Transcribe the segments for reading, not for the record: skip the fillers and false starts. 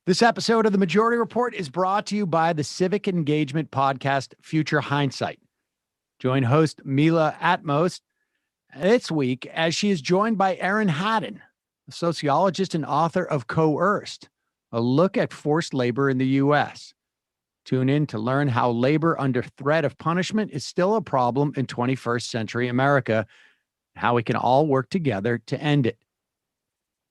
This episode of the Majority Report is brought to you by the civic engagement podcast, Future Hindsight. Join host Mila Atmos this week as she is joined by Erin Haddon, a sociologist and author of Coerced, a look at forced labor in the U.S. Tune in to learn how labor under threat of punishment is still a problem in 21st century America, and how we can all work together to end it.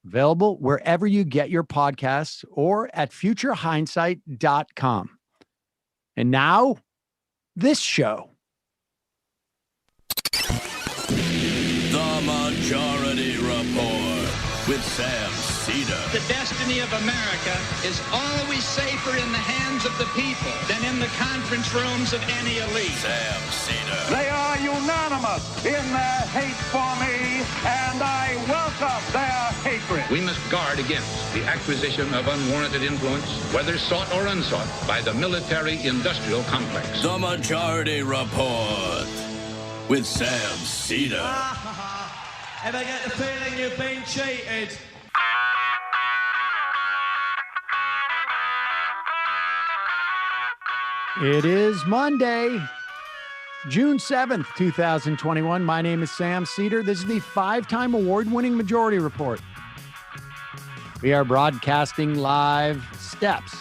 Available wherever you get your podcasts or at futurehindsight.com. And now, this show. The Majority Report with Sam Seder. The destiny of America is always safer in the hands of the people than in the conference rooms of any elite. Sam Seder. They are unanimous in their hate for me, and I welcome their hatred. We must guard against the acquisition of unwarranted influence, whether sought or unsought, by the military-industrial complex. The Majority Report with Sam Seder. Ever get the feeling you've been cheated? It is Monday, June 7th, 2021. My name is Sam Seder. This is the 5-time award-winning Majority Report. We are broadcasting live steps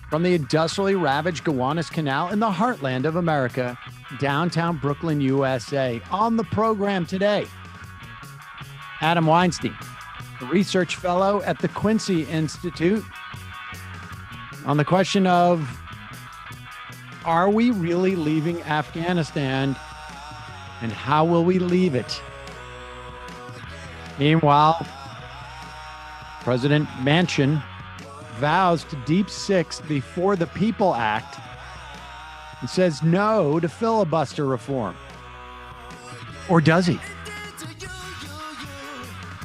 from the industrially ravaged Gowanus Canal in the heartland of America, downtown Brooklyn, USA. On the program today, Adam Weinstein, a research fellow at the Quincy Institute, on the question of, are we really leaving Afghanistan, and how will we leave it? Meanwhile, President Manchin vows to deep six the For the People Act and says no to filibuster reform. Or does he?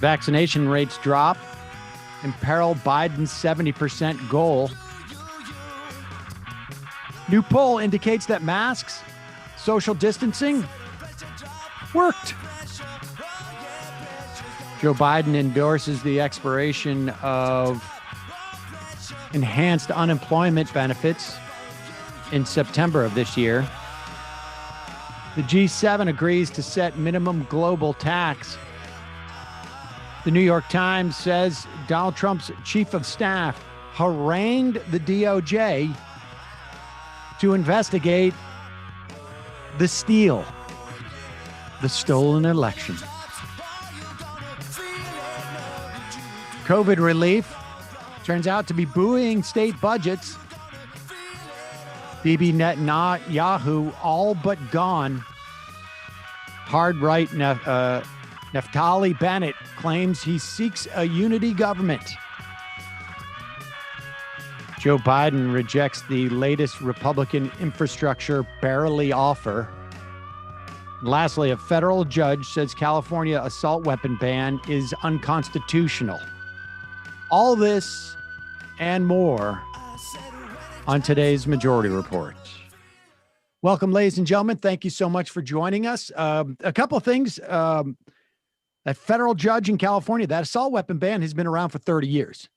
Vaccination rates drop, imperil Biden's 70% goal. New poll indicates that masks, social distancing, worked. Joe Biden endorses the expiration of enhanced unemployment benefits in September of this year. The G7 agrees to set minimum global tax. The New York Times says Donald Trump's chief of staff harangued the DOJ to investigate the steal, the stolen election. COVID relief turns out to be buoying state budgets. Bibi Netanyahu all but gone. Hard right Naftali Bennett claims he seeks a unity government. Joe Biden rejects the latest Republican infrastructure barely offer. And lastly, a federal judge says California assault weapon ban is unconstitutional. All this and more on today's Majority Report. Welcome, ladies and gentlemen. Thank you so much for joining us. A couple of things. A federal judge in California, that assault weapon ban has been around for 30 years.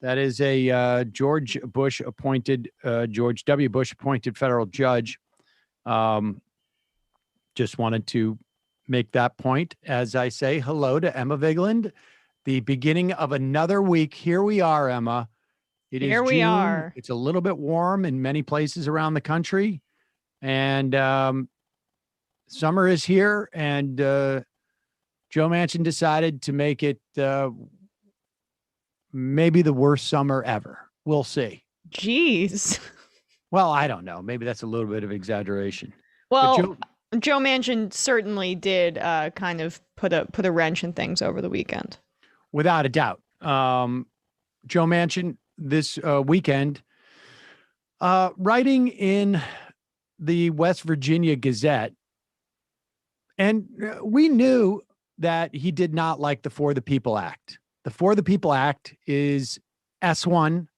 That is a George W. Bush appointed federal judge. Just wanted to make that point as I say hello to Emma Vigeland. The beginning of another week. Here we are, Emma. Here we are. It's a little bit warm in many places around the country. And summer is here. And Joe Manchin decided to make it maybe the worst summer ever. We'll see. Jeez. Well, I don't know. Maybe that's a little bit of exaggeration. Well, Joe Manchin certainly did kind of put a wrench in things over the weekend. Without a doubt. Joe Manchin this weekend, writing in the West Virginia Gazette, and we knew that he did not like the For the People Act. The For the People Act is S1.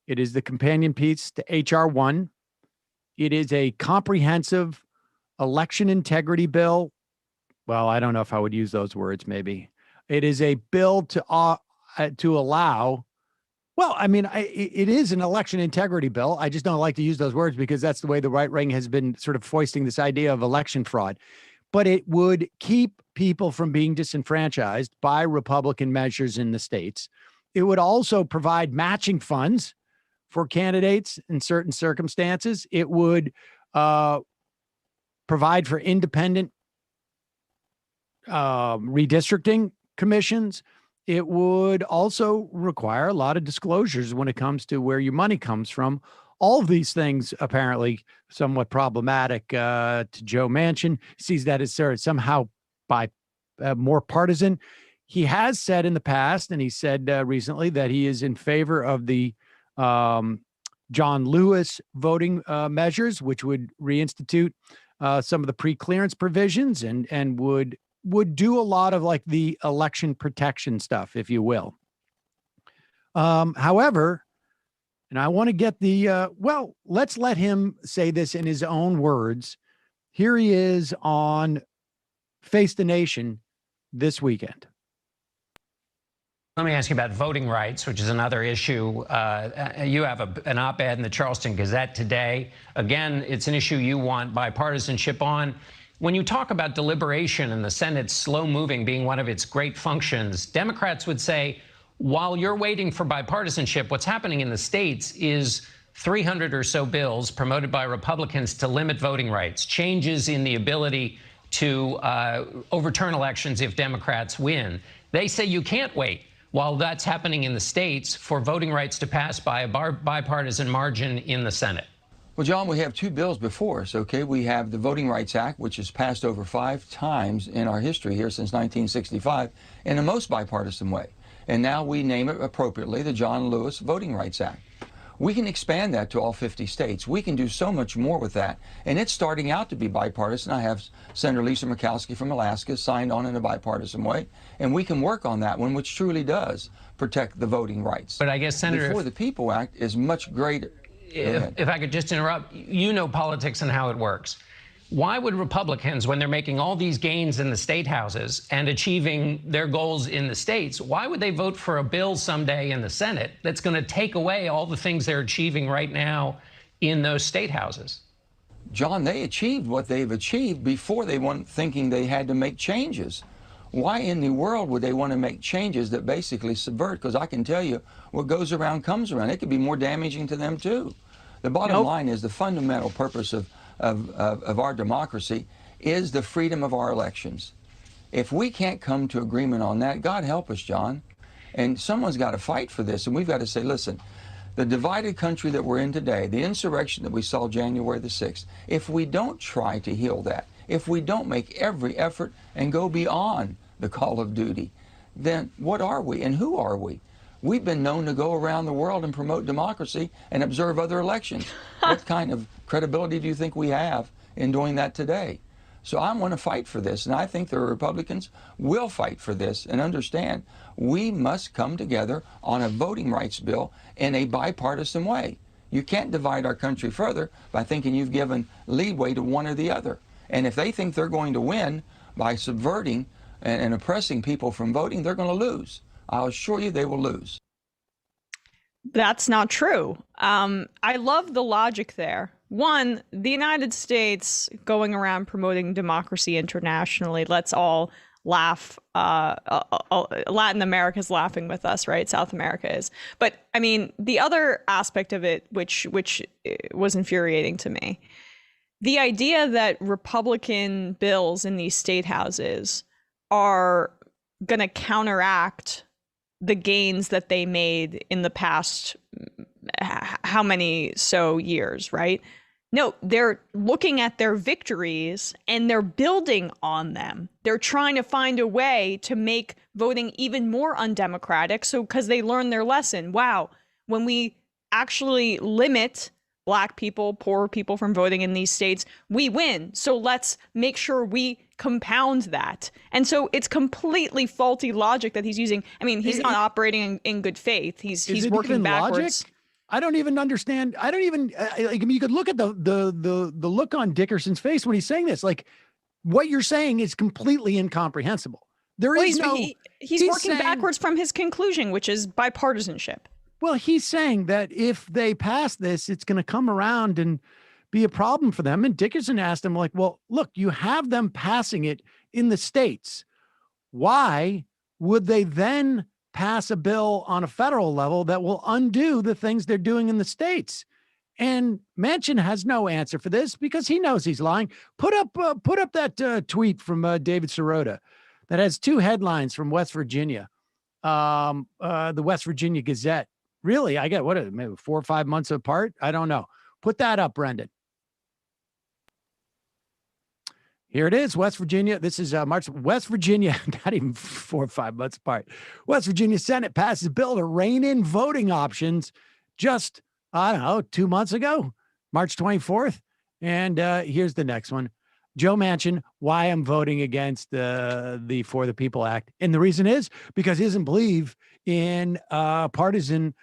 It is the companion piece to HR 1. It is a comprehensive election integrity bill. Well, I don't know if I would use those words, maybe. It is a bill to allow Well, I mean, it is an election integrity bill. I just don't like to use those words because that's the way the right wing has been sort of foisting this idea of election fraud. But it would keep people from being disenfranchised by Republican measures in the states. It would also provide matching funds for candidates in certain circumstances. It would provide for independent redistricting commissions. It would also require a lot of disclosures when it comes to where your money comes from. All of these things apparently somewhat problematic to Joe Manchin. Sees that as somehow more partisan. He has said in the past, and he said recently, that he is in favor of the John Lewis voting measures, which would reinstitute some of the pre-clearance provisions and would do a lot of like the election protection stuff, if you will. However, and I want to get let's let him say this in his own words. Here he is on Face the Nation this weekend. Let me ask you about voting rights, which is another issue. You have an op-ed in the Charleston Gazette today. Again, it's an issue you want bipartisanship on. When you talk about deliberation and the Senate's slow moving being one of its great functions, Democrats would say, while you're waiting for bipartisanship, what's happening in the states is 300 or so bills promoted by Republicans to limit voting rights, changes in the ability to overturn elections if Democrats win. They say you can't wait while that's happening in the states for voting rights to pass by a bipartisan margin in the Senate. Well, John, we have two bills before us, okay? We have the Voting Rights Act, which has passed over 5 times in our history here since 1965 in the most bipartisan way. And now we name it appropriately the John Lewis Voting Rights Act. We can expand that to all 50 states. We can do so much more with that. And it's starting out to be bipartisan. I have Senator Lisa Murkowski from Alaska signed on in a bipartisan way. And we can work on that one, which truly does protect the voting rights. But I guess, Senator, Before the People Act is much greater. If I could just interrupt, you know politics and how it works. Why would Republicans, when they're making all these gains in the state houses and achieving their goals in the states, why would they vote for a bill someday in the Senate that's going to take away all the things they're achieving right now in those state houses? John, they achieved what they've achieved before they went thinking they had to make changes. Why in the world would they want to make changes that basically subvert? Because I can tell you, what goes around comes around. It could be more damaging to them, too. The bottom line is the fundamental purpose of our democracy is the freedom of our elections. If we can't come to agreement on that, God help us, John. And someone's got to fight for this, and we've got to say, listen, the divided country that we're in today, the insurrection that we saw January the 6th, if we don't try to heal that, if we don't make every effort and go beyond the call of duty, then what are we and who are we? We've been known to go around the world and promote democracy and observe other elections. What kind of credibility do you think we have in doing that today? So I want to fight for this, and I think the Republicans will fight for this and understand we must come together on a voting rights bill in a bipartisan way. You can't divide our country further by thinking you've given leeway to one or the other. And if they think they're going to win by subverting and oppressing people from voting, they're going to lose. I'll assure you they will lose. That's not true. I love the logic there. One, the United States going around promoting democracy internationally. Let's all laugh. Latin America's laughing with us, right? South America is. But I mean, the other aspect of it, which was infuriating to me, the idea that Republican bills in these state houses are going to counteract the gains that they made in the past, how many so years, right? No, they're looking at their victories and they're building on them. They're trying to find a way to make voting even more undemocratic. So, because they learned their lesson, wow, when we actually limit Black people, poor people from voting in these states, we win. So let's make sure we compound that. And so it's completely faulty logic that he's using. I mean, he's not operating in good faith. He's working backwards. Logic? I don't even understand. I don't even like, I mean, you could look at the look on Dickerson's face when he's saying this. Like, what you're saying is completely incomprehensible. There is no. He's working backwards from his conclusion, which is bipartisanship. Well, he's saying that if they pass this, it's going to come around and be a problem for them. And Dickerson asked him, like, well, look, you have them passing it in the states. Why would they then pass a bill on a federal level that will undo the things they're doing in the states? And Manchin has no answer for this because he knows he's lying. Put up that tweet from David Sirota that has two headlines from West Virginia, the West Virginia Gazette. Really, I get maybe 4 or 5 months apart. I don't know. Put that up, Brendan. Here it is, West Virginia. This is March. West Virginia, not even 4 or 5 months apart. West Virginia Senate passes a bill to rein in voting options just, I don't know, 2 months ago, March 24th. And here's the next one. Joe Manchin, why I'm voting against the For the People Act. And the reason is because he doesn't believe in partisan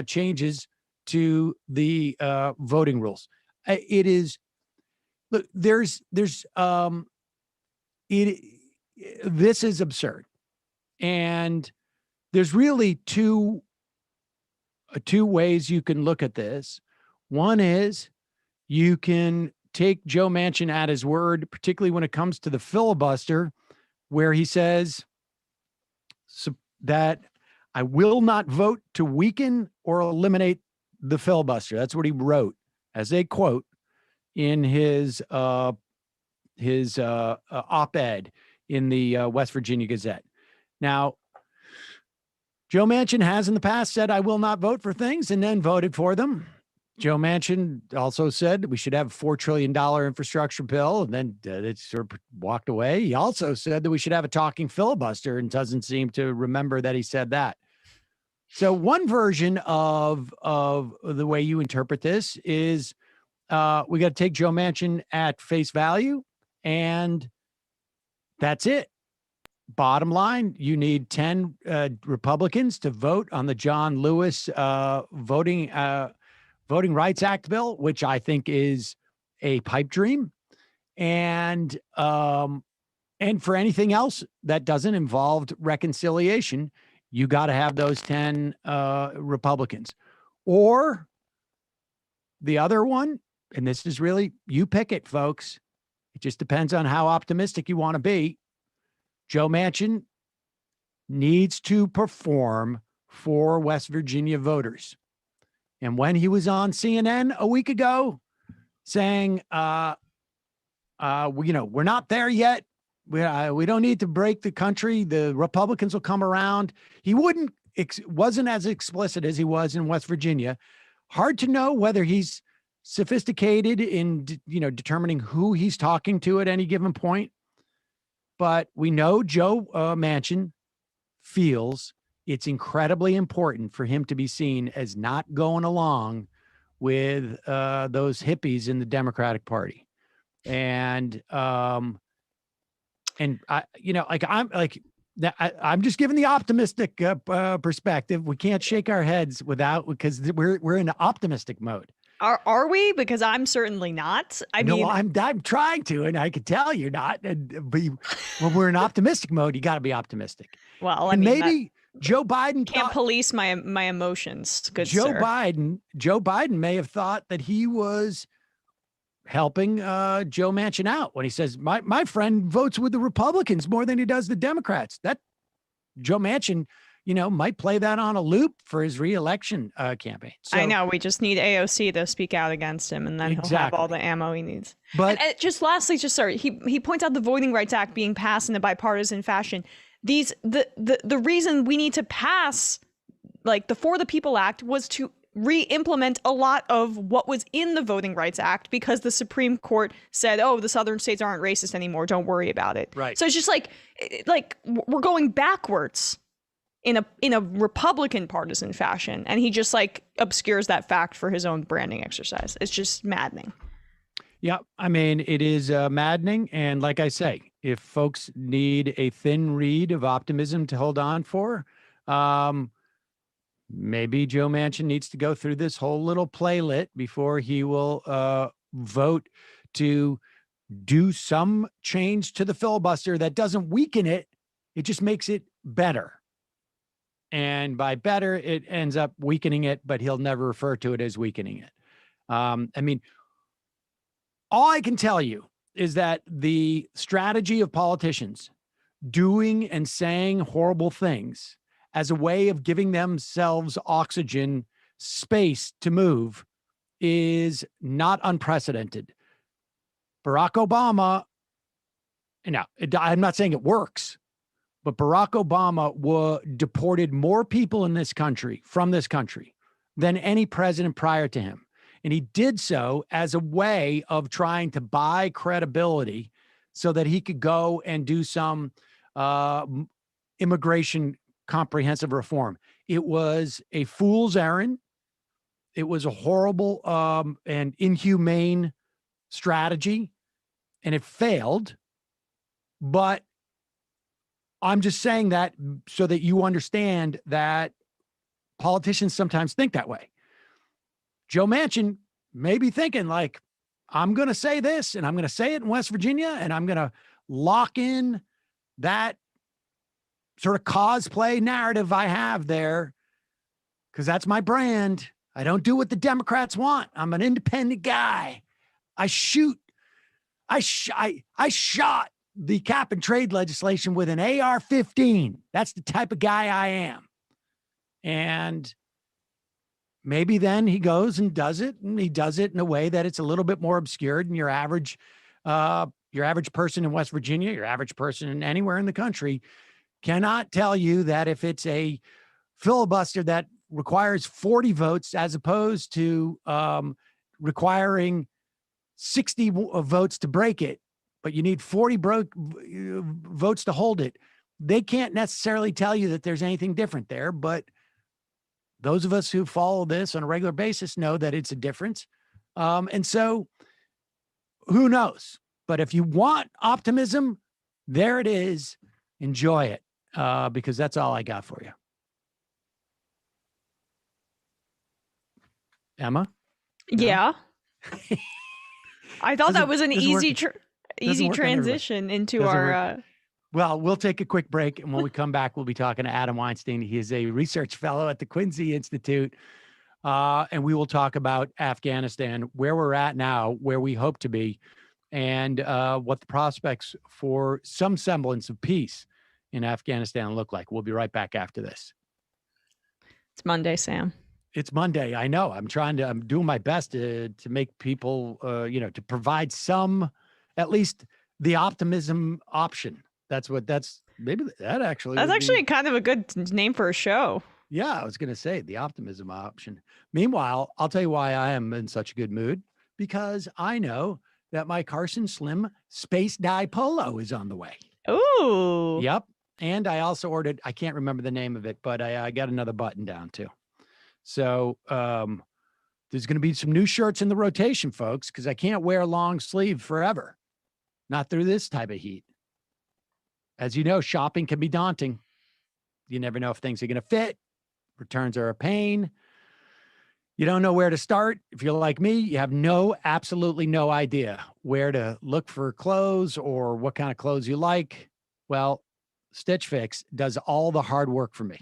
changes to the voting rules. It is, look, this is absurd. And there's really two ways you can look at this. One is you can take Joe Manchin at his word, particularly when it comes to the filibuster, where he says that I will not vote to weaken or eliminate the filibuster. That's what he wrote as a quote in his op-ed in the West Virginia Gazette. Now, Joe Manchin has in the past said, I will not vote for things, and then voted for them. Joe Manchin also said we should have a $4 trillion infrastructure bill, and then it sort of walked away. He also said that we should have a talking filibuster and doesn't seem to remember that he said that. So one version of the way you interpret this is we got to take Joe Manchin at face value, and that's it. Bottom line, you need 10 Republicans to vote on the John Lewis Voting Rights Act bill, which I think is a pipe dream. And for anything else that doesn't involve reconciliation, you got to have those 10 Republicans. Or the other one, and this is really, you pick it, folks. It just depends on how optimistic you want to be. Joe Manchin needs to perform for West Virginia voters. And when he was on CNN a week ago saying, we're not there yet. We don't need to break the country. The Republicans will come around. He wasn't as explicit as he was in West Virginia. Hard to know whether he's sophisticated in, determining who he's talking to at any given point. But we know Joe Manchin feels it's incredibly important for him to be seen as not going along with those hippies in the Democratic Party. And I'm just giving the optimistic perspective. We can't shake our heads because we're in an optimistic mode. Are we? Because I'm certainly not. I'm trying to, and I can tell you're not. But when we're in optimistic mode, you got to be optimistic. Well, maybe Joe Biden can't police my emotions. Good Joe sir. Biden may have thought that he was helping Joe Manchin out when he says, my friend votes with the Republicans more than he does the Democrats. That Joe Manchin, might play that on a loop for his reelection campaign. So, I know. We just need AOC to speak out against him, and then he'll have all the ammo he needs. But he points out the Voting Rights Act being passed in a bipartisan fashion. The reason we need to pass the For the People Act was to re-implement a lot of what was in the Voting Rights Act because the Supreme Court said, oh, the southern states aren't racist anymore. Don't worry about it. Right. So it's just like we're going backwards in a Republican partisan fashion. And he just obscures that fact for his own branding exercise. It's just maddening. Yeah. I mean, it is maddening. And like I say, if folks need a thin reed of optimism to hold on for, maybe Joe Manchin needs to go through this whole little playlet before he will vote to do some change to the filibuster that doesn't weaken it. It just makes it better. And by better, it ends up weakening it, but he'll never refer to it as weakening it. I mean, all I can tell you is that the strategy of politicians doing and saying horrible things as a way of giving themselves oxygen, space to move is not unprecedented. Barack Obama, now, I'm not saying it works, but Barack Obama deported more people in this country, from this country, than any president prior to him. And he did so as a way of trying to buy credibility so that he could go and do some immigration comprehensive reform. It was a fool's errand. It was a horrible and inhumane strategy, and it failed. But I'm just saying that so that you understand that politicians sometimes think that way. Joe Manchin may be thinking like, I'm going to say this and I'm going to say it in West Virginia and I'm going to lock in that sort of cosplay narrative I have there because that's my brand. I don't do what the Democrats want. I'm an independent guy. I shot the cap and trade legislation with an AR-15. That's the type of guy I am. And maybe then he goes and does it, and he does it in a way that it's a little bit more obscured than your average person in West Virginia, your average person anywhere in the country cannot tell you that if it's a filibuster that requires 40 votes as opposed to requiring 60 votes to break it, but you need 40 votes to hold it. They can't necessarily tell you that there's anything different there, but those of us who follow this on a regular basis know that it's a difference. And so who knows? But if you want optimism, there it is. Enjoy it, because that's all I got for you. Emma? Yeah. I thought that was an easy transition into our... Well, we'll take a quick break, and when we come back, we'll be talking to Adam Weinstein. He is a research fellow at the Quincy Institute, and we will talk about Afghanistan, where we're at now, where we hope to be, and what the prospects for some semblance of peace in Afghanistan look like. We'll be right back after this. It's Monday, Sam. It's Monday. I know. I'm doing my best to make people, to provide some, at least the optimism option. That's actually kind of a good name for a show. Yeah, I was going to say the optimism option. Meanwhile, I'll tell you why I am in such a good mood, because I know that my Carlson Slim Space Dipolo is on the way. Ooh. Yep. And I also ordered, I can't remember the name of it, but I got another button down too. So there's going to be some new shirts in the rotation, folks, because I can't wear a long sleeve forever. Not through this type of heat. As you know, shopping can be daunting. You never know if things are going to fit. Returns are a pain. You don't know where to start. If you're like me, you have absolutely no idea where to look for clothes or what kind of clothes you like. Well, Stitch Fix does all the hard work for me.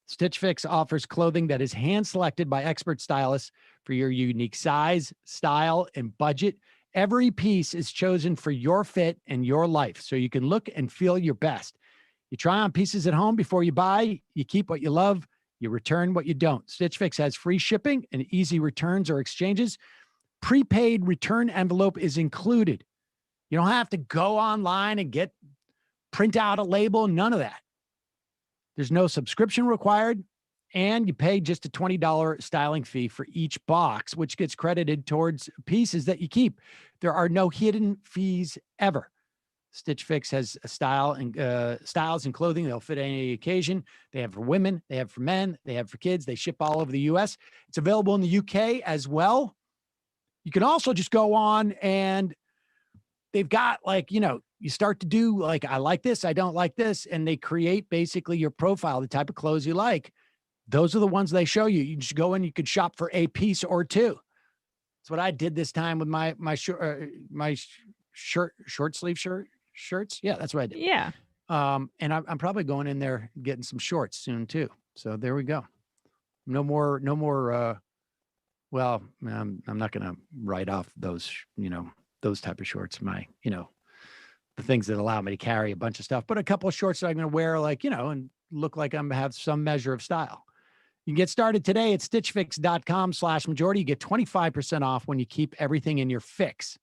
Stitch Fix offers clothing that is hand-selected by expert stylists for your unique size, style, and budget. Every piece is chosen for your fit and your life, so you can look and feel your best. You try on pieces at home before you buy. You keep what you love. You return what you don't. Stitch Fix has free shipping and easy returns or exchanges. Prepaid return envelope is included. You don't have to go online and print out a label. None of that. There's no subscription required, and you pay just a $20 styling fee for each box, which gets credited towards pieces that you keep. There are no hidden fees ever. Stitch Fix has styles and clothing that'll fit any occasion. They have for women, they have for men, they have for kids. They ship all over the U.S. It's available in the UK as well. You can also just go on and they've got you start to do I like this, I don't like this, and they create basically your profile, the type of clothes you like. Those are the ones they show you. You just go in, you could shop for a piece or two. That's what I did this time with my short sleeve shirts. Yeah, that's what I did. Yeah. And I'm probably going in there getting some shorts soon too. So there we go. No more. Well, I'm not going to write off those, those type of shorts. The things that allow me to carry a bunch of stuff, but a couple of shorts that I'm going to wear, and look like I'm have some measure of style. You can get started today at stitchfix.com/majority. You get 25% off when you keep everything in your fix.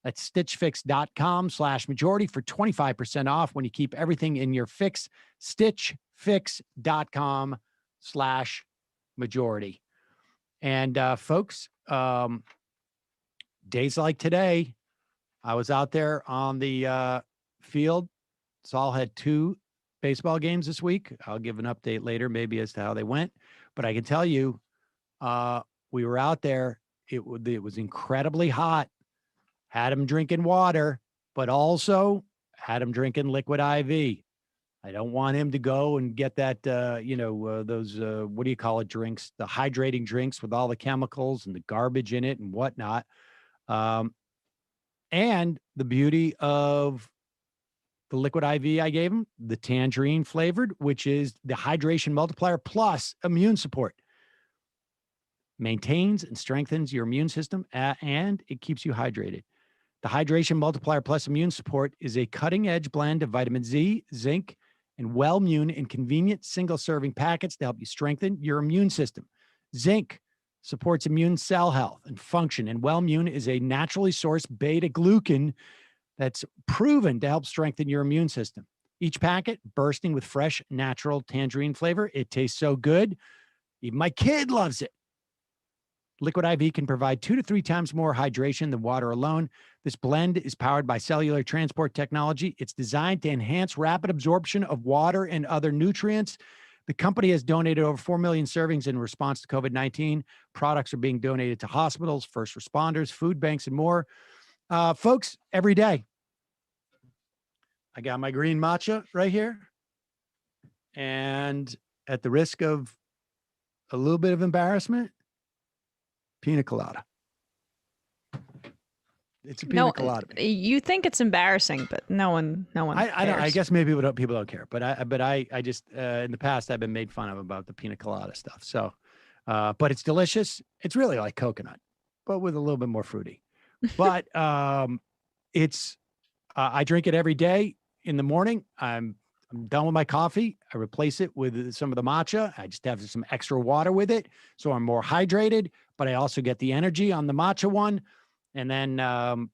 That's stitchfix.com/majority for 25% off when you keep everything in your fix. Stitchfix.com/majority. And folks, days like today, I was out there on the field. Saul had 2 baseball games this week. I'll give an update later, maybe as to how they went. But I can tell you, we were out there. It was incredibly hot. Had him drinking water, but also had him drinking liquid IV. I don't want him to go and get that, those, what do you call it, drinks, the hydrating drinks with all the chemicals and the garbage in it and whatnot. And the beauty of the liquid IV I gave him, the tangerine flavored, which is the hydration multiplier plus immune support. Maintains and strengthens your immune system, and it keeps you hydrated. The hydration multiplier plus immune support is a cutting-edge blend of vitamin Z, zinc, and Wellmune in convenient single-serving packets to help you strengthen your immune system. Zinc supports immune cell health and function, and Wellmune is a naturally sourced beta-glucan that's proven to help strengthen your immune system. Each packet bursting with fresh, natural tangerine flavor. It tastes so good. Even my kid loves it. Liquid IV can provide 2 to 3 times more hydration than water alone. This blend is powered by cellular transport technology. It's designed to enhance rapid absorption of water and other nutrients. The company has donated over 4 million servings in response to COVID-19. Products are being donated to hospitals, first responders, food banks, and more. Folks, every day, I got my green matcha right here. And at the risk of a little bit of embarrassment, pina colada. It's a pina colada. You think it's embarrassing, but no one. I don't. I guess maybe people don't care. But I just in the past I've been made fun of about the pina colada stuff. So, but it's delicious. It's really like coconut, but with a little bit more fruity. But it's I drink it every day in the morning. I'm done with my coffee. I replace it with some of the matcha. I just have some extra water with it, so I'm more hydrated. But I also get the energy on the matcha one. And then, the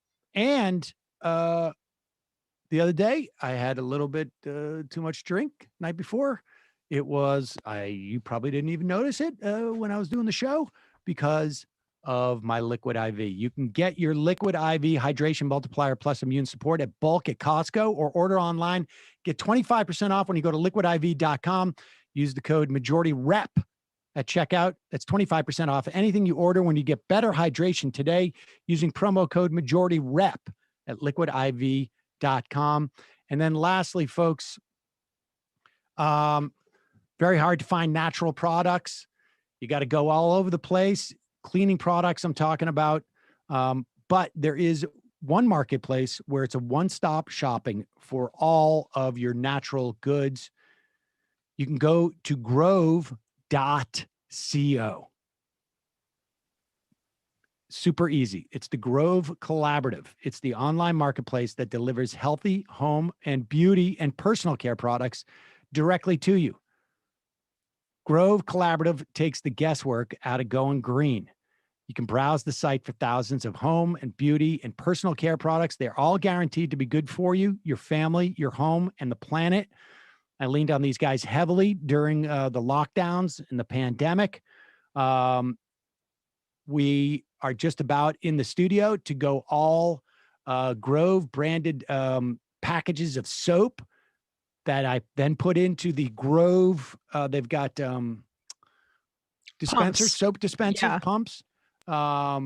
other day I had a little bit too much drink night before. You probably didn't even notice it when I was doing the show because of my liquid IV. You can get your liquid IV hydration multiplier plus immune support at bulk at Costco or order online. Get 25% off when you go to liquidiv.com. Use the code MajorityRep at checkout. That's 25% off anything you order when you get better hydration today using promo code MajorityRep at liquidiv.com. And then lastly, folks, very hard to find natural products. You got to go all over the place. Cleaning products I'm talking about. But there is one marketplace where it's a one-stop shopping for all of your natural goods. You can go to grove.co. Super easy. It's the Grove Collaborative. It's the online marketplace that delivers healthy home and beauty and personal care products directly to you. Grove Collaborative takes the guesswork out of going green. You can browse the site for thousands of home and beauty and personal care products. They're all guaranteed to be good for you, your family, your home, and the planet. I leaned on these guys heavily during the lockdowns and the pandemic. We are just about in the studio to go all Grove branded packages of soap that I then put into the Grove. They've got dispensers, soap dispenser pumps. But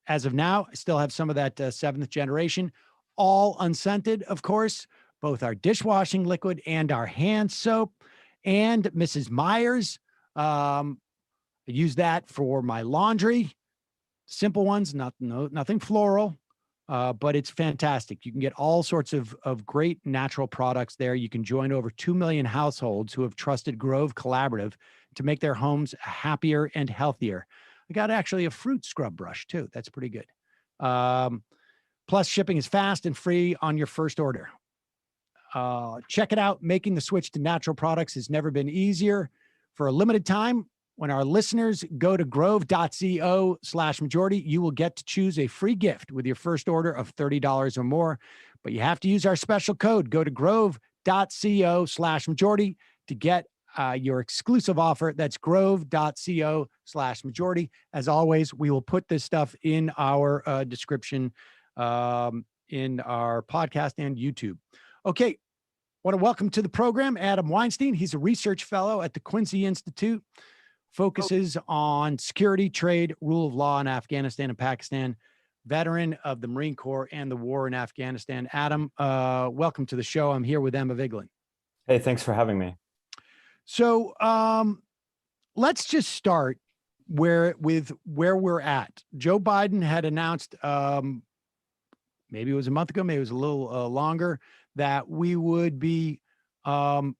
as of now, I still have some of that 7th generation, all unscented, of course. Both our dishwashing liquid and our hand soap and Mrs. Meyer's. I use that for my laundry. Simple ones, nothing floral. but it's fantastic. You can get all sorts of great natural products there. You can join over 2 million households who have trusted Grove Collaborative to make their homes happier and healthier. I got actually a fruit scrub brush too. That's pretty good. Plus, shipping is fast and free on your first order. Check it out. Making the switch to natural products has never been easier. For a limited time, when our listeners go to grove.co/majority, you will get to choose a free gift with your first order of $30 or more. But you have to use our special code. Go to grove.co/majority to get your exclusive offer. That's grove.co/majority. As always, we will put this stuff in our description in our podcast and YouTube. Okay. Want to welcome to the program Adam Weinstein. He's a research fellow at the Quincy Institute, focuses on security, trade, rule of law in Afghanistan and Pakistan, veteran of the Marine Corps and the war in Afghanistan. Adam, welcome to the show. I'm here with Emma Vigeland. Hey, thanks for having me. So let's just start where we're at. Joe Biden had announced, maybe it was a month ago, maybe it was a little longer, that we would be, that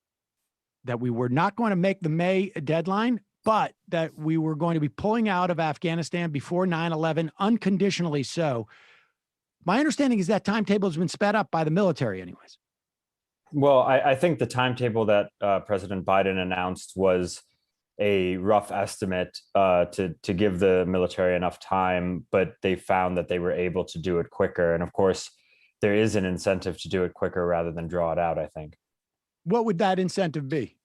we were not going to make the May deadline, but that we were going to be pulling out of Afghanistan before 9/11, unconditionally so. My understanding is that timetable has been sped up by the military anyways. Well, I think the timetable that President Biden announced was a rough estimate to give the military enough time, but they found that they were able to do it quicker. And of course, there is an incentive to do it quicker rather than draw it out, I think. What would that incentive be?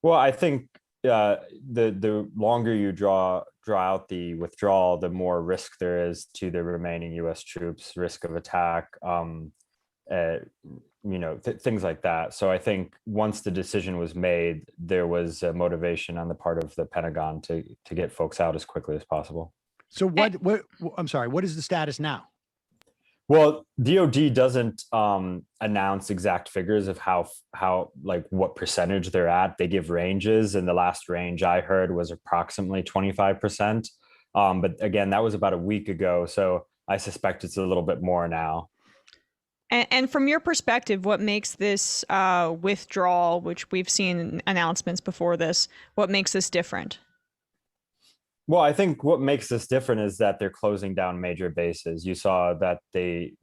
Well, I think the longer you draw out the withdrawal, the more risk there is to the remaining U.S. troops, risk of attack, things like that. So I think once the decision was made, there was a motivation on the part of the Pentagon to get folks out as quickly as possible. So I'm sorry, what is the status now? Well, DOD doesn't announce exact figures of how what percentage they're at. They give ranges, and the last range I heard was approximately 25%. But again, that was about a week ago, so I suspect it's a little bit more now. And from your perspective, what makes this withdrawal, which we've seen announcements before this, what makes this different? Well, I think what makes this different is that they're closing down major bases. You saw that they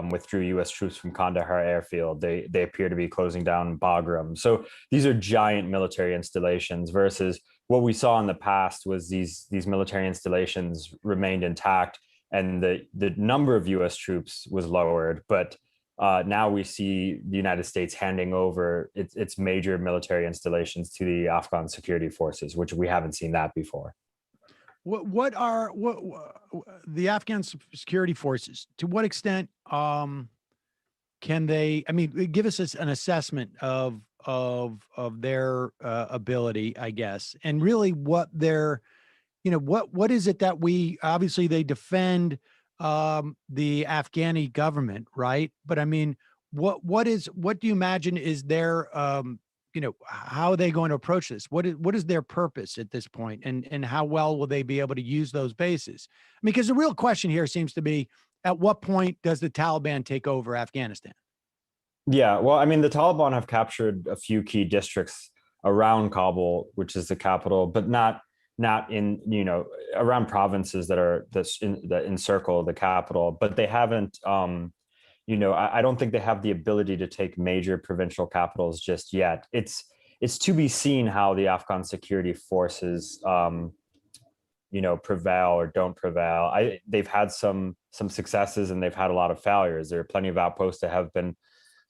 withdrew U.S. troops from Kandahar airfield. They appear to be closing down Bagram. So these are giant military installations versus what we saw in the past was these military installations remained intact and the number of U.S. troops was lowered. But now we see the United States handing over its major military installations to the Afghan security forces, which we haven't seen that before. What are the Afghan security forces? To what extent can they? I mean, give us an assessment of their ability, I guess, and really what their, what is it that we obviously they defend the Afghani government, right? But I mean, what do you imagine is their how are they going to approach this? What is their purpose at this point, and how well will they be able to use those bases? I mean, because the real question here seems to be, at what point does the Taliban take over Afghanistan? Yeah, well, I mean, the Taliban have captured a few key districts around Kabul, which is the capital, but not in around provinces that encircle the capital. But they haven't. I don't think they have the ability to take major provincial capitals just yet. It's to be seen how the Afghan security forces, prevail or don't prevail. They've had some successes and they've had a lot of failures. There are plenty of outposts that have been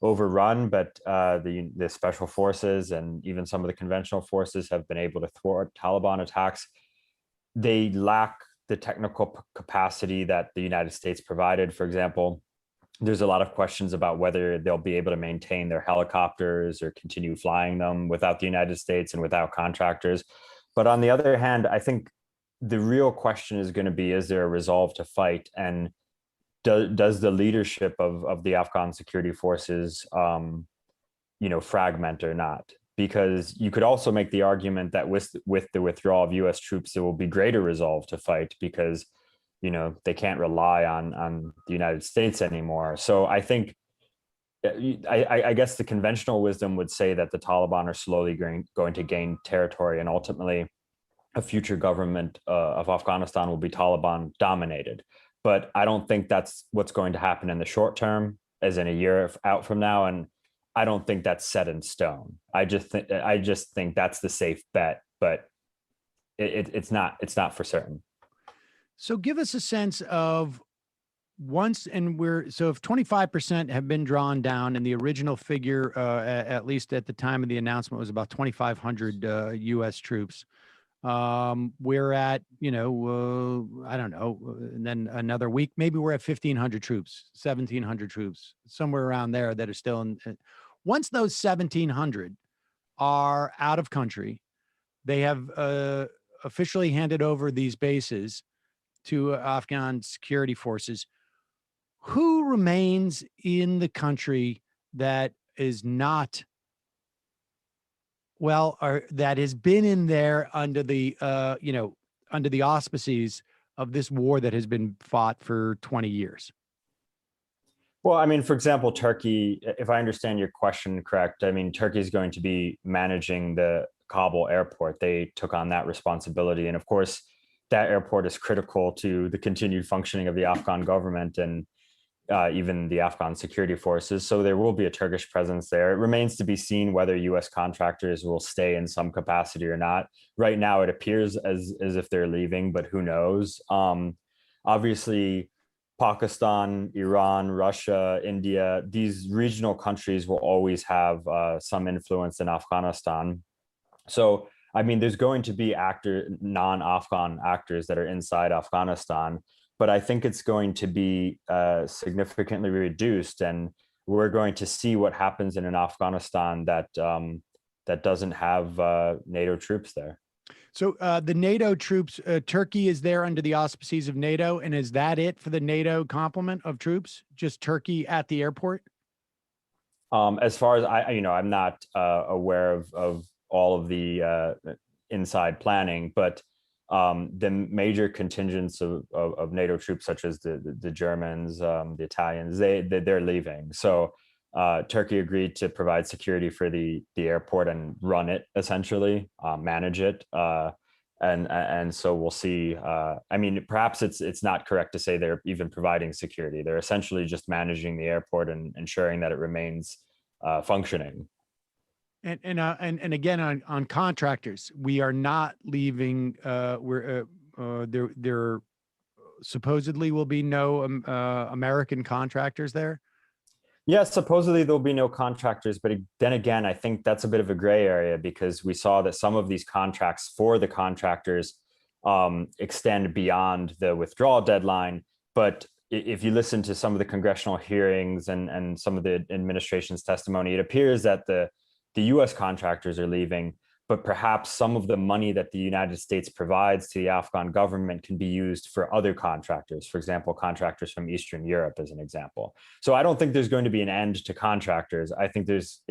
overrun, but the special forces and even some of the conventional forces have been able to thwart Taliban attacks. They lack the technical capacity that the United States provided, for example. There's a lot of questions about whether they'll be able to maintain their helicopters or continue flying them without the United States and without contractors. But on the other hand, I think the real question is going to be, is there a resolve to fight? And does the leadership of the Afghan security forces, fragment or not? Because you could also make the argument that with the withdrawal of U.S. troops, there will be greater resolve to fight because they can't rely on the United States anymore. So I think, I guess the conventional wisdom would say that the Taliban are slowly going to gain territory, and ultimately a future government of Afghanistan will be Taliban dominated. But I don't think that's what's going to happen in the short term, as in a year out from now. And I don't think that's set in stone. I just think that's the safe bet, but it's not for certain. So give us a sense of if 25% have been drawn down, and the original figure, at least at the time of the announcement, was about 2,500 U.S. troops. We're at, I don't know, and then another week, maybe we're at 1,500 troops, 1,700 troops, somewhere around there that are still in. Once those 1,700 are out of country, they have officially handed over these bases to Afghan security forces. Who remains in the country that is not, or that has been in there under the, under the auspices of this war that has been fought for 20 years? Well, I mean, for example, Turkey, if I understand your question correct, I mean, Turkey is going to be managing the Kabul airport. They took on that responsibility. And of course, that airport is critical to the continued functioning of the Afghan government and even the Afghan security forces. So there will be a Turkish presence there. It remains to be seen whether U.S. contractors will stay in some capacity or not. Right now, it appears as if they're leaving, but who knows? Obviously, Pakistan, Iran, Russia, India, these regional countries will always have some influence in Afghanistan. So, I mean, there's going to be non-Afghan actors that are inside Afghanistan, but I think it's going to be significantly reduced, and we're going to see what happens in an Afghanistan that doesn't have NATO troops there. So the NATO troops, Turkey is there under the auspices of NATO, and is that it for the NATO complement of troops? Just Turkey at the airport? As far as I'm not aware of all of the inside planning, but the major contingents of NATO troops, such as the Germans, the Italians, they're leaving. So Turkey agreed to provide security for the airport and run it, essentially, manage it. And so we'll see. I mean, perhaps it's not correct to say they're even providing security. They're essentially just managing the airport and ensuring that it remains functioning. And again, on contractors, we are not leaving. There supposedly will be no American contractors there. Yes, supposedly there'll be no contractors, but then again, I think that's a bit of a gray area, because we saw that some of these contracts for the contractors extend beyond the withdrawal deadline. But if you listen to some of the congressional hearings and some of the administration's testimony, it appears that the U.S. contractors are leaving, but perhaps some of the money that the United States provides to the Afghan government can be used for other contractors, for example, contractors from Eastern Europe, as an example. So I don't think there's going to be an end to contractors. I think there's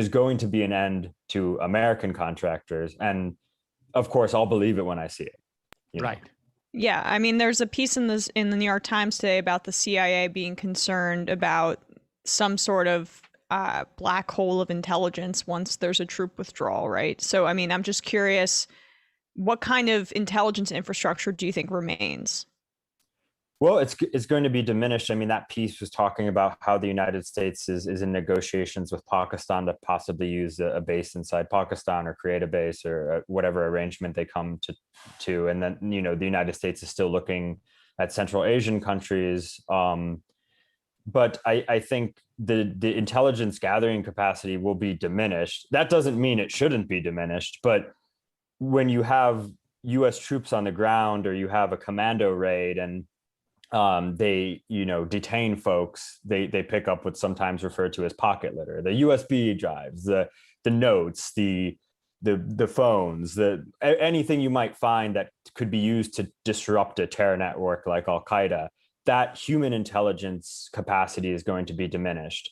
going to be an end to American contractors. And of course, I'll believe it when I see it. Right. Yeah. I mean, there's a piece in the New York Times today about the CIA being concerned about some sort of black hole of intelligence once there's a troop withdrawal, right? So, I mean, I'm just curious, what kind of intelligence infrastructure do you think remains? Well, it's going to be diminished. I mean, that piece was talking about how the United States is in negotiations with Pakistan to possibly use a base inside Pakistan or create a base or whatever arrangement they come to. And then, the United States is still looking at Central Asian countries. But I think the intelligence gathering capacity will be diminished. That doesn't mean it shouldn't be diminished, but when you have U.S. troops on the ground, or you have a commando raid and they detain folks, they pick up what's sometimes referred to as pocket litter, the USB drives, the notes, the phones, anything you might find that could be used to disrupt a terror network like Al-Qaeda. That human intelligence capacity is going to be diminished.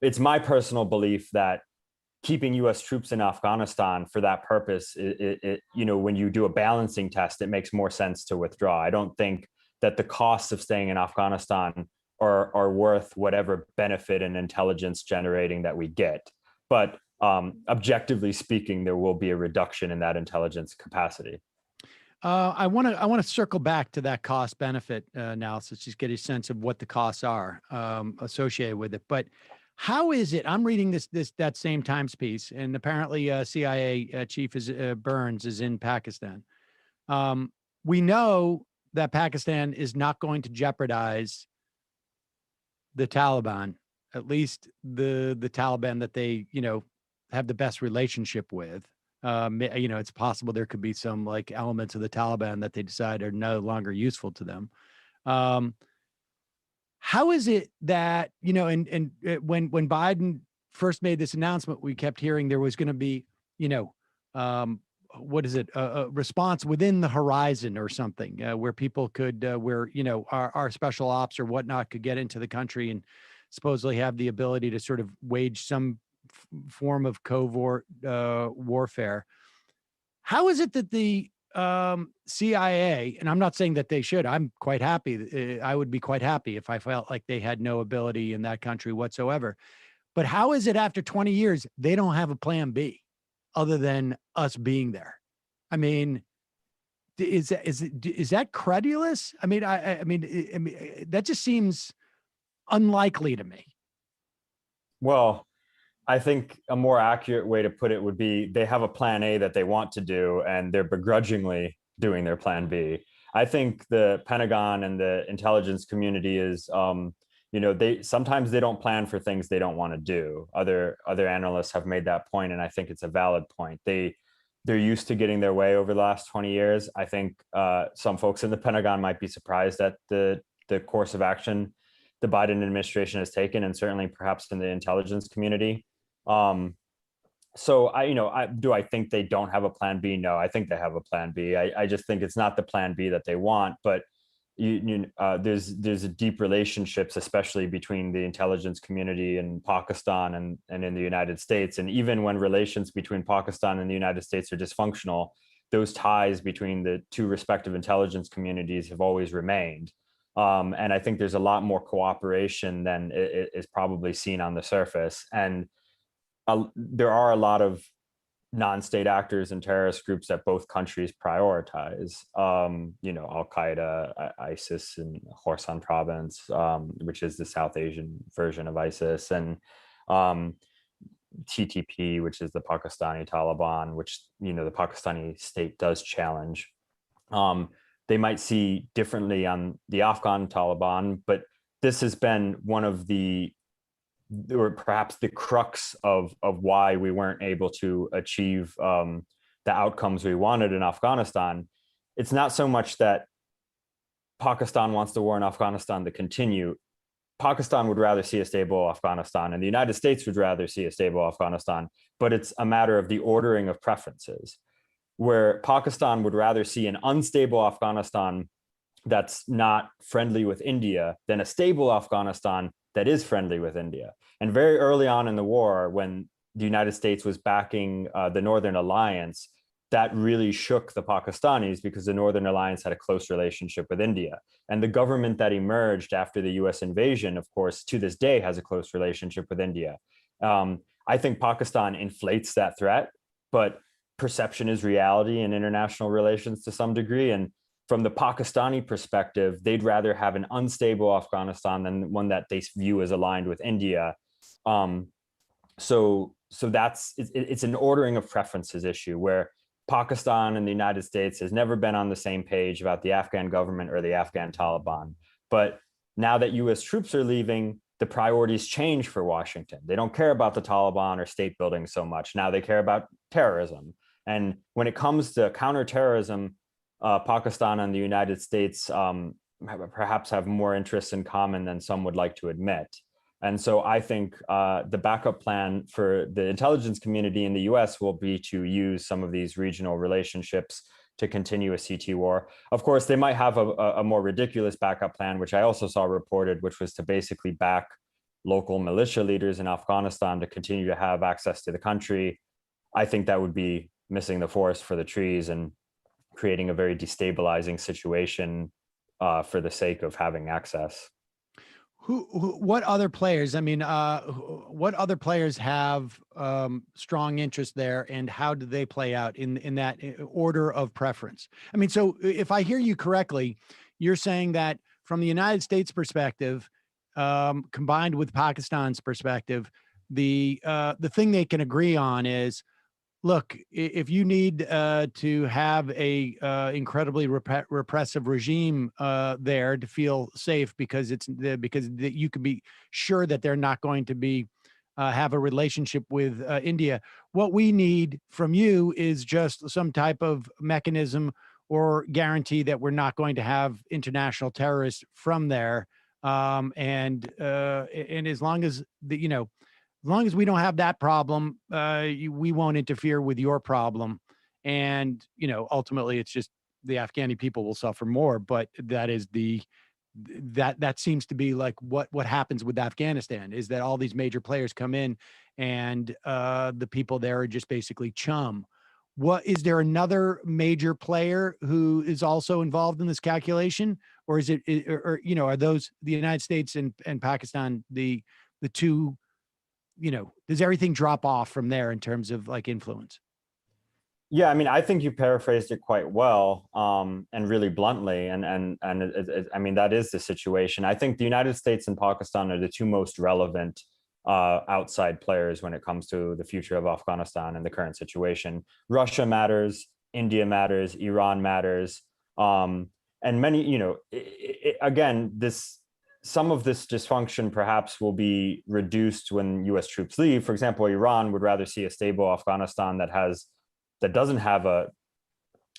It's my personal belief that keeping U.S. troops in Afghanistan for that purpose, when you do a balancing test, it makes more sense to withdraw. I don't think that the costs of staying in Afghanistan are worth whatever benefit and intelligence generating that we get. But objectively speaking, there will be a reduction in that intelligence capacity. I want to circle back to that cost benefit analysis, just get a sense of what the costs are associated with it. But how is it? I'm reading that same Times piece, and apparently CIA Chief Burns is in Pakistan. We know that Pakistan is not going to jeopardize the Taliban, at least the Taliban that they, have the best relationship with. It's possible there could be some like elements of the Taliban that they decide are no longer useful to them. How is it that, when Biden first made this announcement, we kept hearing there was going to be, a response within the horizon or something where people could, our special ops or whatnot could get into the country and supposedly have the ability to sort of wage some form of covert warfare. How is it that the CIA, and I'm not saying that they should, I'm quite happy. I would be quite happy if I felt like they had no ability in that country whatsoever. But how is it after 20 years, they don't have a plan B other than us being there? I mean, is that credulous? I mean, I mean, that just seems unlikely to me. Well, I think a more accurate way to put it would be they have a plan A that they want to do, and they're begrudgingly doing their plan B. I think the Pentagon and the intelligence community is, sometimes they don't plan for things they don't want to do. Other analysts have made that point, and I think it's a valid point. They're used to getting their way over the last 20 years. I think some folks in the Pentagon might be surprised at the course of action the Biden administration has taken, and certainly perhaps in the intelligence community. So do I think they don't have a plan B? No, I think they have a plan B. I just think it's not the plan B that they want, but there's a deep relationships, especially between the intelligence community in Pakistan and in the United States. And even when relations between Pakistan and the United States are dysfunctional, those ties between the two respective intelligence communities have always remained. And I think there's a lot more cooperation than is probably seen on the surface. And there are a lot of non-state actors and terrorist groups that both countries prioritize. Al-Qaeda, ISIS in Khorasan province, which is the South Asian version of ISIS, and TTP, which is the Pakistani Taliban, which, the Pakistani state does challenge. They might see differently on the Afghan Taliban, but this has been one of or perhaps the crux of why we weren't able to achieve the outcomes we wanted in Afghanistan. It's not so much that Pakistan wants the war in Afghanistan to continue. Pakistan would rather see a stable Afghanistan, and the United States would rather see a stable Afghanistan, but it's a matter of the ordering of preferences, where Pakistan would rather see an unstable Afghanistan that's not friendly with India than a stable Afghanistan that is friendly with India. And very early on in the war, when the United States was backing the Northern Alliance, that really shook the Pakistanis because the Northern Alliance had a close relationship with India. And the government that emerged after the US invasion, of course, to this day has a close relationship with India. I think Pakistan inflates that threat, but perception is reality in international relations to some degree. And from the Pakistani perspective, they'd rather have an unstable Afghanistan than one that they view as aligned with India. So it's an ordering of preferences issue where Pakistan and the United States has never been on the same page about the Afghan government or the Afghan Taliban. But now that US troops are leaving, the priorities change for Washington. They don't care about the Taliban or state building so much. Now they care about terrorism. And when it comes to counterterrorism, Pakistan and the United States perhaps have more interests in common than some would like to admit. And so I think the backup plan for the intelligence community in the US will be to use some of these regional relationships to continue a CT war. Of course, they might have a more ridiculous backup plan, which I also saw reported, which was to basically back local militia leaders in Afghanistan to continue to have access to the country. I think that would be missing the forest for the trees and creating a very destabilizing situation for the sake of having access. What other players? I mean, what other players have strong interest there, and how do they play out in that order of preference? I mean, so if I hear you correctly, you're saying that from the United States perspective, combined with Pakistan's perspective, the thing they can agree on is, look, if you need to have a incredibly repressive regime there to feel safe, because you can be sure that they're not going to be have a relationship with India, what we need from you is just some type of mechanism or guarantee that we're not going to have international terrorists from there. And as long as as long as we don't have that problem, we won't interfere with your problem. And, ultimately it's just the Afghani people will suffer more, but that is that seems to be like what happens with Afghanistan, is that all these major players come in and the people there are just basically chum. Is there another major player who is also involved in this calculation, or is it, are those the United States and Pakistan, the two, does everything drop off from there in terms of like influence? Yeah, I mean, I think you paraphrased it quite well, and really bluntly, and I mean, that is the situation. I think the United States and Pakistan are the two most relevant outside players when it comes to the future of Afghanistan and the current situation. Russia matters, India matters, Iran matters, and many, again, some of this dysfunction perhaps will be reduced when U.S. troops leave. For example, Iran would rather see a stable Afghanistan that doesn't have a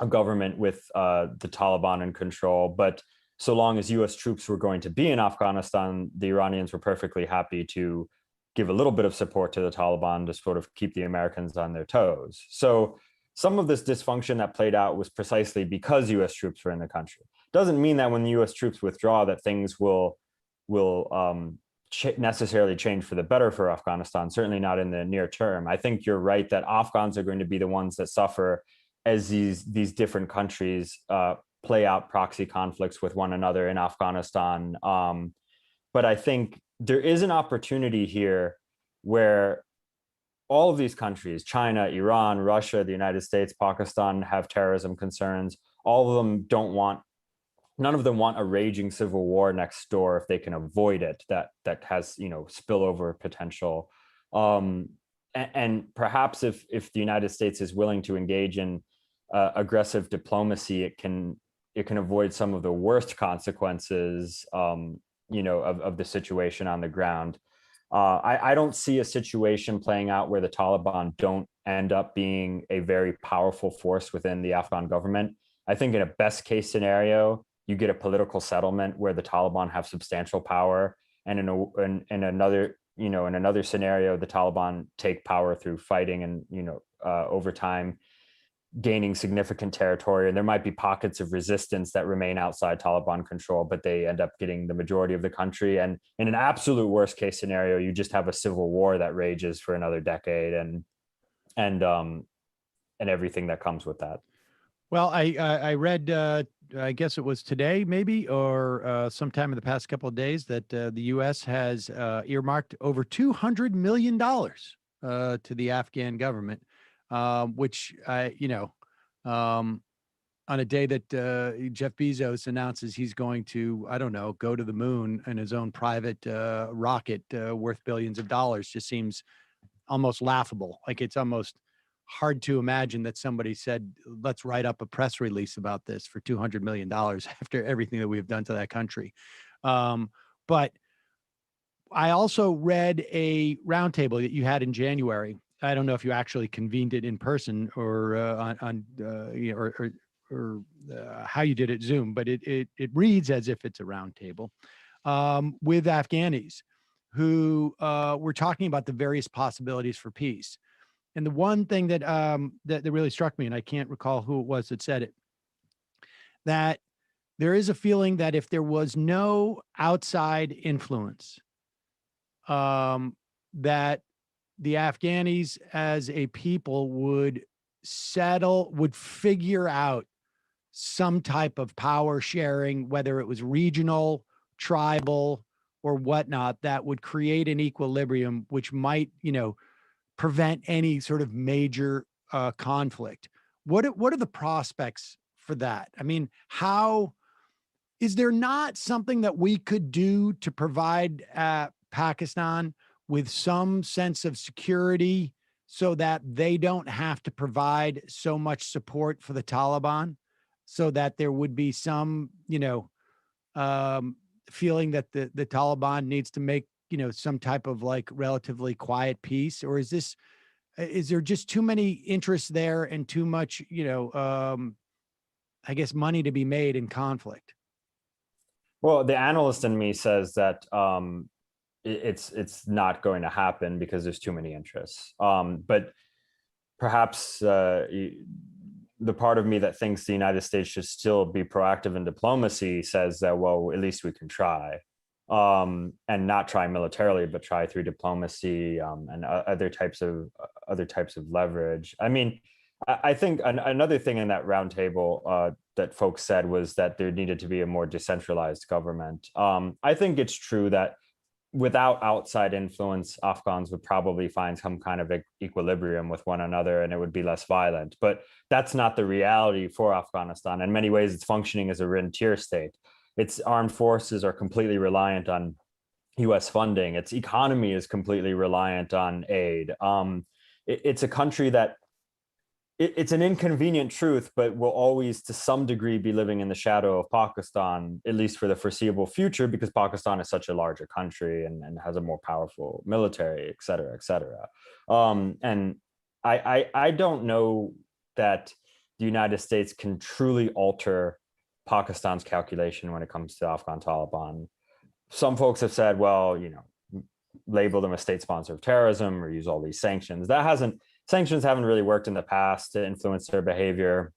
government with the Taliban in control. But so long as U.S. troops were going to be in Afghanistan, the Iranians were perfectly happy to give a little bit of support to the Taliban to sort of keep the Americans on their toes. So some of this dysfunction that played out was precisely because U.S. troops were in the country. Doesn't mean that when the U.S. troops withdraw that things will necessarily change for the better for Afghanistan, certainly not in the near term. I think you're right that Afghans are going to be the ones that suffer as these different countries play out proxy conflicts with one another in Afghanistan. But I think there is an opportunity here where all of these countries, China, Iran, Russia, the United States, Pakistan, have terrorism concerns. All of them none of them want a raging civil war next door if they can avoid it, that has spillover potential. And perhaps if the United States is willing to engage in aggressive diplomacy, it can avoid some of the worst consequences of the situation on the ground. I don't see a situation playing out where the Taliban don't end up being a very powerful force within the Afghan government. I think in a best case scenario, you get a political settlement where the Taliban have substantial power, and in another scenario, the Taliban take power through fighting and over time gaining significant territory. And there might be pockets of resistance that remain outside Taliban control, but they end up getting the majority of the country. And in an absolute worst case scenario, you just have a civil war that rages for another decade, and everything that comes with that. Well, I read, I guess it was today, maybe, or sometime in the past couple of days, that the U.S. has earmarked over $200 million to the Afghan government, which on a day that Jeff Bezos announces he's going to, go to the moon in his own private rocket worth billions of dollars, just seems almost laughable. Like, it's almost hard to imagine that somebody said, let's write up a press release about this for $200 million after everything that we've done to that country. But I also read a roundtable that you had in January. I don't know if you actually convened it in person or how you did it Zoom, but it reads as if it's a roundtable with Afghanis who were talking about the various possibilities for peace. And the one thing that really struck me, and I can't recall who it was that said it, that there is a feeling that if there was no outside influence, that the Afghanis as a people would figure out some type of power sharing, whether it was regional, tribal, or whatnot, that would create an equilibrium, which might, prevent any sort of major conflict. What are the prospects for that? I mean, is there not something that we could do to provide Pakistan with some sense of security so that they don't have to provide so much support for the Taliban, so that there would be some, feeling that the Taliban needs to make, some type of like relatively quiet peace? Or is there just too many interests there and too much, I guess, money to be made in conflict? Well, the analyst in me says that it's not going to happen because there's too many interests. But perhaps the part of me that thinks the United States should still be proactive in diplomacy says that, well, at least we can try, and not try militarily, but try through diplomacy and other types of leverage. I mean, I think another thing in that roundtable that folks said was that there needed to be a more decentralized government. I think it's true that without outside influence, Afghans would probably find some kind of equilibrium with one another and it would be less violent. But that's not the reality for Afghanistan. In many ways, it's functioning as a rentier state. Its armed forces are completely reliant on U.S. funding. Its economy is completely reliant on aid. It's a country that it's an inconvenient truth, but will always to some degree be living in the shadow of Pakistan, at least for the foreseeable future, because Pakistan is such a larger country and has a more powerful military, et cetera, et cetera. And I don't know that the United States can truly alter Pakistan's calculation when it comes to Afghan Taliban. Some folks have said, well, label them a state sponsor of terrorism or use all these sanctions. Sanctions haven't really worked in the past to influence their behavior.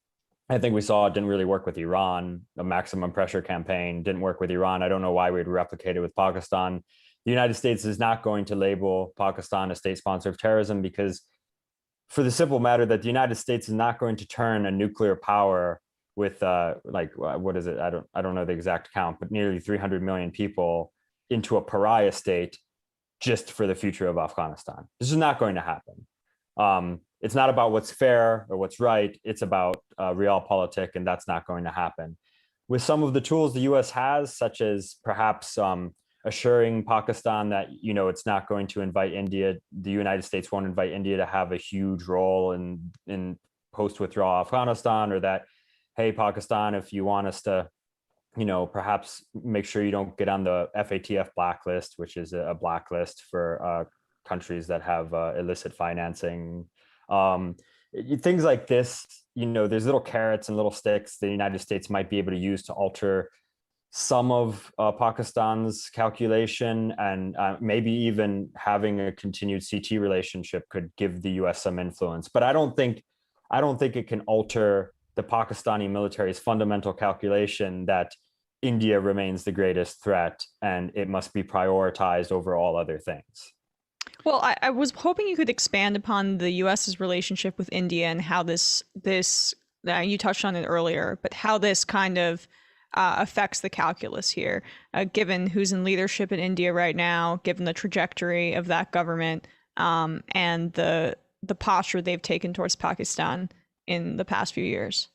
I think we saw it didn't really work with Iran. The maximum pressure campaign didn't work with Iran. I don't know why we'd replicate it with Pakistan. The United States is not going to label Pakistan a state sponsor of terrorism because, for the simple matter that the United States is not going to turn a nuclear power with what is it? I don't know the exact count, but nearly 300 million people into a pariah state just for the future of Afghanistan. This is not going to happen. It's not about what's fair or what's right. It's about realpolitik, and that's not going to happen. With some of the tools the U.S. has, such as perhaps assuring Pakistan that it's not going to invite India, the United States won't invite India to have a huge role in post-withdrawal Afghanistan, or that, hey, Pakistan, if you want us to, perhaps make sure you don't get on the FATF blacklist, which is a blacklist for countries that have illicit financing. Things like this, there's little carrots and little sticks the United States might be able to use to alter some of Pakistan's calculation, and maybe even having a continued CT relationship could give the US some influence. But I don't think it can alter the Pakistani military's fundamental calculation that India remains the greatest threat and it must be prioritized over all other things. Well, I was hoping you could expand upon the U.S.'s relationship with India and how this you touched on it earlier, but how this kind of affects the calculus here, given who's in leadership in India right now, given the trajectory of that government, and the posture they've taken towards Pakistan in the past few years.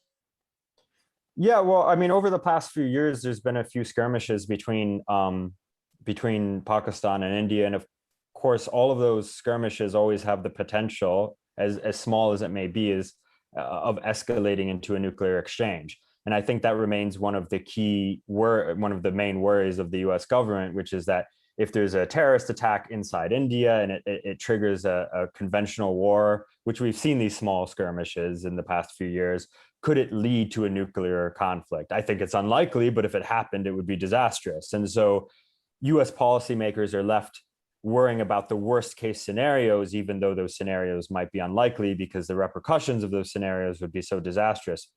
Yeah, well, I mean, over the past few years, there's been a few skirmishes between Pakistan and India, and of course, all of those skirmishes always have the potential, as small as it may be, of escalating into a nuclear exchange. And I think that remains one of the main worries of the U.S. government, which is that if there's a terrorist attack inside India and it triggers a conventional war, which we've seen these small skirmishes in the past few years, could it lead to a nuclear conflict? I think it's unlikely, but if it happened, it would be disastrous. And so U.S. policymakers are left worrying about the worst case scenarios, even though those scenarios might be unlikely because the repercussions of those scenarios would be so disastrous.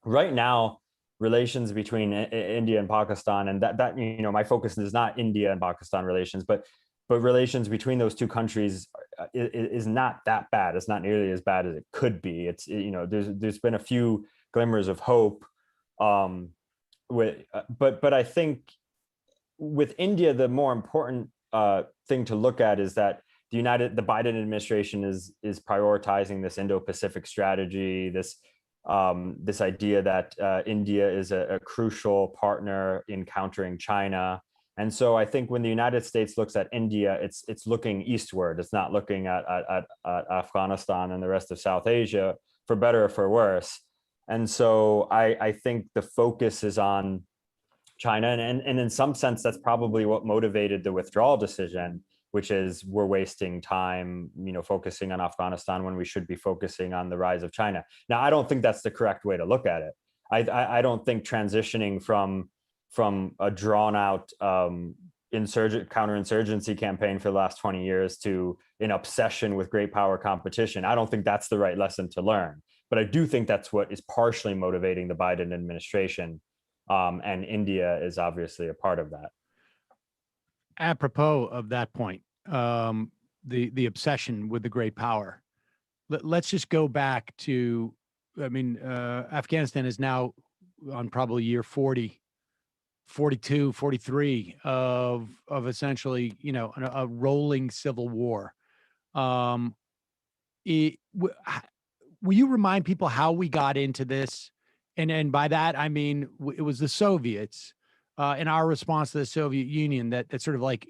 Right now, relations between India and Pakistan, and that my focus is not India and Pakistan relations, but relations between those two countries is not that bad. It's not nearly as bad as it could be. It's there's been a few glimmers of hope But I think with India, the more important thing to look at is that the Biden administration is prioritizing this Indo-Pacific strategy, this idea that India is a crucial partner in countering China. And so I think when the United States looks at India, it's looking eastward. It's not looking at Afghanistan and the rest of South Asia, for better or for worse. And so I think the focus is on China. And in some sense, that's probably what motivated the withdrawal decision, which is we're wasting time, focusing on Afghanistan when we should be focusing on the rise of China. Now, I don't think that's the correct way to look at it. I don't think transitioning from a drawn out counterinsurgency campaign for the last 20 years to an obsession with great power competition, I don't think that's the right lesson to learn. But I do think that's what is partially motivating the Biden administration. And India is obviously a part of that. Apropos of that point, the obsession with the great power. Let's just go back to, Afghanistan is now on probably year 40, 42, 43 of essentially, a rolling civil war. Will you remind people how we got into this? And by that, I mean, it was the Soviets and our response to the Soviet Union that sort of like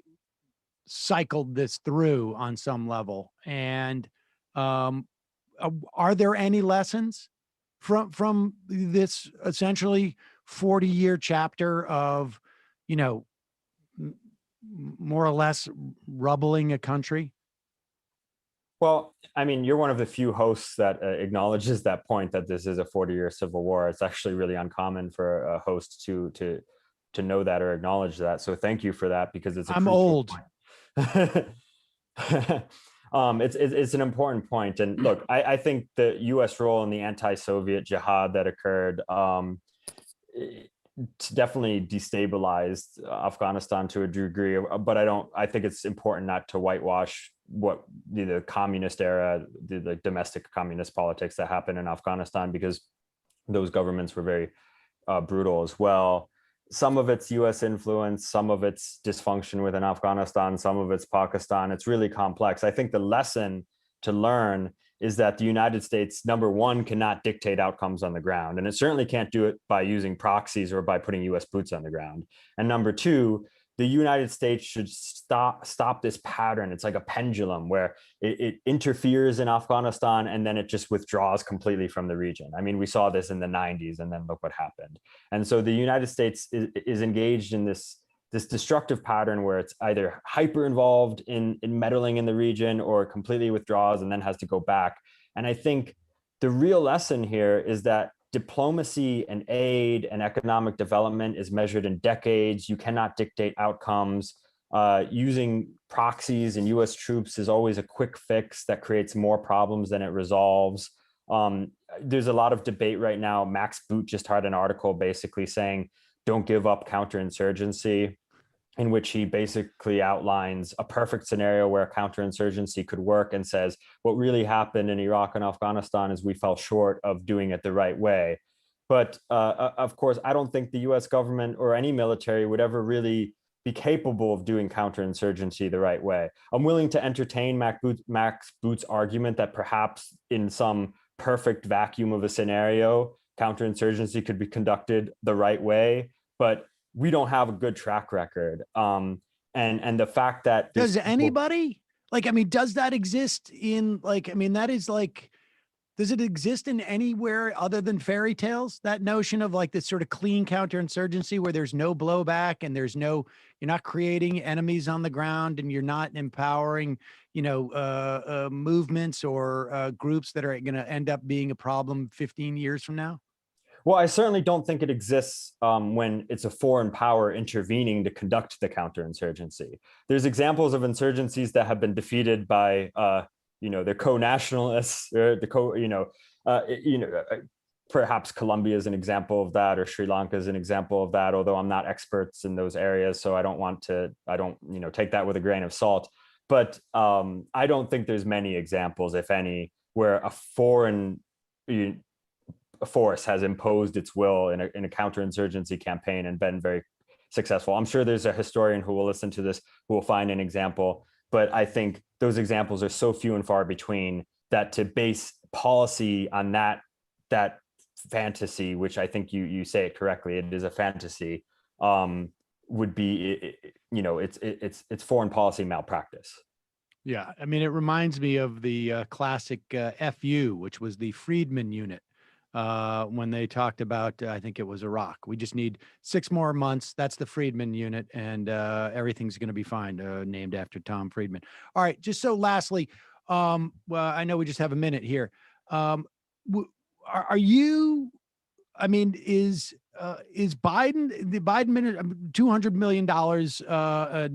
cycled this through on some level. And are there any lessons from this essentially 40-year chapter of, more or less rubbling a country? Well, I mean, you're one of the few hosts that acknowledges that point, that this is a 40-year civil war. It's actually really uncommon for a host to know that or acknowledge that. So thank you for that, because I'm old. It's an important point. And look, I think the U.S. role in the anti-Soviet jihad that occurred definitely destabilized Afghanistan to a degree. But I think it's important not to whitewash what the communist era, the domestic communist politics that happened in Afghanistan, because those governments were very brutal as well. Some of it's U.S. influence, some of it's dysfunction within Afghanistan, some of it's Pakistan. It's really complex. I think the lesson to learn is that the United States, number one, cannot dictate outcomes on the ground. And it certainly can't do it by using proxies or by putting U.S. boots on the ground. And number two, the United States should stop this pattern. It's like a pendulum where it interferes in Afghanistan and then it just withdraws completely from the region. I mean, we saw this in the 90s, and then look what happened. And so the United States is engaged in this destructive pattern where it's either hyper involved in meddling in the region or completely withdraws and then has to go back. And I think the real lesson here is that diplomacy and aid and economic development is measured in decades. You cannot dictate outcomes. Using proxies and U.S. troops is always a quick fix that creates more problems than it resolves. There's a lot of debate right now. Max Boot just had an article basically saying, don't give up counterinsurgency, in which he basically outlines a perfect scenario where counterinsurgency could work and says, what really happened in Iraq and Afghanistan is we fell short of doing it the right way. But of course, I don't think the US government or any military would ever really be capable of doing counterinsurgency the right way. I'm willing to entertain Max Boot's argument that perhaps in some perfect vacuum of a scenario, counterinsurgency could be conducted the right way, but we don't have a good track record. And the fact that does anybody does that exist in does it exist in anywhere other than fairy tales? That notion of like this sort of clean counterinsurgency where there's no blowback and you're not creating enemies on the ground and you're not empowering, movements or groups that are going to end up being a problem 15 years from now? Well, I certainly don't think it exists when it's a foreign power intervening to conduct the counterinsurgency. There's examples of insurgencies that have been defeated by, the co-nationalists, or perhaps Colombia is an example of that, or Sri Lanka is an example of that. Although I'm not experts in those areas, so I don't take that with a grain of salt. But I don't think there's many examples, if any, where a foreign force has imposed its will in a counterinsurgency campaign and been very successful. I'm sure there's a historian who will listen to this who will find an example, but I think those examples are so few and far between that to base policy on that fantasy, which I think you say it correctly, it is a fantasy, would be, it's foreign policy malpractice. Yeah, I mean, it reminds me of the classic FU, which was the Friedman unit, when they talked about, I think it was Iraq. We just need 6 more months. That's the Friedman unit, and everything's going to be fine, named after Tom Friedman. All right, just so lastly, well, I know we just have a minute here. Are you, I mean, is Biden, the Biden $200 million,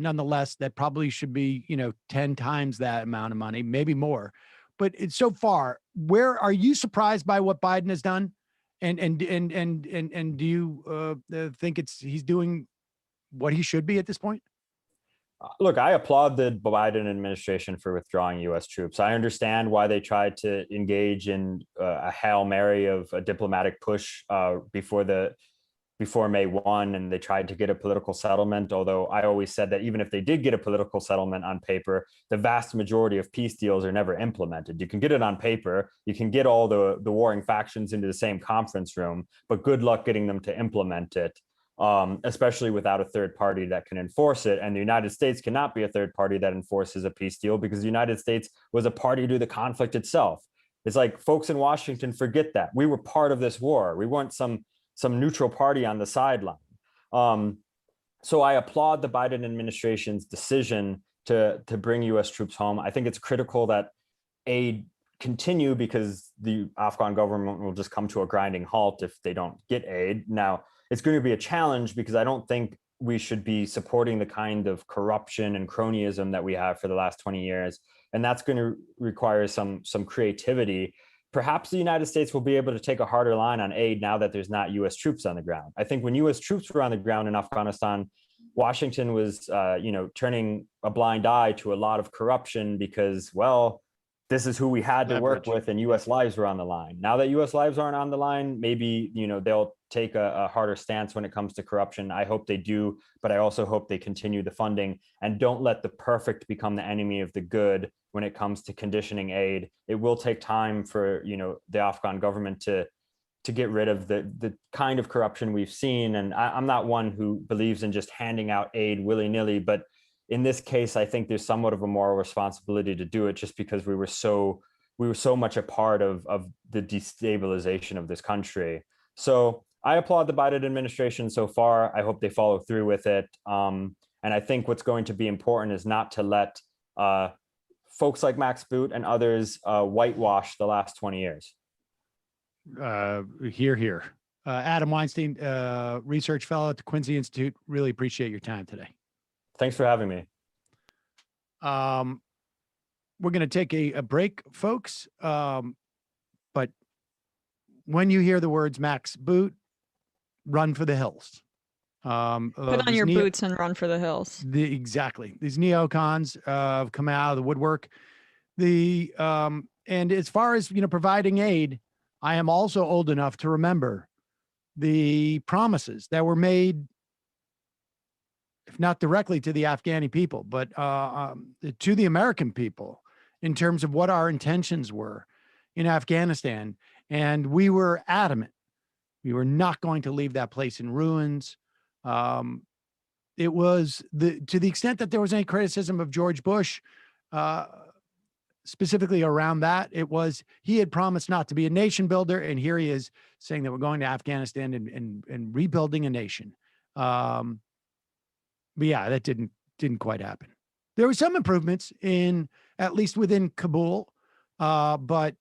nonetheless, that probably should be, 10 times that amount of money, maybe more. But it's so far, where are you surprised by what Biden has done? And do you think he's doing what he should be at this point? Look, I applaud the Biden administration for withdrawing U.S. troops. I understand why they tried to engage in a Hail Mary of a diplomatic push before May 1, and they tried to get a political settlement, although I always said that even if they did get a political settlement on paper, the vast majority of peace deals are never implemented. You can get it on paper, you can get all the warring factions into the same conference room, but good luck getting them to implement it, especially without a third party that can enforce it. And the United States cannot be a third party that enforces a peace deal because the United States was a party to the conflict itself. It's like folks in Washington forget that. We were part of this war. We weren't some neutral party on the sideline. So I applaud the Biden administration's decision to bring U.S. troops home. I think it's critical that aid continue because the Afghan government will just come to a grinding halt if they don't get aid. Now, it's going to be a challenge because I don't think we should be supporting the kind of corruption and cronyism that we have for the last 20 years. And that's going to require some creativity. Perhaps the United States will be able to take a harder line on aid now that there's not U.S. troops on the ground. I think when U.S. troops were on the ground in Afghanistan, Washington was, turning a blind eye to a lot of corruption because, well, this is who we had to work with, and U.S. lives were on the line. Now that U.S. lives aren't on the line, maybe, they'll take a harder stance when it comes to corruption. I hope they do, but I also hope they continue the funding and don't let the perfect become the enemy of the good when it comes to conditioning aid. It will take time for, the Afghan government to get rid of the kind of corruption we've seen. And I'm not one who believes in just handing out aid willy-nilly, but in this case, I think there's somewhat of a moral responsibility to do it just because we were so much a part of the destabilization of this country. So I applaud the Biden administration so far. I hope they follow through with it. And I think what's going to be important is not to let folks like Max Boot and others whitewash the last 20 years. Here. Adam Weinstein, research fellow at the Quincy Institute. Really appreciate your time today. Thanks for having me. We're going to take a break, folks. But when you hear the words Max Boot, run for the hills. Put on your boots and run for the hills. Exactly. These neocons have come out of the woodwork. And as far as, providing aid, I am also old enough to remember the promises that were made, if not directly to the Afghani people, but to the American people in terms of what our intentions were in Afghanistan. And we were adamant. We were not going to leave that place in ruins. It was to the extent that there was any criticism of George Bush, specifically around that, it was he had promised not to be a nation builder, and here he is saying that we're going to Afghanistan and rebuilding a nation. But yeah, that didn't quite happen. There were some improvements at least within Kabul, but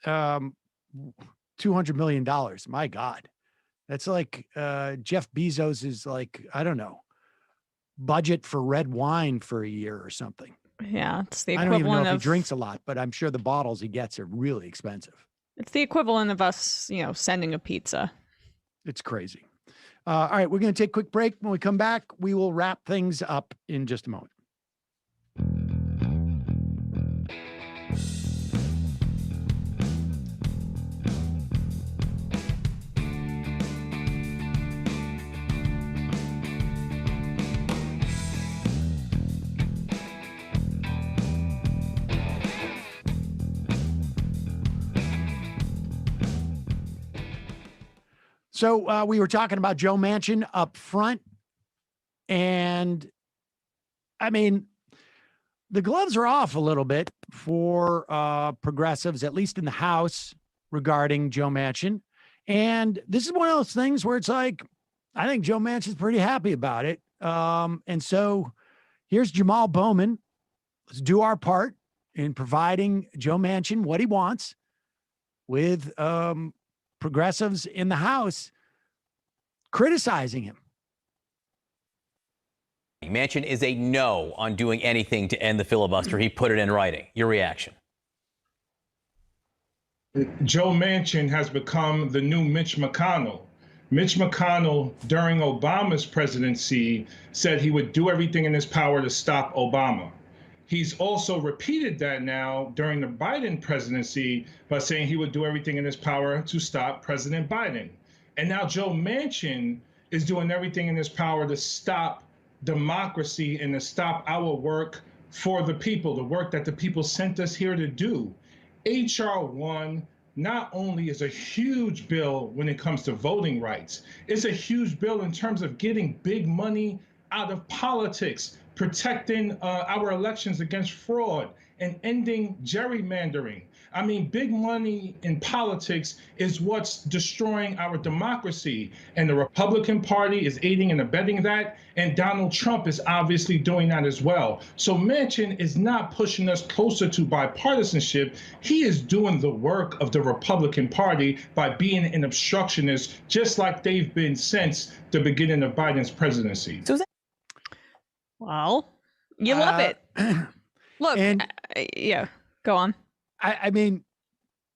$200 million, my God. That's like Jeff Bezos is like, I don't know, budget for red wine for a year or something. Yeah, it's the I equivalent don't even know if of he drinks a lot, but I'm sure the bottles he gets are really expensive. It's the equivalent of us, sending a pizza. It's crazy. All right, we're going to take a quick break. When we come back, we will wrap things up in just a moment. So we were talking about Joe Manchin up front. And I mean, the gloves are off a little bit for progressives, at least in the House, regarding Joe Manchin. And this is one of those things where it's like, I think Joe Manchin's pretty happy about it. And so here's Jamal Bowman. Let's do our part in providing Joe Manchin what he wants with progressives in the House criticizing him. Manchin is a no on doing anything to end the filibuster. He put it in writing. Your reaction? Joe Manchin has become the new Mitch McConnell. Mitch McConnell, during Obama's presidency, said he would do everything in his power to stop Obama. He's also repeated that now during the Biden presidency by saying he would do everything in his power to stop President Biden. And now Joe Manchin is doing everything in his power to stop democracy and to stop our work for the people, the work that the people sent us here to do. H.R. 1 not only is a huge bill when it comes to voting rights, it's a huge bill in terms of getting big money out of politics, protecting our elections against fraud, and ending gerrymandering. I mean, big money in politics is what's destroying our democracy. And the Republican Party is aiding and abetting that. And Donald Trump is obviously doing that as well. So Manchin is not pushing us closer to bipartisanship. He is doing the work of the Republican Party by being an obstructionist, just like they've been since the beginning of Biden's presidency. Well, you love it. Look, and yeah, go on. I mean,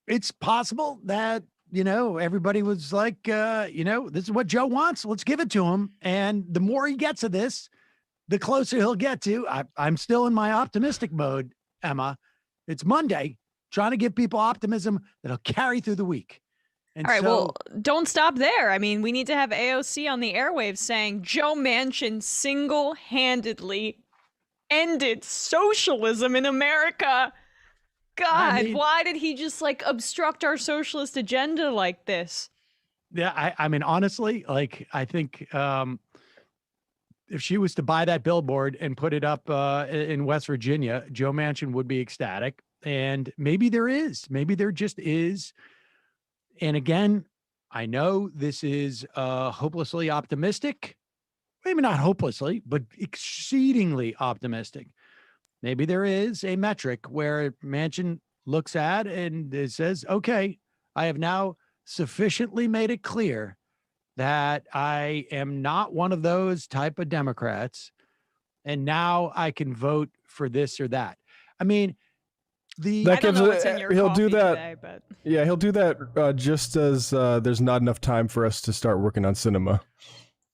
it's possible that, you know, everybody was like, you know, this is what Joe wants. Let's give it to him. And the more he gets of this, the closer he'll get to. I'm still in my optimistic mode, Emma. It's Monday, trying to give people optimism that'll carry through the week. And all right, so, well, don't stop there. I mean, we need to have AOC on the airwaves saying Joe Manchin single-handedly ended socialism in America. God, I mean, why did he just like obstruct our socialist agenda like this? Yeah, I mean, honestly, like, I think if she was to buy that billboard and put it up in West Virginia, Joe Manchin would be ecstatic. And maybe there just is. And again, I know this is hopelessly optimistic. Maybe not hopelessly, but exceedingly optimistic. Maybe there is a metric where Manchin looks at and it says, okay, I have now sufficiently made it clear that I am not one of those type of Democrats. And now I can vote for this or that. I mean, he'll do that. Today, but... Yeah, he'll do that just as there's not enough time for us to start working on cinema.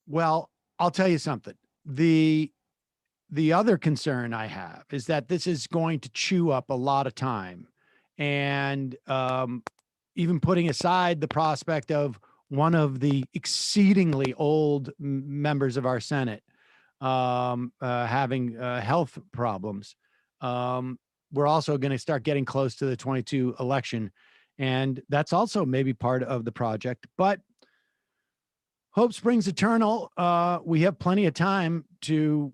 Well, I'll tell you something. The other concern I have is that this is going to chew up a lot of time. And even putting aside the prospect of one of the exceedingly old members of our Senate having health problems, we're also going to start getting close to the 22 election. And that's also maybe part of the project. But hope springs eternal. We have plenty of time to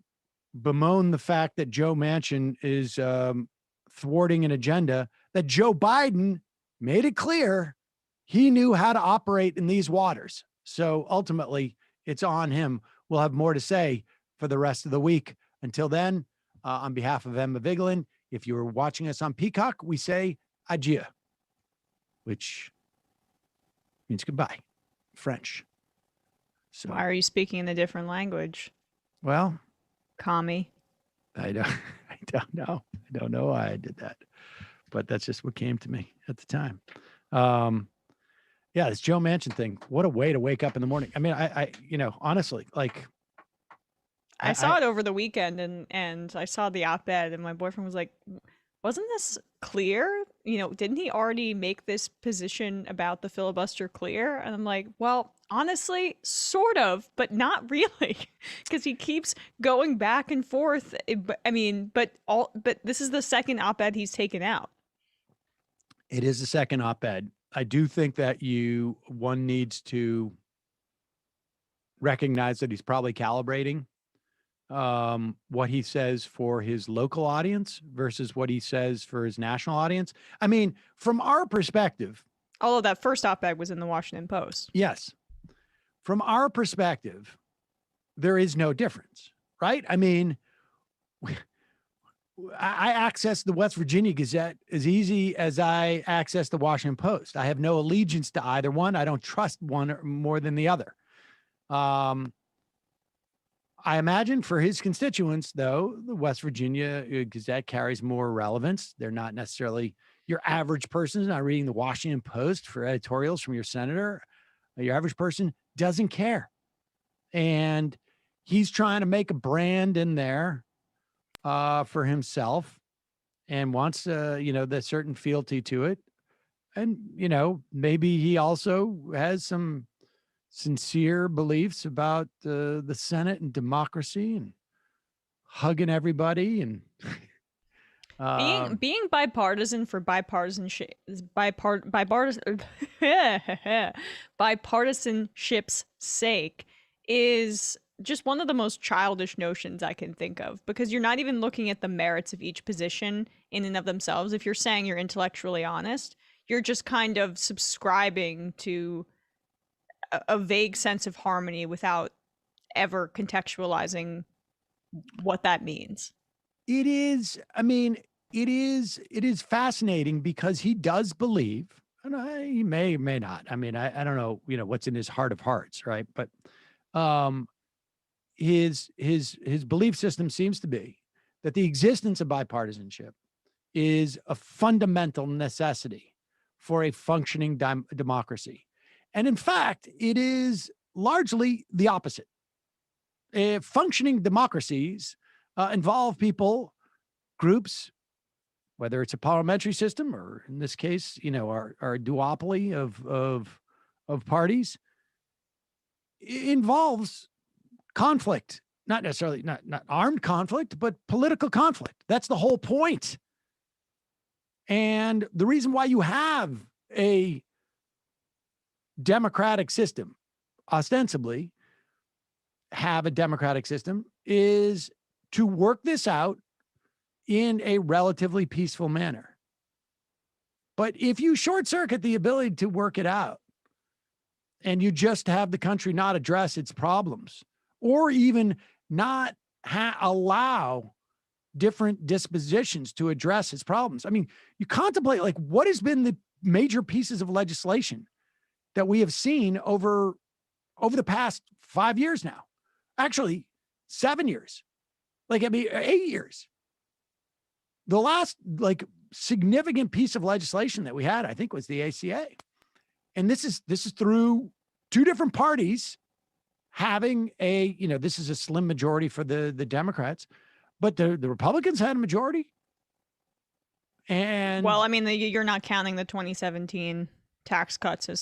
bemoan the fact that Joe Manchin is thwarting an agenda that Joe Biden made it clear he knew how to operate in these waters. So ultimately, it's on him. We'll have more to say for the rest of the week. Until then, on behalf of Emma Vigeland, if you were watching us on Peacock, we say adieu, which means goodbye, French. So, why are you speaking in a different language? Well, commie. I don't know. I don't know why I did that, but that's just what came to me at the time. Yeah, this Joe Manchin thing. What a way to wake up in the morning. I mean, I you know, honestly, like, I saw it over the weekend and I saw the op-ed and my boyfriend was like, wasn't this clear? You know, didn't he already make this position about the filibuster clear? And I'm like, well, honestly, sort of, but not really, because he keeps going back and forth. I mean, but this is the second op-ed he's taken out. It is the second op-ed. I do think that one needs to recognize that he's probably calibrating what he says for his local audience versus what he says for his national audience. I mean, from our perspective, although that first op-ed was in the Washington Post. Yes. From our perspective, there is no difference, right? I mean, I access the West Virginia Gazette as easy as I access the Washington Post. I have no allegiance to either one. I don't trust one more than the other. I imagine for his constituents, though, the West Virginia Gazette carries more relevance. They're not necessarily your average person is not reading the Washington Post for editorials from your senator. Your average person doesn't care. And he's trying to make a brand in there for himself and wants, the certain fealty to it. And, maybe he also has some sincere beliefs about the Senate and democracy and hugging everybly and being bipartisan for bipartisanship's sake is just one of the most childish notions I can think of, because you're not even looking at the merits of each position in and of themselves. If you're saying you're intellectually honest, you're just kind of subscribing to a vague sense of harmony without ever contextualizing what that means. It is fascinating because he does believe, and he may not. I mean, I don't know, what's in his heart of hearts, right? But his belief system seems to be that the existence of bipartisanship is a fundamental necessity for a functioning democracy. And in fact, it is largely the opposite. Functioning democracies involve people, groups, whether it's a parliamentary system or in this case, our duopoly of parties. It involves conflict, not necessarily not armed conflict, but political conflict. That's the whole point. And the reason why you have a democratic system, ostensibly have a democratic system, is to work this out in a relatively peaceful manner. But if you short circuit the ability to work it out and you just have the country not address its problems or even not allow different dispositions to address its problems. I mean, you contemplate like what has been the major pieces of legislation that we have seen over the past 5 years now, actually 7 years, 8 years. The last significant piece of legislation that we had, I think, was the ACA. And this is through two different parties having this is a slim majority for the Democrats, but the Republicans had a majority. And well, I mean, you're not counting the 2017 tax cuts as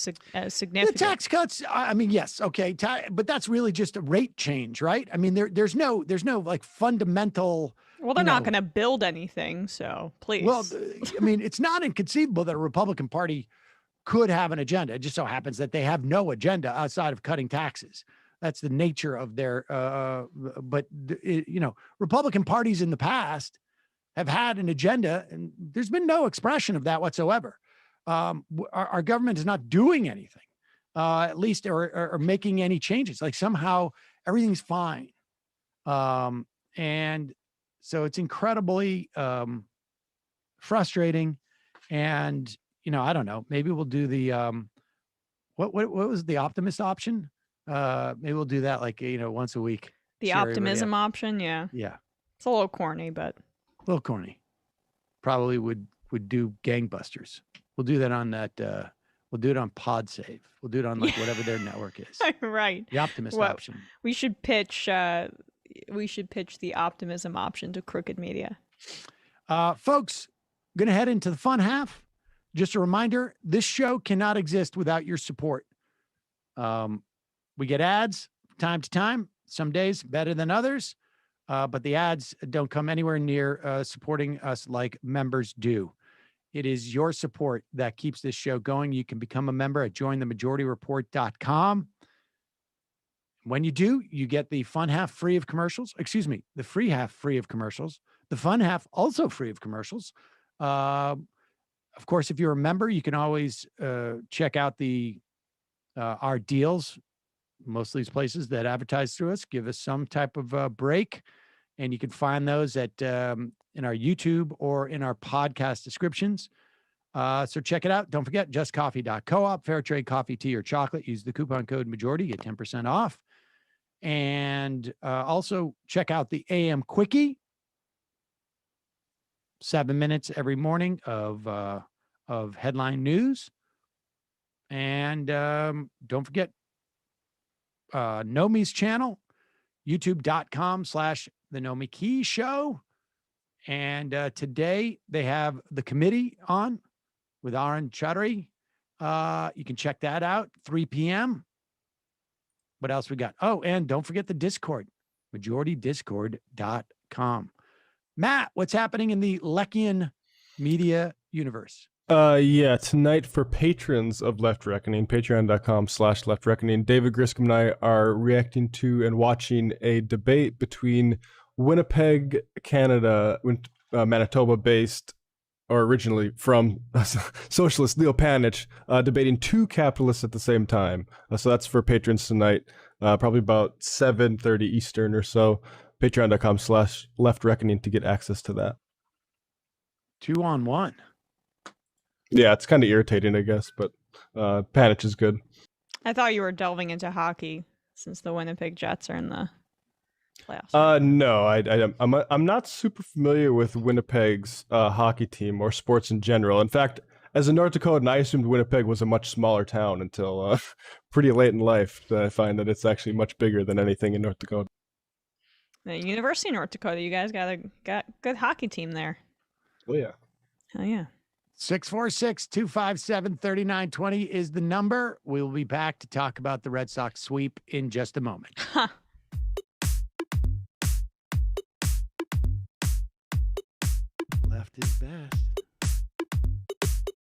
significant. The tax cuts, I mean, yes, okay, but that's really just a rate change, right? I mean, there's no fundamental. Well, they're not going to build anything, so please. Well, I mean, it's not inconceivable that a Republican Party could have an agenda. It just so happens that they have no agenda outside of cutting taxes. That's the nature of their. But Republican parties in the past have had an agenda, and there's been no expression of that whatsoever. Our government is not doing anything, at least, or making any changes. Like somehow everything's fine, and so it's incredibly frustrating. And I don't know. Maybe we'll do the what was the optimist option? Maybe we'll do that once a week. The optimism option, yeah. Yeah. It's a little corny, but a little corny. Probably would do gangbusters. We'll do that on that. We'll do it on PodSave. We'll do it on whatever their network is. Right. The optimist option. We should pitch. We should pitch the optimism option to Crooked Media. Folks, going to head into the fun half. Just a reminder: this show cannot exist without your support. We get ads time to time. Some days better than others, but the ads don't come anywhere near supporting us like members do. It is your support that keeps this show going. You can become a member at jointhemajorityreport.com. When you do, you get the fun half free of commercials. Excuse me, the free half free of commercials. The fun half also free of commercials. Of course, if you're a member, you can always check out our deals. Most of these places that advertise through us give us some type of break, and you can find those at in our YouTube or in our podcast descriptions. So check it out. Don't forget, justcoffee.coop, fair trade coffee, tea, or chocolate. Use the coupon code majority, get 10% off. And also check out the AM Quickie. 7 minutes every morning of headline news. And don't forget Nomi's channel, youtube.com/The Nomi Key Show. And today they have The Committee on with Arun Chaudhary. You can check that out, 3 p.m. What else we got? Oh, and don't forget the Discord, majoritydiscord.com. Matt, what's happening in the Leckian media universe? Yeah, tonight for patrons of Left Reckoning, patreon.com/Left Reckoning, David Griscom and I are reacting to and watching a debate between Winnipeg, Canada, Manitoba-based, or originally from socialist Leo Panich, debating two capitalists at the same time. So that's for patrons tonight, probably about 7:30 Eastern or so. Patreon.com/Left Reckoning to get access to that. 2-on-1. Yeah, it's kind of irritating, I guess, but Panich is good. I thought you were delving into hockey since the Winnipeg Jets are in the playoffs. No, I'm not super familiar with Winnipeg's hockey team or sports in general. In fact, as a North Dakotan, I assumed Winnipeg was a much smaller town until pretty late in life. I find that it's actually much bigger than anything in North Dakota. The University of North Dakota, you guys got a good hockey team there. Oh yeah. Oh yeah. 646-257-3920 is the number. We'll be back to talk about the Red Sox sweep in just a moment. Left is best.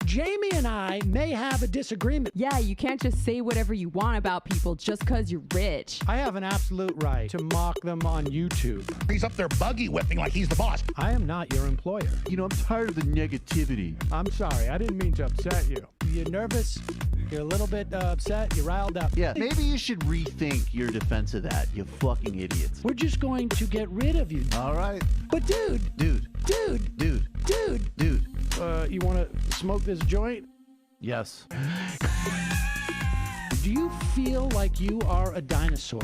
Jamie and I may have a disagreement. Yeah, you can't just say whatever you want about people just because you're rich. I have an absolute right to mock them on YouTube. He's up there buggy whipping like he's the boss. I am not your employer. You know, I'm tired of the negativity. I'm sorry. I didn't mean to upset you. You're nervous? You're a little bit upset? You're riled up? Yeah, maybe you should rethink your defense of that, you fucking idiots. We're just going to get rid of you. All right. But dude. You want to smoke this joint? Yes. Do you feel like you are a dinosaur?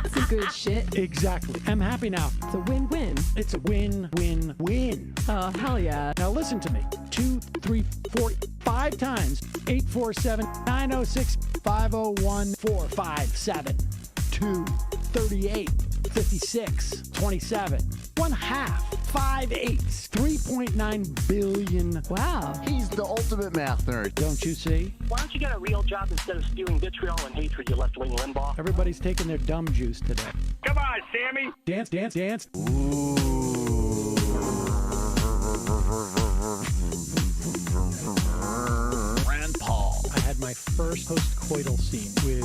Some good shit. Exactly. I'm happy now. It's a win-win. It's a win-win-win. Oh, hell yeah. Now listen to me. 2, 3, 4, 5 times. 847-906-501-457-238. 56, 27, 1/2, 5 8s, 3.9 billion. Wow. He's the ultimate math nerd. Don't you see? Why don't you get a real job instead of spewing vitriol and hatred, you left-wing Limbaugh? Everybody's taking their dumb juice today. Come on, Sammy. Dance, dance, dance. Ooh. I had my first post-coital scene with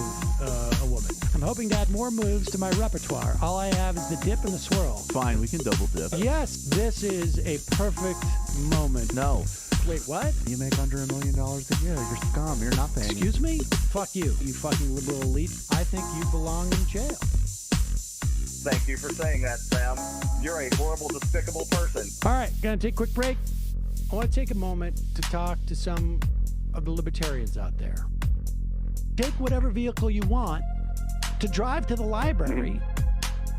a woman. I'm hoping to add more moves to my repertoire. All I have is the dip and the swirl. Fine, we can double dip. Yes, this is a perfect moment. No. Wait, what? You make under $1 million a year. You're scum. You're not paying. Excuse me? Fuck you, you fucking liberal elite. I think you belong in jail. Thank you for saying that, Sam. You're a horrible, despicable person. All right, gonna take a quick break. I want to take a moment to talk to some of the libertarians out there. Take whatever vehicle you want to drive to the library.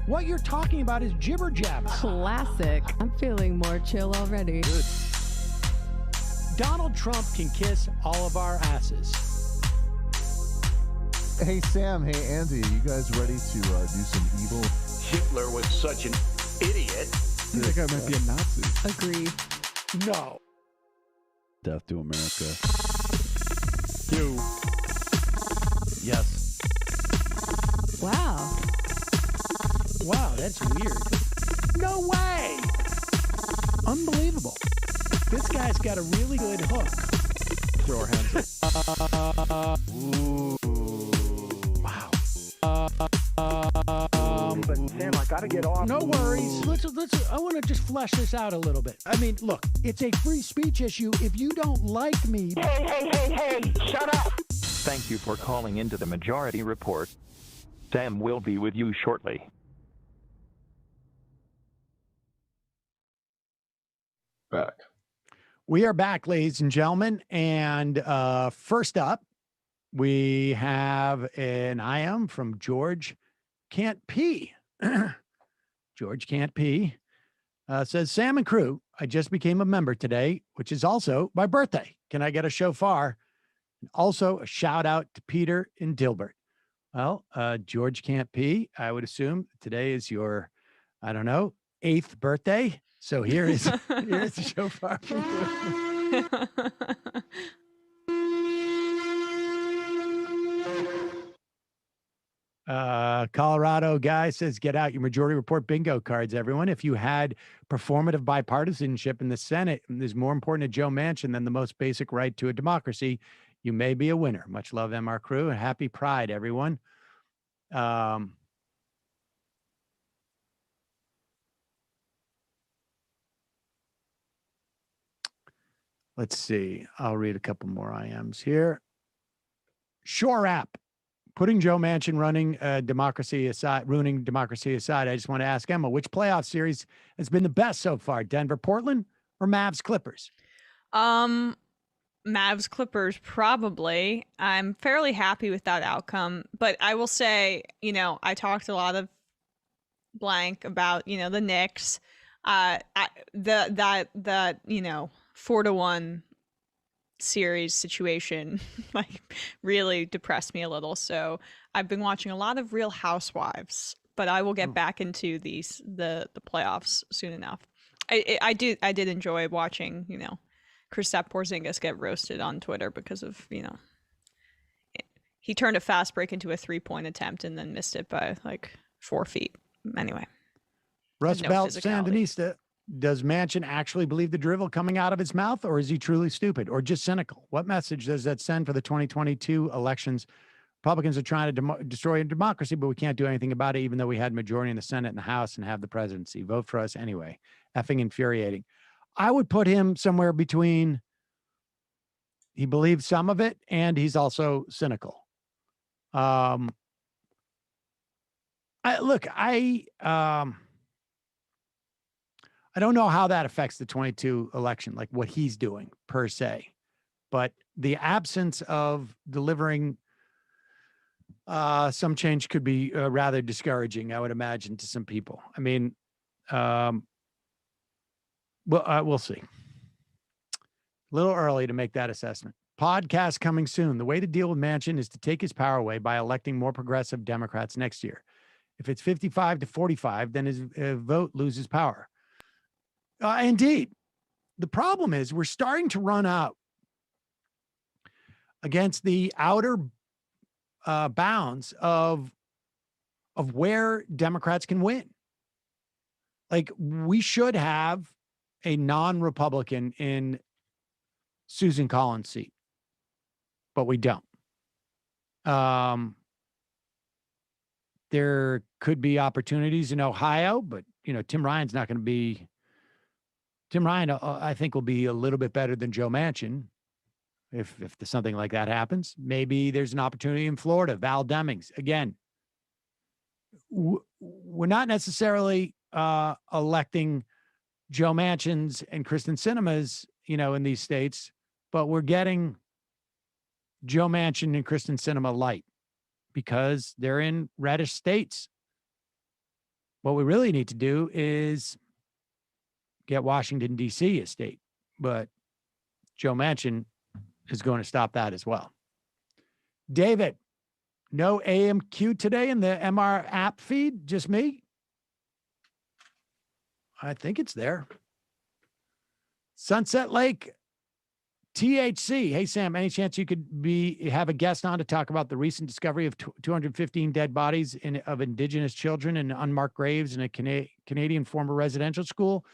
What you're talking about is jibber jabber. Classic. I'm feeling more chill already. Good. Donald Trump can kiss all of our asses. Hey Sam, hey Andy, you guys ready to do some evil? Hitler was such an idiot. That guy might be a Nazi. Agree. No. Death to America. You. Yes. Wow. Wow, that's weird. No way! Unbelievable. This guy's got a really good hook. Throw our hands up. Ooh. Gotta get off. No worries. Let's. I want to just flesh this out a little bit. I mean, look, it's a free speech issue. If you don't like me, Hey, shut up. Thank you for calling into the Majority Report. Sam will be with you shortly. Back. We are back, ladies and gentlemen. And first up, we have an IM from George Can't Pee. George Can't Pee says, Sam and crew, I just became a member today, which is also my birthday. Can I get a shofar? And also a shout out to Peter and Dilbert. Well, George Can't Pee, I would assume today is your, I don't know, 8th birthday. So here's the shofar for you. Colorado guy says, get out your Majority Report bingo cards, everyone. If you had performative bipartisanship in the Senate is more important to Joe Manchin than the most basic right to a democracy, you may be a winner. Much love, MR crew, and happy Pride, everyone. Let's see. I'll read a couple more IMs here. Shore app. Putting Joe Manchin ruining democracy aside, I just want to ask Emma, which playoff series has been the best so far? Denver, Portland, or Mavs, Clippers? Mavs, Clippers, probably. I'm fairly happy with that outcome, but I will say, I talked a lot of blank about, the Knicks. That 4-1 series situation really depressed me a little. So I've been watching a lot of Real Housewives, but I will get back into the playoffs soon enough. I did enjoy watching, Kristaps Porzingis get roasted on Twitter because of, he turned a fast break into a 3-point attempt and then missed it by 4 feet. Anyway. Rust Belt Sandinista. Does Manchin actually believe the drivel coming out of his mouth, or is he truly stupid or just cynical? What message does that send for the 2022 elections? Republicans are trying to destroy democracy, but we can't do anything about it, even though we had majority in the Senate and the House and have the presidency. Vote for us anyway. Effing infuriating. I would put him somewhere between he believes some of it and he's also cynical. I don't know how that affects the 22 election, like what he's doing per se, but the absence of delivering some change could be rather discouraging, I would imagine, to some people. I mean, we'll see. A little early to make that assessment. Podcast coming soon. The way to deal with Manchin is to take his power away by electing more progressive Democrats next year. If it's 55-45, then his vote loses power. Indeed. The problem is we're starting to run out against the outer bounds of where Democrats can win. Like, we should have a non-Republican in Susan Collins' seat, but we don't. There could be opportunities in Ohio, but, Tim Ryan, I think, will be a little bit better than Joe Manchin. If something like that happens, maybe there's an opportunity in Florida. Val Demings, again, we're not necessarily electing Joe Manchin's and Kristen Sinema's, in these states, but we're getting Joe Manchin and Kristen Sinema light because they're in reddish states. What we really need to do is get Washington, D.C. a state, but Joe Manchin is going to stop that as well. David, no AMQ today in the MR app feed, just me? I think it's there. Sunset Lake, THC. Hey, Sam, any chance you could have a guest on to talk about the recent discovery of 215 dead bodies of Indigenous children in unmarked graves in a Canadian former residential school?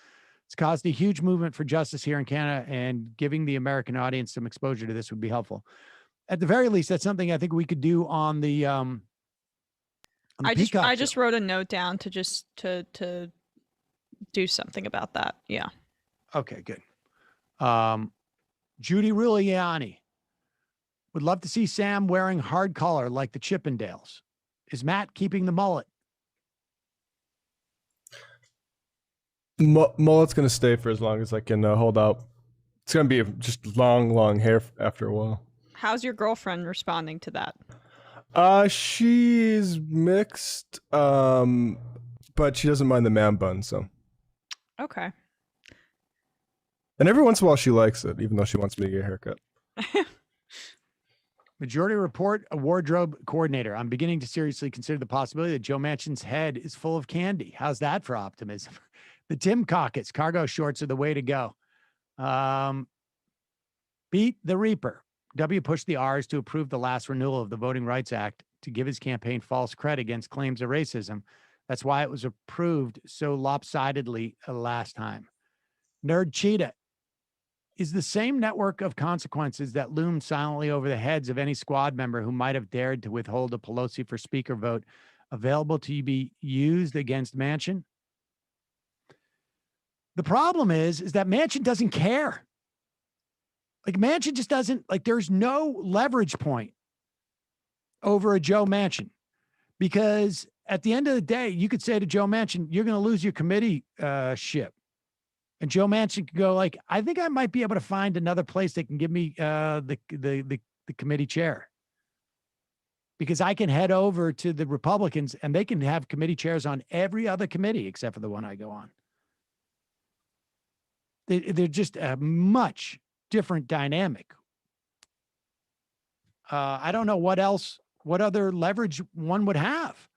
It's caused a huge movement for justice here in Canada, and giving the American audience some exposure to this would be helpful. At the very least, that's something I think we could do on the On the I just wrote a note down to just to do something about that. Yeah. Okay, good. Judy Giuliani would love to see Sam wearing hard collar like the Chippendales. Is Matt keeping the mullet? Mullet's going to stay for as long as I can hold out. It's going to be just long hair after a while. How's your girlfriend responding to that? She's mixed, but she doesn't mind the man bun, so. Okay. And every once in a while she likes it, even though she wants me to get a haircut. Majority Report, a wardrobe coordinator. I'm beginning to seriously consider the possibility that Joe Manchin's head is full of candy. How's that for optimism? The Tim Caucus, cargo shorts are the way to go. Beat the Reaper. W pushed the R's to approve the last renewal of the Voting Rights Act to give his campaign false credit against claims of racism. That's why it was approved so lopsidedly last time. Nerd Cheetah. Is the same network of consequences that loomed silently over the heads of any squad member who might have dared to withhold a Pelosi for Speaker vote available to be used against Manchin? The problem is that Manchin doesn't care. Like, Manchin just doesn't, like, there's no leverage point over a Joe Manchin, because at the end of the day, you could say to Joe Manchin, you're going to lose your committee ship. And Joe Manchin could go like, I think I might be able to find another place that can give me the committee chair, because I can head over to the Republicans and they can have committee chairs on every other committee except for the one I go on. They're just a much different dynamic. I don't know what other leverage one would have.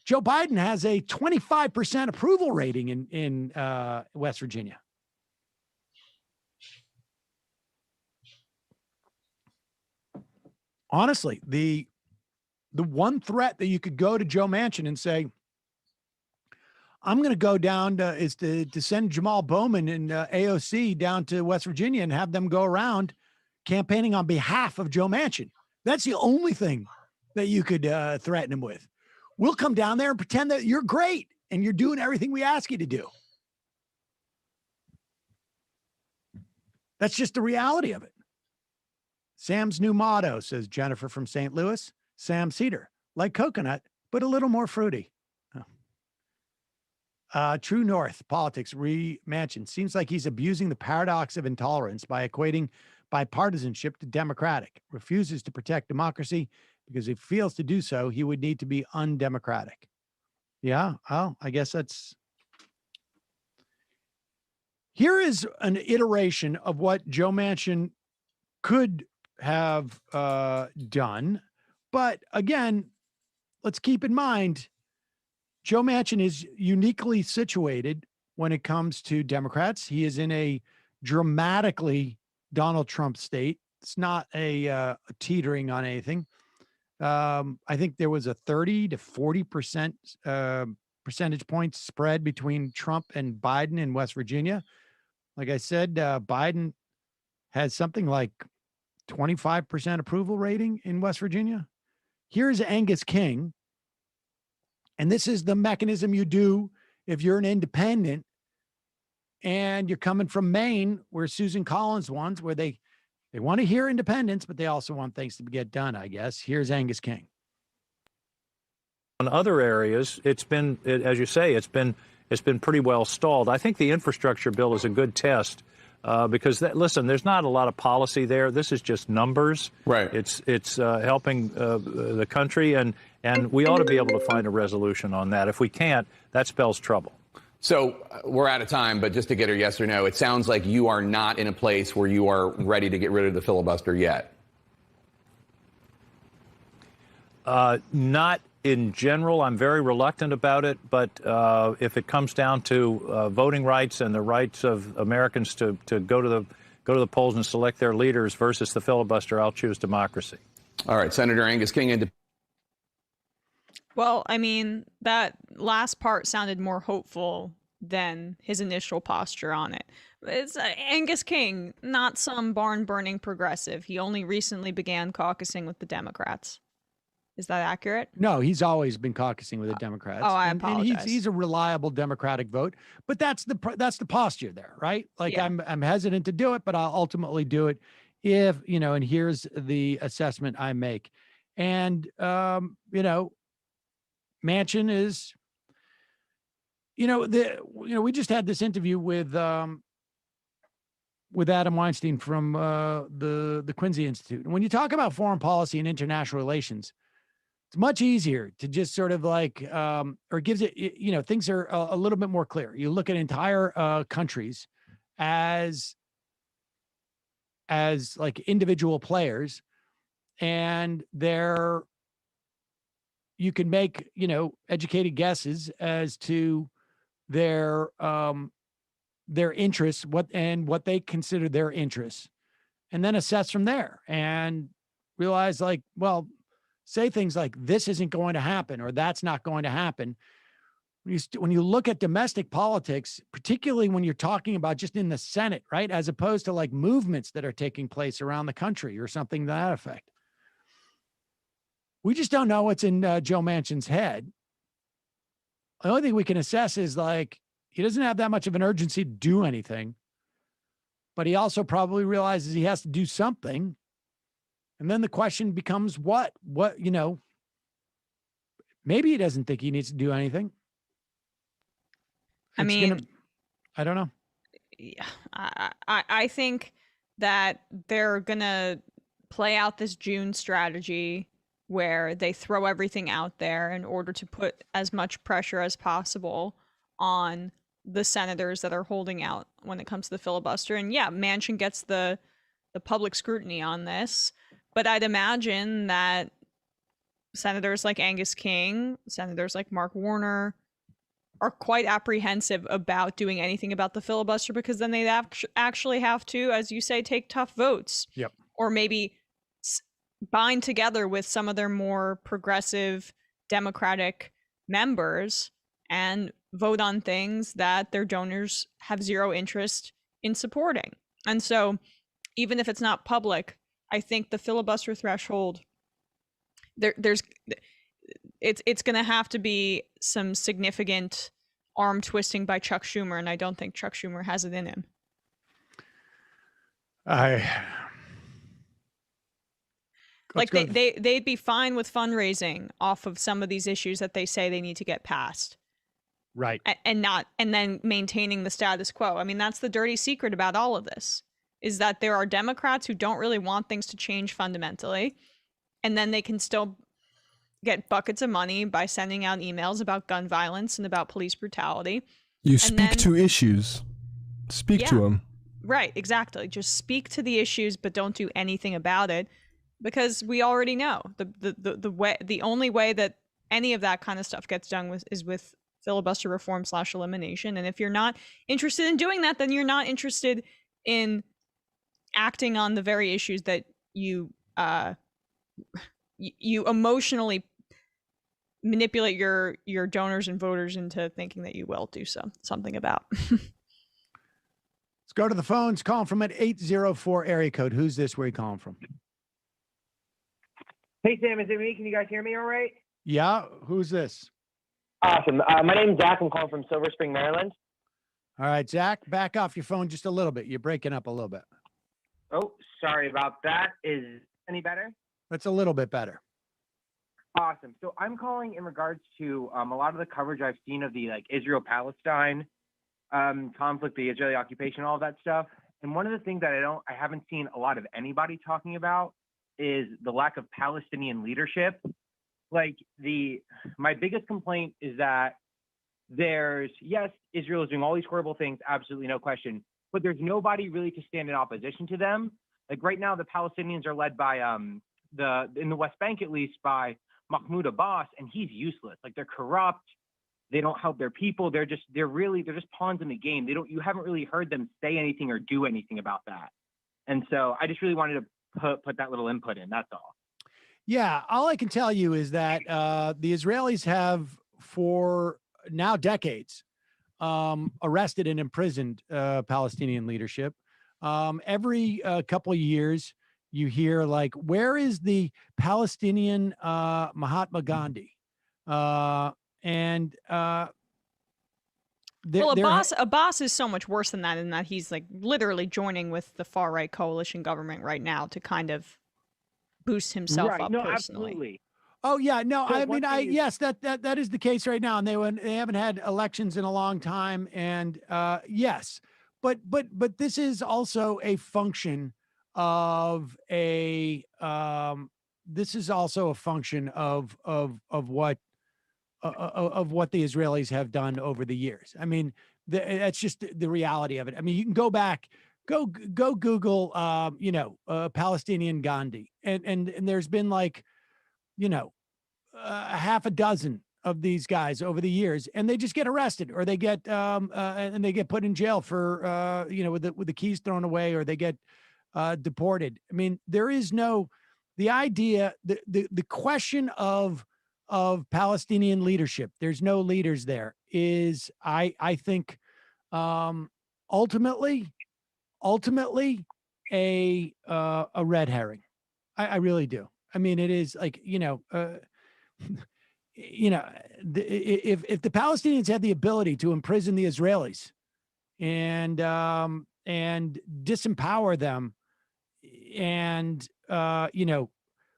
Joe Biden has a 25% approval rating in West Virginia. Honestly, the one threat that you could go to Joe Manchin and say, I'm going to go down to send Jamal Bowman and AOC down to West Virginia and have them go around campaigning on behalf of Joe Manchin. That's the only thing that you could threaten him with. We'll come down there and pretend that you're great and you're doing everything we ask you to do. That's just the reality of it. Sam's new motto, says Jennifer from St. Louis, Sam Seder, like coconut, but a little more fruity. True North politics Manchin seems like he's abusing the paradox of intolerance by equating bipartisanship to democratic, refuses to protect democracy because if he fails to do so, he would need to be undemocratic. Yeah, well, I guess that's... Here is an iteration of what Joe Manchin could have done. But again, let's keep in mind, Joe Manchin is uniquely situated when it comes to Democrats. He is in a dramatically Donald Trump state. It's not a teetering on anything. I think there was a 30 to 40% percentage points spread between Trump and Biden in West Virginia. Like I said, Biden has something like 25% approval rating in West Virginia. Here's Angus King. And this is the mechanism you do if you're an independent and you're coming from Maine, where Susan Collins wants, where they want to hear independence, but they also want things to get done, I guess. Here's Angus King. In other areas, it's been, as you say, it's been pretty well stalled. I think the infrastructure bill is a good test because, listen, there's not a lot of policy there. This is just numbers. Right. It's helping the country, and we ought to be able to find a resolution on that. If we can't, that spells trouble. So we're out of time, but just to get a yes or no, it sounds like you are not in a place where you are ready to get rid of the filibuster yet. Not in general. I'm very reluctant about it, but if it comes down to voting rights and the rights of Americans to go to the polls and select their leaders versus the filibuster, I'll choose democracy. All right, Senator Angus King. Well, I mean, that last part sounded more hopeful than his initial posture on it. It's Angus King, not some barn-burning progressive. He only recently began caucusing with the Democrats. Is that accurate? No, he's always been caucusing with the Democrats. Oh, I and apologize. he's a reliable Democratic vote, but that's the posture there, right? Like Yeah. I'm hesitant to do it, but I'll ultimately do it if, and here's the assessment I make. And, Manchin is, we just had this interview with Adam Weinstein from the Quincy Institute. And when you talk about foreign policy and international relations, it's much easier to just sort of like, or it gives it, things are a little bit more clear. You look at entire countries as like individual players, and you can make, educated guesses as to their interests, what they consider their interests, and then assess from there and realize like, well, say things like this isn't going to happen or that's not going to happen. When you look at domestic politics, particularly when you're talking about just in the Senate, right, as opposed to like movements that are taking place around the country or something to that effect, we just don't know what's in Joe Manchin's head. The only thing we can assess is like, he doesn't have that much of an urgency to do anything, but he also probably realizes he has to do something. And then the question becomes what, maybe he doesn't think he needs to do anything. I mean, I don't know. Yeah, I think that they're going to play out this June strategy where they throw everything out there in order to put as much pressure as possible on the senators that are holding out when it comes to the filibuster. And yeah, Manchin gets the public scrutiny on this, but I'd imagine that senators like Angus King, senators like Mark Warner are quite apprehensive about doing anything about the filibuster, because then they'd actually have to, as you say, take tough votes. Yep. Or maybe bind together with some of their more progressive Democratic members and vote on things that their donors have zero interest in supporting. And so even if it's not public, I think the filibuster threshold, it's going to have to be some significant arm twisting by Chuck Schumer, and I don't think Chuck Schumer has it in him. They'd be fine with fundraising off of some of these issues that they say they need to get passed. Right. And then maintaining the status quo. I mean, that's the dirty secret about all of this, is that there are Democrats who don't really want things to change fundamentally, and then they can still get buckets of money by sending out emails about gun violence and about police brutality. You speak to issues. Speak to them. Right, exactly. Just speak to the issues, but don't do anything about it, because we already know the only way that any of that kind of stuff gets done is with filibuster reform / elimination. And if you're not interested in doing that, then you're not interested in acting on the very issues that you emotionally manipulate your donors and voters into thinking that you will do something about. Let's go to the phones. Calling from an 804 area code. Who's this? Where are you calling from? Hey, Sam, is it me? Can you guys hear me all right? Yeah. Who's this? Awesome. My name's Zach. I'm calling from Silver Spring, Maryland. All right, Zach, back off your phone just a little bit. You're breaking up a little bit. Oh, sorry about that. Is any better? That's a little bit better. Awesome. So I'm calling in regards to a lot of the coverage I've seen of the Israel-Palestine conflict, the Israeli occupation, all of that stuff. And one of the things that I haven't seen a lot of anybody talking about is the lack of Palestinian leadership. My biggest complaint is that yes, Israel is doing all these horrible things, absolutely no question, but there's nobody really to stand in opposition to them. Like right now, the Palestinians are led by in the West Bank, at least, by Mahmoud Abbas, and he's useless. Like, they're corrupt. They don't help their people. They're just pawns in the game. You haven't really heard them say anything or do anything about that. And so I just really wanted to put that little input in. That's all. Yeah. All I can tell you is that the Israelis have for now decades arrested and imprisoned Palestinian leadership. Every couple of years, you hear like, where is the Palestinian Mahatma Gandhi? Abbas is so much worse than that, in that he's like literally joining with the far right coalition government right now to kind of boost himself up personally. Absolutely. Oh yeah, no, So I one mean, thing is- yes, that is the case right now, and they haven't had elections in a long time, and yes, but this is also a function of a this is also a function of what the Israelis have done over the years. I mean, that's just the reality of it. I mean, you can go back, go Google, Palestinian Gandhi, and there's been like, a half a dozen of these guys over the years, and they just get arrested, or they get and they get put in jail for with the keys thrown away, or they get deported. I mean, there is no the idea, the question of Palestinian leadership. There's no leaders there. Is I think ultimately a red herring. I really do. I mean, it is like, if the Palestinians had the ability to imprison the Israelis and disempower them and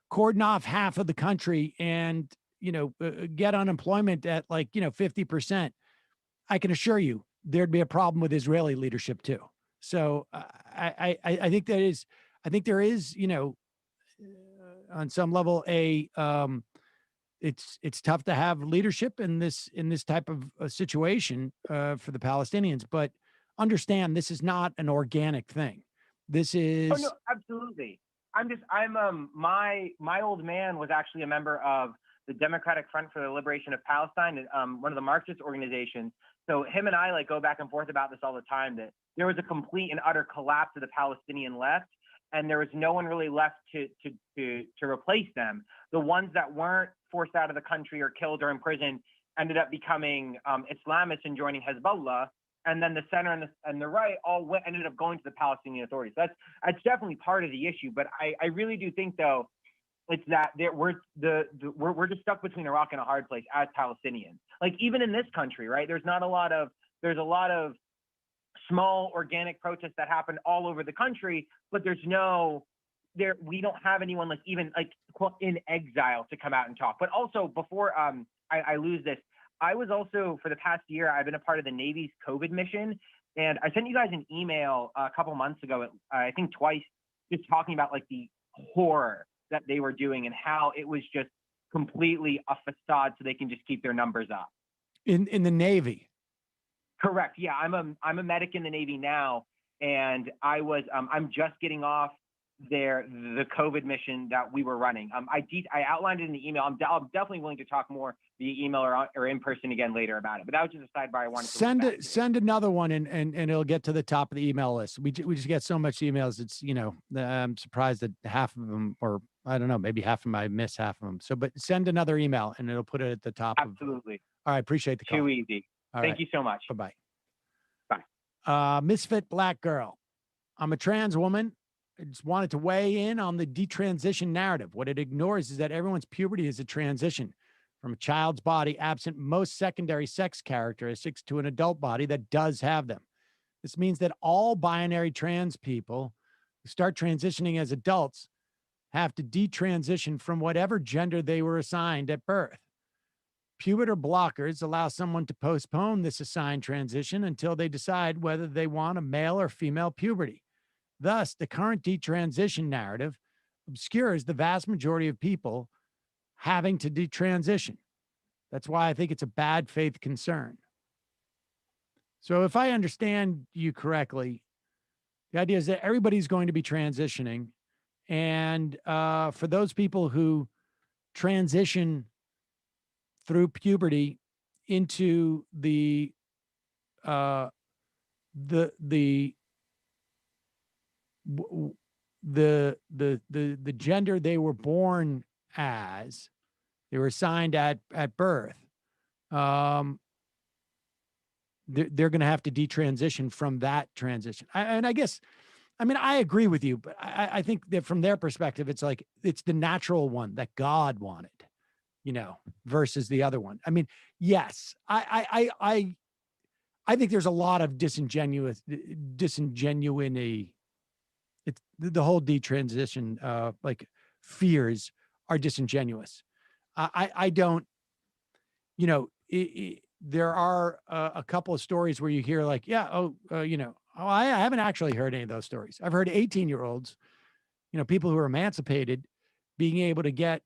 cordon off half of the country and get unemployment at like 50%, I can assure you there'd be a problem with Israeli leadership too. So I think there is on some level it's tough to have leadership in this type of situation for the Palestinians, but understand this is not an organic thing. This is. Oh no, absolutely. My old man was actually a member of the Democratic Front for the Liberation of Palestine, one of the Marxist organizations. So him and I like go back and forth about this all the time, that there was a complete and utter collapse of the Palestinian left, and there was no one really left to replace them. The ones that weren't forced out of the country or killed or imprisoned ended up becoming Islamists and joining Hezbollah. And then the center and the right ended up going to the Palestinian authorities. That's definitely part of the issue. But I really do think, though, it's that we're just stuck between a rock and a hard place as Palestinians. Like even in this country, right? There's a lot of small organic protests that happen all over the country, but we don't have anyone like even like quote in exile to come out and talk. But also before I lose this, I was also, for the past year, I've been a part of the Navy's COVID mission. And I sent you guys an email a couple months ago, I think twice, just talking about like the horror that they were doing and how it was just completely a facade so they can just keep their numbers up. In the Navy. Correct. Yeah, I'm a medic in the Navy now, and I'm just getting off the COVID mission that we were running. I outlined it in the email. I'm definitely willing to talk more via email or in person again later about it. But that was just a sidebar I wanted to send another one and it'll get to the top of the email list. We just get so much emails. It's I'm surprised that half of them, or I don't know, maybe half of them I miss half of them. So, but send another email and it'll put it at the top. Absolutely. All right, appreciate the call. Too easy. Thank you so much. Bye-bye. Bye. Misfit Black Girl. I'm a trans woman. I just wanted to weigh in on the detransition narrative. What it ignores is that everyone's puberty is a transition from a child's body absent most secondary sex characteristics to an adult body that does have them. This means that all binary trans people who start transitioning as adults have to detransition from whatever gender they were assigned at birth. Puberty blockers allow someone to postpone this assigned transition until they decide whether they want a male or female puberty. Thus, the current detransition narrative obscures the vast majority of people having to detransition. That's why I think it's a bad faith concern. So if I understand you correctly, the idea is that everybody's going to be transitioning. And for those people who transition through puberty into the gender they were born as, they were assigned at birth, they're going to have to detransition from that transition. I guess I mean, I agree with you, but I think that from their perspective, it's like, it's the natural one that God wanted, you know, versus the other one. I mean, yes, I think there's a lot of disingenuity. It's the whole detransition, like fears are disingenuous. I don't, you know, there are a couple of stories where you hear like, yeah, you know, I haven't actually heard any of those stories. I've heard 18-year-olds, you know, people who are emancipated, being able to get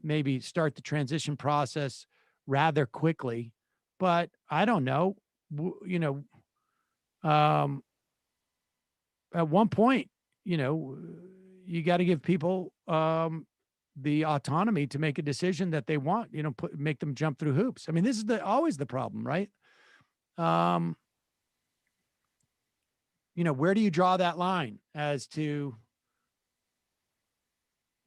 maybe start the transition process rather quickly. But I don't know, you know, at one point, you know, you got to give people the autonomy to make a decision that they want, you know, make them jump through hoops. I mean, this is always the problem, right? You know, where do you draw that line as to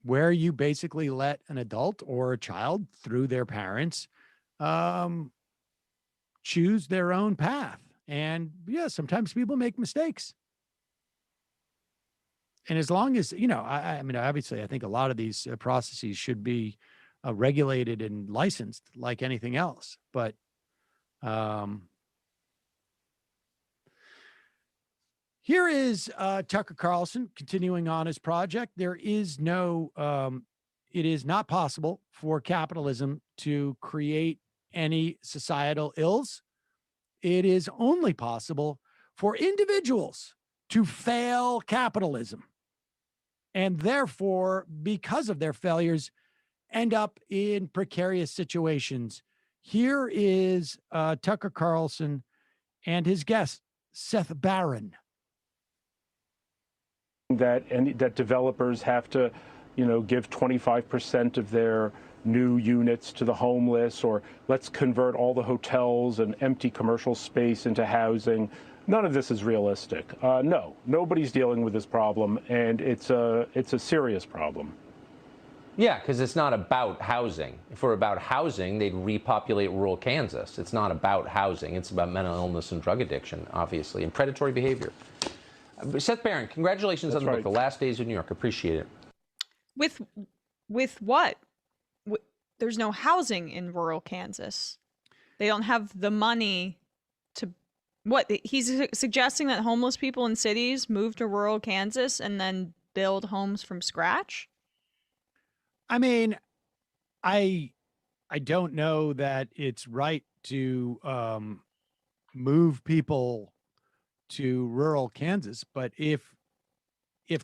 where you basically let an adult or a child through their parents choose their own path? And yeah, sometimes people make mistakes. And as long as, you know, I mean, obviously, I think a lot of these processes should be regulated and licensed like anything else. But here is Tucker Carlson continuing on his project. There is no, it is not possible for capitalism to create any societal ills. It is only possible for individuals to fail capitalism. And therefore, because of their failures, end up in precarious situations. Here is Tucker Carlson and his guest, Seth Barron. That developers have to, you know, give 25% of their new units to the homeless, or let's convert all the hotels and empty commercial space into housing. None of this is realistic. No, nobody's dealing with this problem, and it's a serious problem. Yeah, because it's not about housing. If we're about housing, they'd repopulate rural Kansas. It's not about housing. It's about mental illness and drug addiction, obviously, and predatory behavior. Seth Barron, congratulations on the book, The Last Days of New York. Appreciate it. With what? There's no housing in rural Kansas. They don't have the money to... What? He's suggesting that homeless people in cities move to rural Kansas and then build homes from scratch? I mean, I don't know that it's right to move people to rural Kansas, but if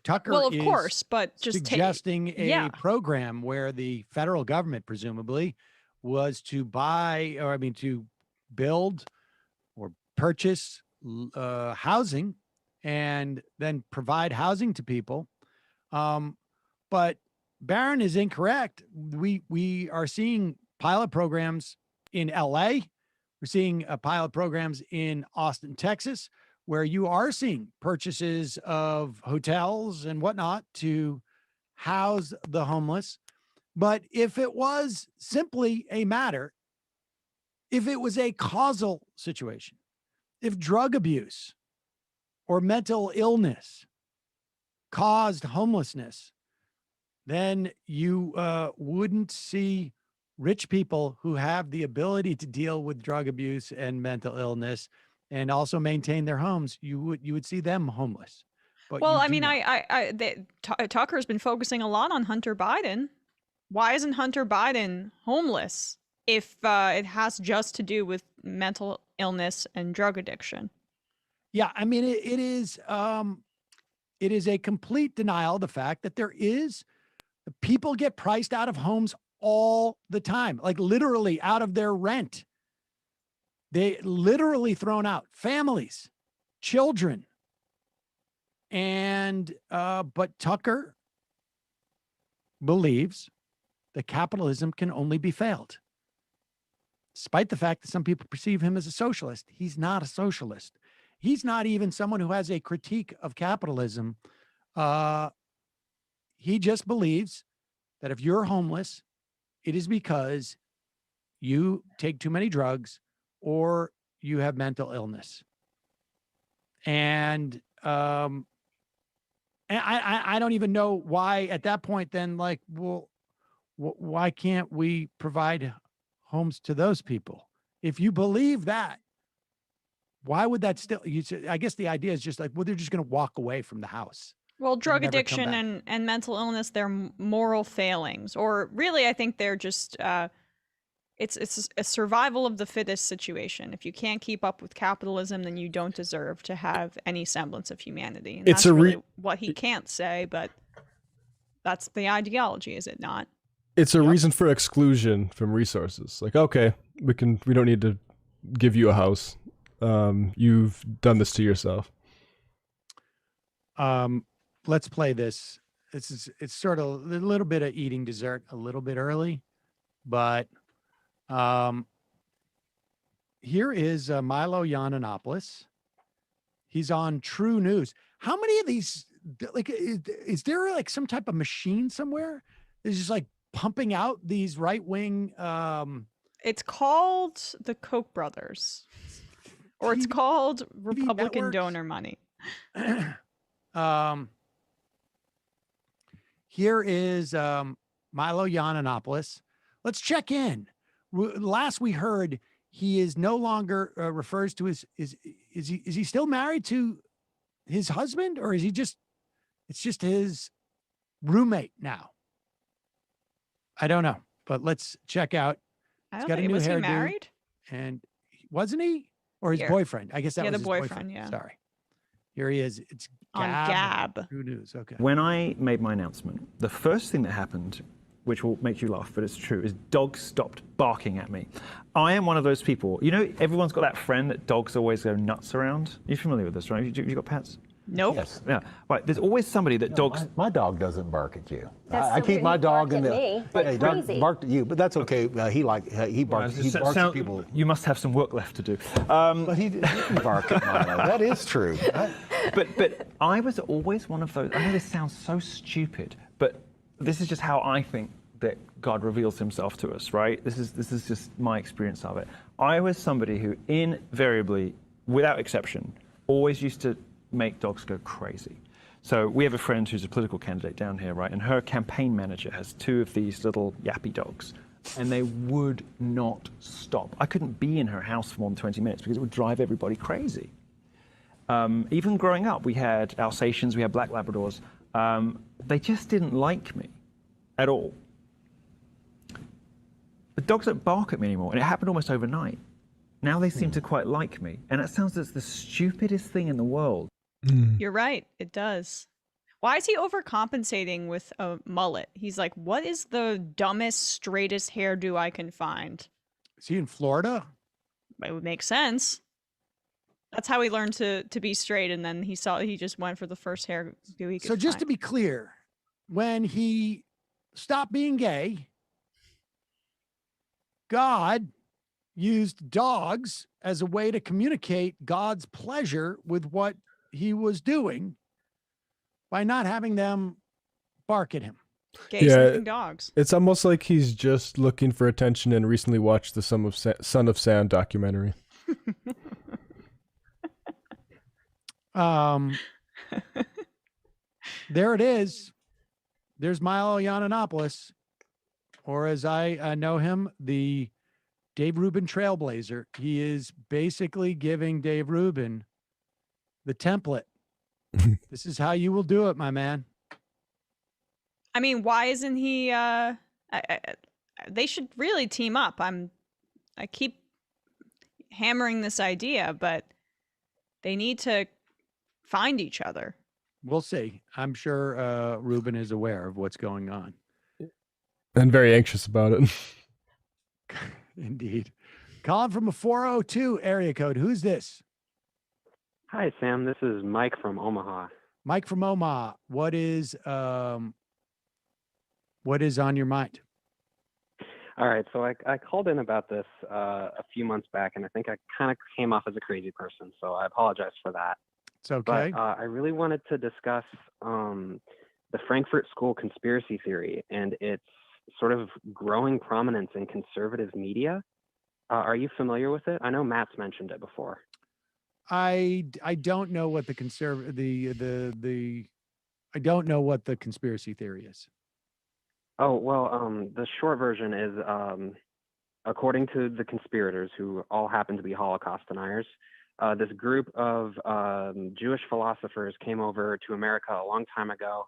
Tucker of course, but just suggesting a program where the federal government presumably was to buy, or I mean, to build or purchase housing and then provide housing to people. But Barron is incorrect. We are seeing pilot programs in LA. We're seeing pilot programs in Austin, Texas, where you are seeing purchases of hotels and whatnot to house the homeless. But if it was simply a matter, if it was a causal situation, if drug abuse or mental illness caused homelessness, then you wouldn't see rich people who have the ability to deal with drug abuse and mental illness and also maintain their homes. You would see them homeless. But well, I mean, Tucker's been focusing a lot on Hunter Biden. Why isn't Hunter Biden homeless if it has just to do with mental illness and drug addiction? Yeah, I mean, it is a complete denial of the fact that people get priced out of homes all the time, like literally out of their rent. They literally thrown out, families, children. And, but Tucker believes that capitalism can only be failed. Despite the fact that some people perceive him as a socialist, he's not a socialist. He's not even someone who has a critique of capitalism. He just believes that if you're homeless, it is because you take too many drugs or you have mental illness. And And I don't even know why at that point then, like, well, why can't we provide homes to those people? If you believe that, why would that still, I guess the idea is just like, well, they're just going to walk away from the house. Well, drug never come addiction and mental illness, they're moral failings, or really, I think they're just, it's a survival of the fittest situation. If you can't keep up with capitalism, then you don't deserve to have any semblance of humanity. And It's that's a really what he can't say, but that's the ideology, is it not? It's a reason for exclusion from resources. Like, okay, we don't need to give you a house. You've done this to yourself. Let's play this. It's sort of a little bit of eating dessert a little bit early, but here is Milo Yiannopoulos. He's on True News. How many of these, like, is there like some type of machine somewhere that's just like pumping out these right-wing? It's called the Koch brothers, or it's called Republican donor money. Here is Milo Yiannopoulos. Let's check in. Last we heard, he is no longer refers to his is he still married to his husband, or is he just, it's just his roommate now? I don't know, but let's check out. I He's don't got a think, new was he hairdo, married? and wasn't he, or his Here. boyfriend? I guess that Yeah, was the his boyfriend, yeah. Sorry. Here he is. It's On Gab. True News. Okay. When I made my announcement, the first thing that happened, which will make you laugh, but it's true, is dogs stopped barking at me. I am one of those people. You know, everyone's got that friend that dogs always go nuts around. You're familiar with this, right? You got pets? Nope. Yes. Yeah. Right. There's always somebody that dogs. My dog doesn't bark at you. That's I keep my dog in the. me. Hey, dog Crazy. barked at you, but that's okay. He barks. He barks at people. You must have some work left to do. But he can bark at Milo. That is true. But I was always one of those. I know this sounds so stupid, but this is just how I think that God reveals himself to us, right? This is just my experience of it. I was somebody who invariably, without exception, always used to make dogs go crazy. So we have a friend who's a political candidate down here, right? And her campaign manager has two of these little yappy dogs, and they would not stop. I couldn't be in her house for more than 20 minutes because it would drive everybody crazy. Even growing up, we had Alsatians, we had Black Labradors. They just didn't like me at all. The dogs don't bark at me anymore, and it happened almost overnight. Now they seem to quite like me, and it sounds like the stupidest thing in the world. You're right. It does. Why is he overcompensating with a mullet? He's like, what is the dumbest, straightest hairdo I can find? Is he in Florida? It would make sense. That's how he learned to be straight, and then he just went for the first hairdo he could So just find. to be clear, when he stopped being gay, God used dogs as a way to communicate God's pleasure with what he was doing by not having them bark at him. Gay sniffing dogs. It's almost like he's just looking for attention and recently watched the Son of Sam documentary. There it is. There's Milo Yiannopoulos, or as I know him, the Dave Rubin Trailblazer. He is basically giving Dave Rubin the template. This is how you will do it, my man. I mean, why isn't he? They should really team up. I keep hammering this idea, but they need to find each other. We'll see. I'm sure Rubin is aware of what's going on. And very anxious about it. Indeed. Calling from a 402 area code. Who's this? Hi, Sam. This is Mike from Omaha. Mike from Omaha. What is on your mind? All right. So I called in about this a few months back, and I think I kind of came off as a crazy person. So I apologize for that. It's okay. But I really wanted to discuss the Frankfurt School conspiracy theory and its sort of growing prominence in conservative media. Are you familiar with it? I know Matt's mentioned it before. I don't know what the I don't know what the conspiracy theory is. Oh, well, the short version is, according to the conspirators, who all happen to be Holocaust deniers, this group of Jewish philosophers came over to America a long time ago,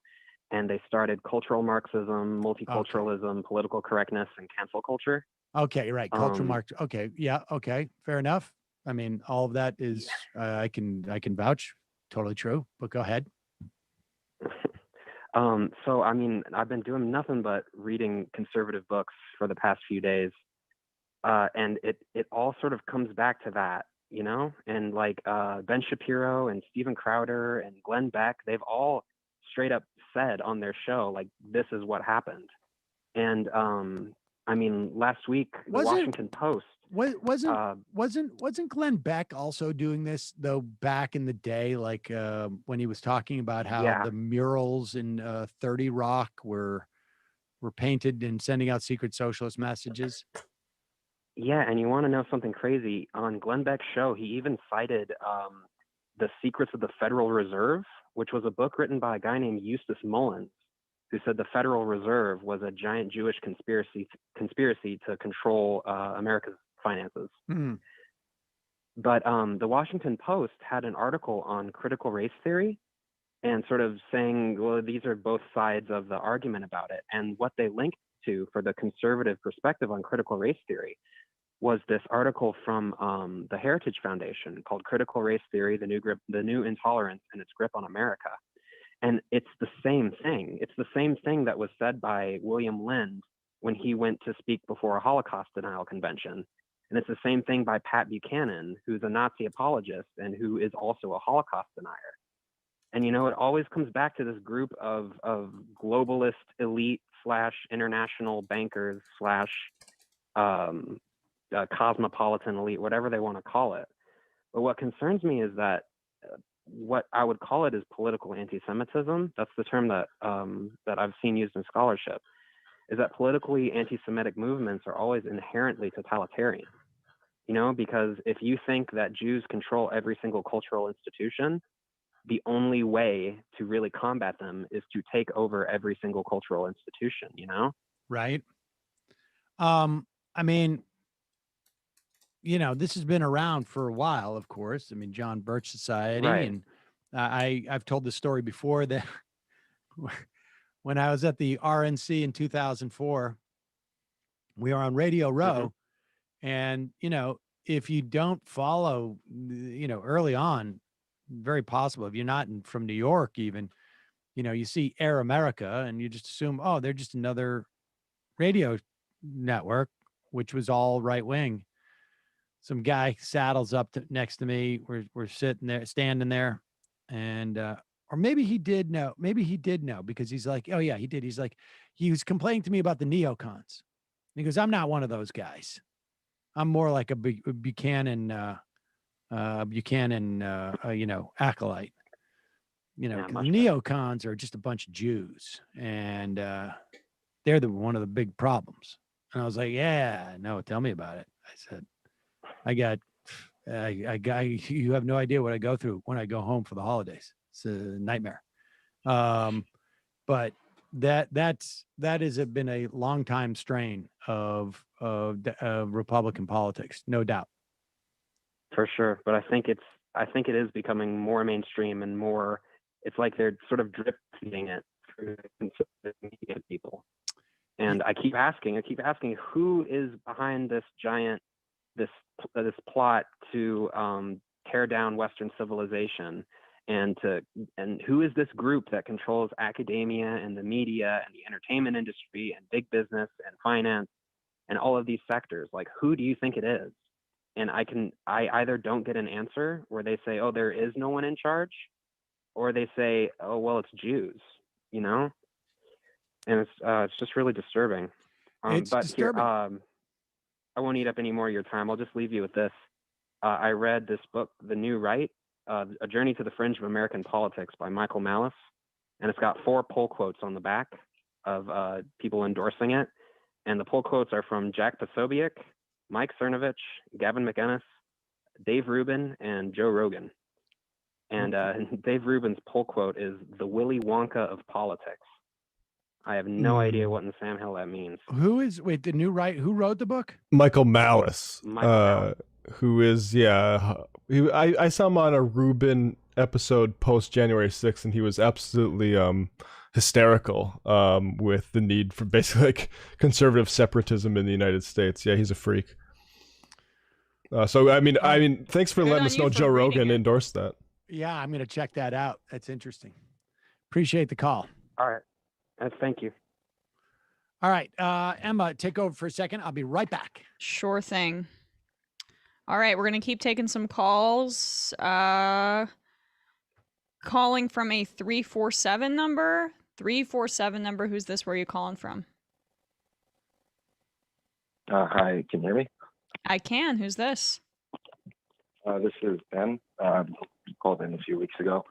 and they started cultural Marxism, multiculturalism, political correctness, and cancel culture. Okay, right. Cultural Marx. Okay, yeah, okay, fair enough. I mean, all of that is I can vouch, totally true. But go ahead. So I mean, I've been doing nothing but reading conservative books for the past few days, and it all sort of comes back to that, you know. And like Ben Shapiro and Steven Crowder and Glenn Beck, they've all straight up said on their show, like, this is what happened. And I mean, last week, the Washington Post wasn't Glenn Beck also doing this though back in the day, like when he was talking about how the murals in 30 Rock were painted and sending out secret socialist messages? Yeah, and you want to know something crazy? On Glenn Beck's show, he even cited The Secrets of the Federal Reserve, which was a book written by a guy named Eustace Mullins, who said the Federal Reserve was a giant Jewish conspiracy to control America's finances. Mm. But the Washington Post had an article on critical race theory and sort of saying, well, these are both sides of the argument about it. And what they linked to for the conservative perspective on critical race theory was this article from the Heritage Foundation called Critical Race Theory, the New Intolerance and Its Grip on America. And it's the same thing. It's the same thing that was said by William Lind when he went to speak before a Holocaust denial convention. And it's the same thing by Pat Buchanan, who's a Nazi apologist and who is also a Holocaust denier. And, you know, it always comes back to this group of globalist elite / international bankers / cosmopolitan elite, whatever they want to call it. But what concerns me is that what I would call it is political anti-Semitism. That's the term that I've seen used in scholarship, is that politically anti-Semitic movements are always inherently totalitarian. You know, because if you think that Jews control every single cultural institution, the only way to really combat them is to take over every single cultural institution, you know? Right. I mean, you know, this has been around for a while, of course. I mean, John Birch Society. Right. And I've told the story before that when I was at the RNC in 2004, we were on Radio Row. And, you know, if you don't follow, you know, early on, very possible, if you're not from New York even, you know, you see Air America and you just assume, oh, they're just another radio network, which was all right wing. Some guy saddles up next to me. We're sitting there, standing there, and or maybe he did know. Maybe he did know because he's like, oh yeah, he did. He's like, he was complaining to me about the neocons. He goes, I'm not one of those guys. I'm more like a Buchanan, you know, acolyte. You know, neocons are just a bunch of Jews, and they're one of the big problems. And I was like, yeah, no, tell me about it. I said, I got, you have no idea what I go through when I go home for the holidays. It's a nightmare. But that has been a long time strain of Republican politics, no doubt. For sure. But I think it is becoming more mainstream and more, it's like they're sort of drip feeding it through conservative media people. And I keep asking who is behind this giant, this plot to tear down Western civilization, and who is this group that controls academia and the media and the entertainment industry and big business and finance and all of these sectors? Like, who do you think it is? And I either don't get an answer where they say, oh, there is no one in charge, or they say, oh, well, it's Jews, you know? And it's just really disturbing. It's disturbing. Here, I won't eat up any more of your time. I'll just leave you with this. I read this book, The New Right, A Journey to the Fringe of American Politics by Michael Malice. And it's got 4 pull quotes on the back of people endorsing it. And the pull quotes are from Jack Posobiec, Mike Cernovich, Gavin McInnes, Dave Rubin, and Joe Rogan. And Dave Rubin's poll quote is the Willy Wonka of politics. I have no idea what in Sam Hill that means. Who wrote the book? Michael Malice, who is, I saw him on a Rubin episode post January 6th, and he was absolutely hysterical with the need for basically like conservative separatism in the United States. Yeah, he's a freak. So I mean, thanks for letting us know Joe Rogan endorsed that. Yeah, I'm going to check that out. That's interesting. Appreciate the call. All right. Thank you. All right. Emma, take over for a second. I'll be right back. Sure thing. All right. We're going to keep taking some calls. Calling from a 347 number. 347 number. Who's this? Where are you calling from? Hi. Can you hear me? I can. Who's this? This is Ben. Called in a few weeks ago.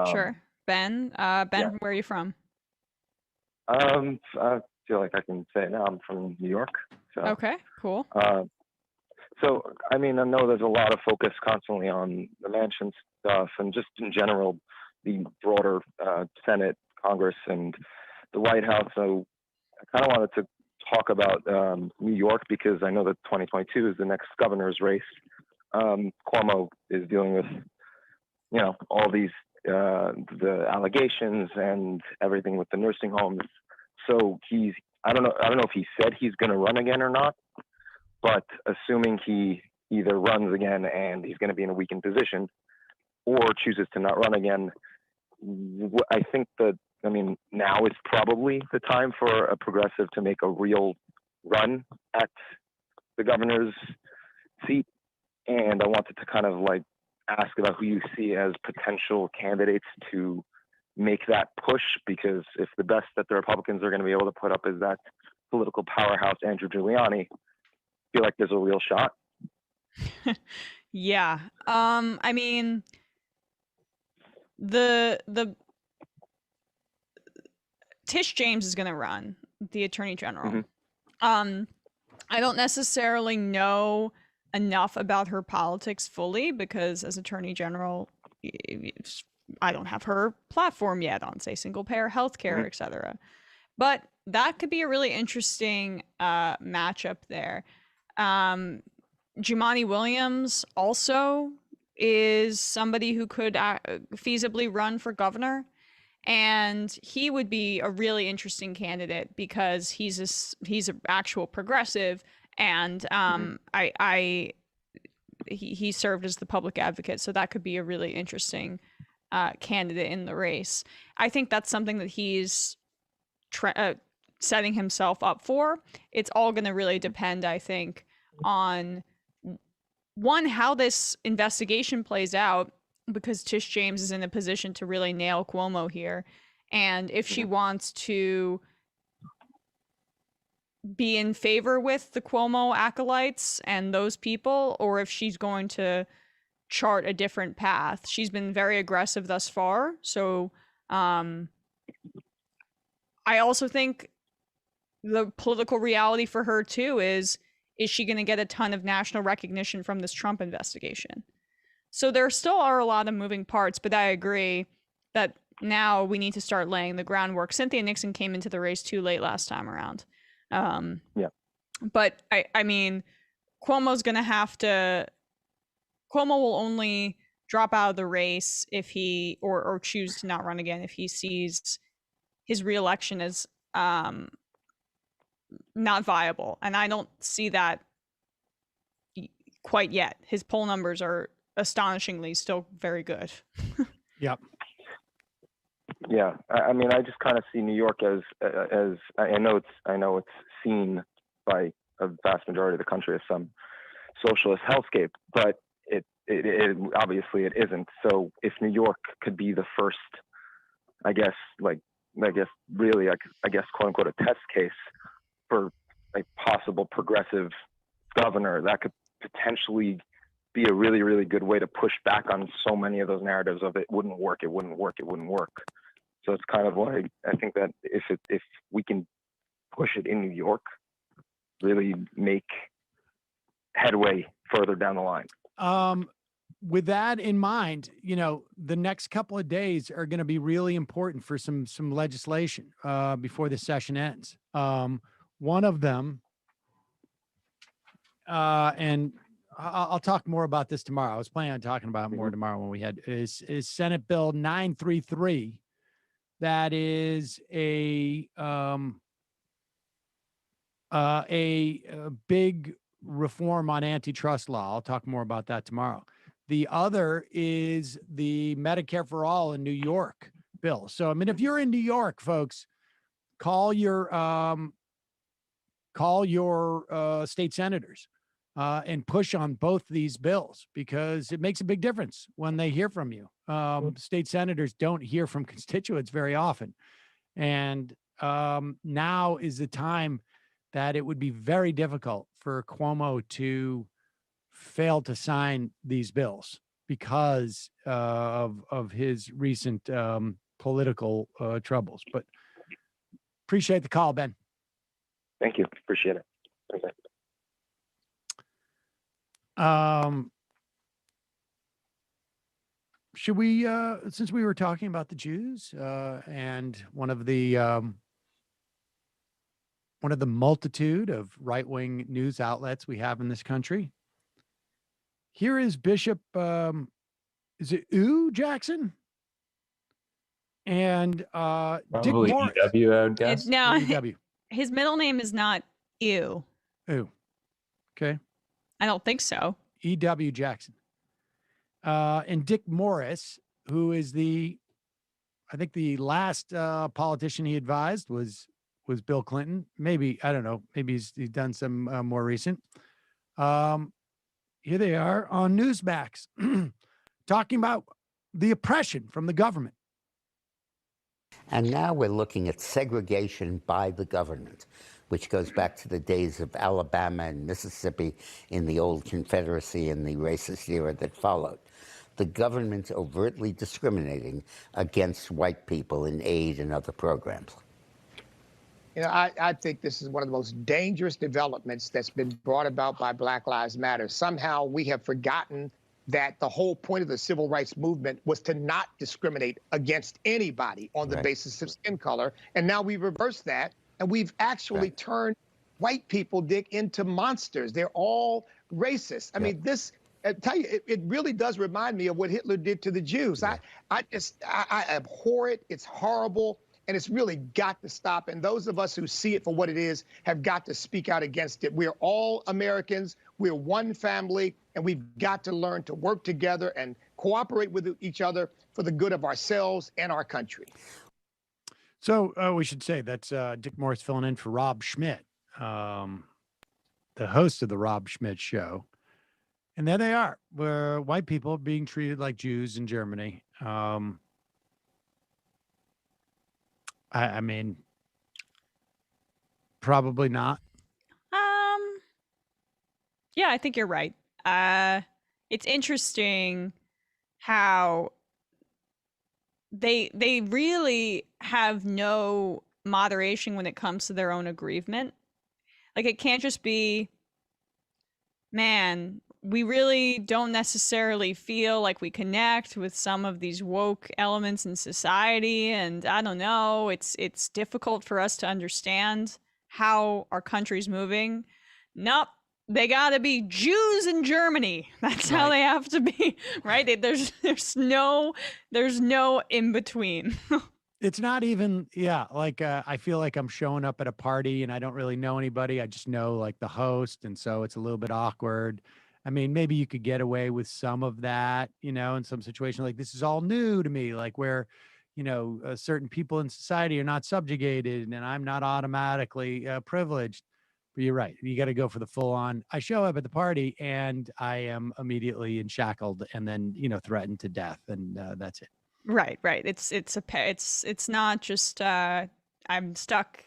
Sure. Ben. Ben, where are you from? I feel like I can say it now. I'm from New York. So, okay, cool. So, I mean, I know there's a lot of focus constantly on the Manchin stuff and just in general, the broader Senate, Congress, and the White House. So I kind of wanted to talk about New York because I know that 2022 is the next governor's race. Cuomo is dealing with, all these the allegations and everything with the nursing homes. So I don't know if he said he's going to run again or not, but assuming he either runs again and he's going to be in a weakened position or chooses to not run again, I think now is probably the time for a progressive to make a real run at the governor's seat. And I wanted to kind of ask about who you see as potential candidates to make that push, because if the best that the Republicans are going to be able to put up is that political powerhouse Andrew Giuliani, I feel like there's a real shot. Yeah. I mean, the Tish James is going to run, the Attorney General. Mm-hmm. I don't necessarily know enough about her politics fully because as Attorney General, I don't have her platform yet on, say, single payer healthcare, et cetera. But that could be a really interesting matchup there. Jumaane Williams also is somebody who could feasibly run for governor. And he would be a really interesting candidate because he's an actual progressive, and he served as the public advocate, so that could be a really interesting candidate in the race. I think that's something that he's setting himself up for. It's all going to really depend, I think, on one, how this investigation plays out, because Tish James is in a position to really nail Cuomo here. And if she wants to be in favor with the Cuomo acolytes and those people, or if she's going to chart a different path. She's been very aggressive thus far. So I also think the political reality for her too is she going to get a ton of national recognition from this Trump investigation? So there still are a lot of moving parts, but I agree that now we need to start laying the groundwork. Cynthia Nixon came into the race too late last time around. But I mean, Cuomo's going to have to, Cuomo will only drop out of the race if he, or choose to not run again if he sees his reelection as not viable. And I don't see that quite yet. His poll numbers are astonishingly still very good. Yep. Yeah, I mean, I just kind of see New York as I know it's seen by a vast majority of the country as some socialist hellscape, but it obviously it isn't. So if New York could be the first, I guess quote unquote a test case for a possible progressive governor, that could potentially be a really, really good way to push back on so many of those narratives of it wouldn't work. So it's kind of like, I think that if we can push it in New York, really make headway further down the line. with that in mind, the next couple of days are going to be really important for some legislation before the session ends. One of them, and I'll talk more about this tomorrow. I was planning on talking about it more tomorrow when we had is Senate Bill 933. That is a big reform on antitrust law. I'll talk more about that tomorrow. The other is the Medicare for All in New York bill. So, I mean, if you're in New York, folks, call your state senators and push on both these bills, because it makes a big difference when they hear from you. State senators don't hear from constituents very often. And now is the time that it would be very difficult for Cuomo to fail to sign these bills because of his recent political troubles. But appreciate the call, Ben. Thank you. Appreciate it. Okay. Should we, since we were talking about the Jews and one of the multitude of right-wing news outlets we have in this country, here is Bishop, is it U Jackson? And Dick Morris. EW, I would guess. No, EW. his middle name is not Ew. Ooh. Okay. I don't think so. E.W. Jackson. And Dick Morris, who is I think the last politician he advised was Bill Clinton. Maybe, I don't know. Maybe he's done some more recent. Here they are on Newsmax talking about the oppression from the government. And now we're looking at segregation by the government, which goes back to the days of Alabama and Mississippi in the old Confederacy and the racist era that followed. The government overtly discriminating against white people in aid and other programs. I think this is one of the most dangerous developments that's been brought about by Black Lives Matter. Somehow we have forgotten that the whole point of the civil rights movement was to not discriminate against anybody on the basis of skin color. And now we reverse that, and we've actually turned white people, Dick, into monsters. They're all racist. I mean, this, I tell you, it really does remind me of what Hitler did to the Jews. I abhor it. It's horrible. And it's really got to stop. And those of us who see it for what it is have got to speak out against it. We're all Americans. We're one family. And we've got to learn to work together and cooperate with each other for the good of ourselves and our country. So we should say that's Dick Morris filling in for Rob Schmidt, the host of the Rob Schmidt Show. And there they are, where white people being treated like Jews in Germany. I mean, probably not. Yeah, I think you're right. It's interesting how they really have no moderation when it comes to their own aggrievement. Like, it can't just be, man, we really don't necessarily feel like we connect with some of these woke elements in society. And I don't know, it's difficult for us to understand how our country's moving. Nope. They gotta be Jews in Germany. That's how they have to be, right? There's no in between. It's not even, like I feel like I'm showing up at a party and I don't really know anybody. I just know like the host, and so it's a little bit awkward. I mean, maybe you could get away with some of that, in some situation. Like, this is all new to me, like where, certain people in society are not subjugated and I'm not automatically privileged. But you're right. You got to go for the full on. I show up at the party and I am immediately shackled and then, threatened to death. And that's it. Right. It's not just I'm stuck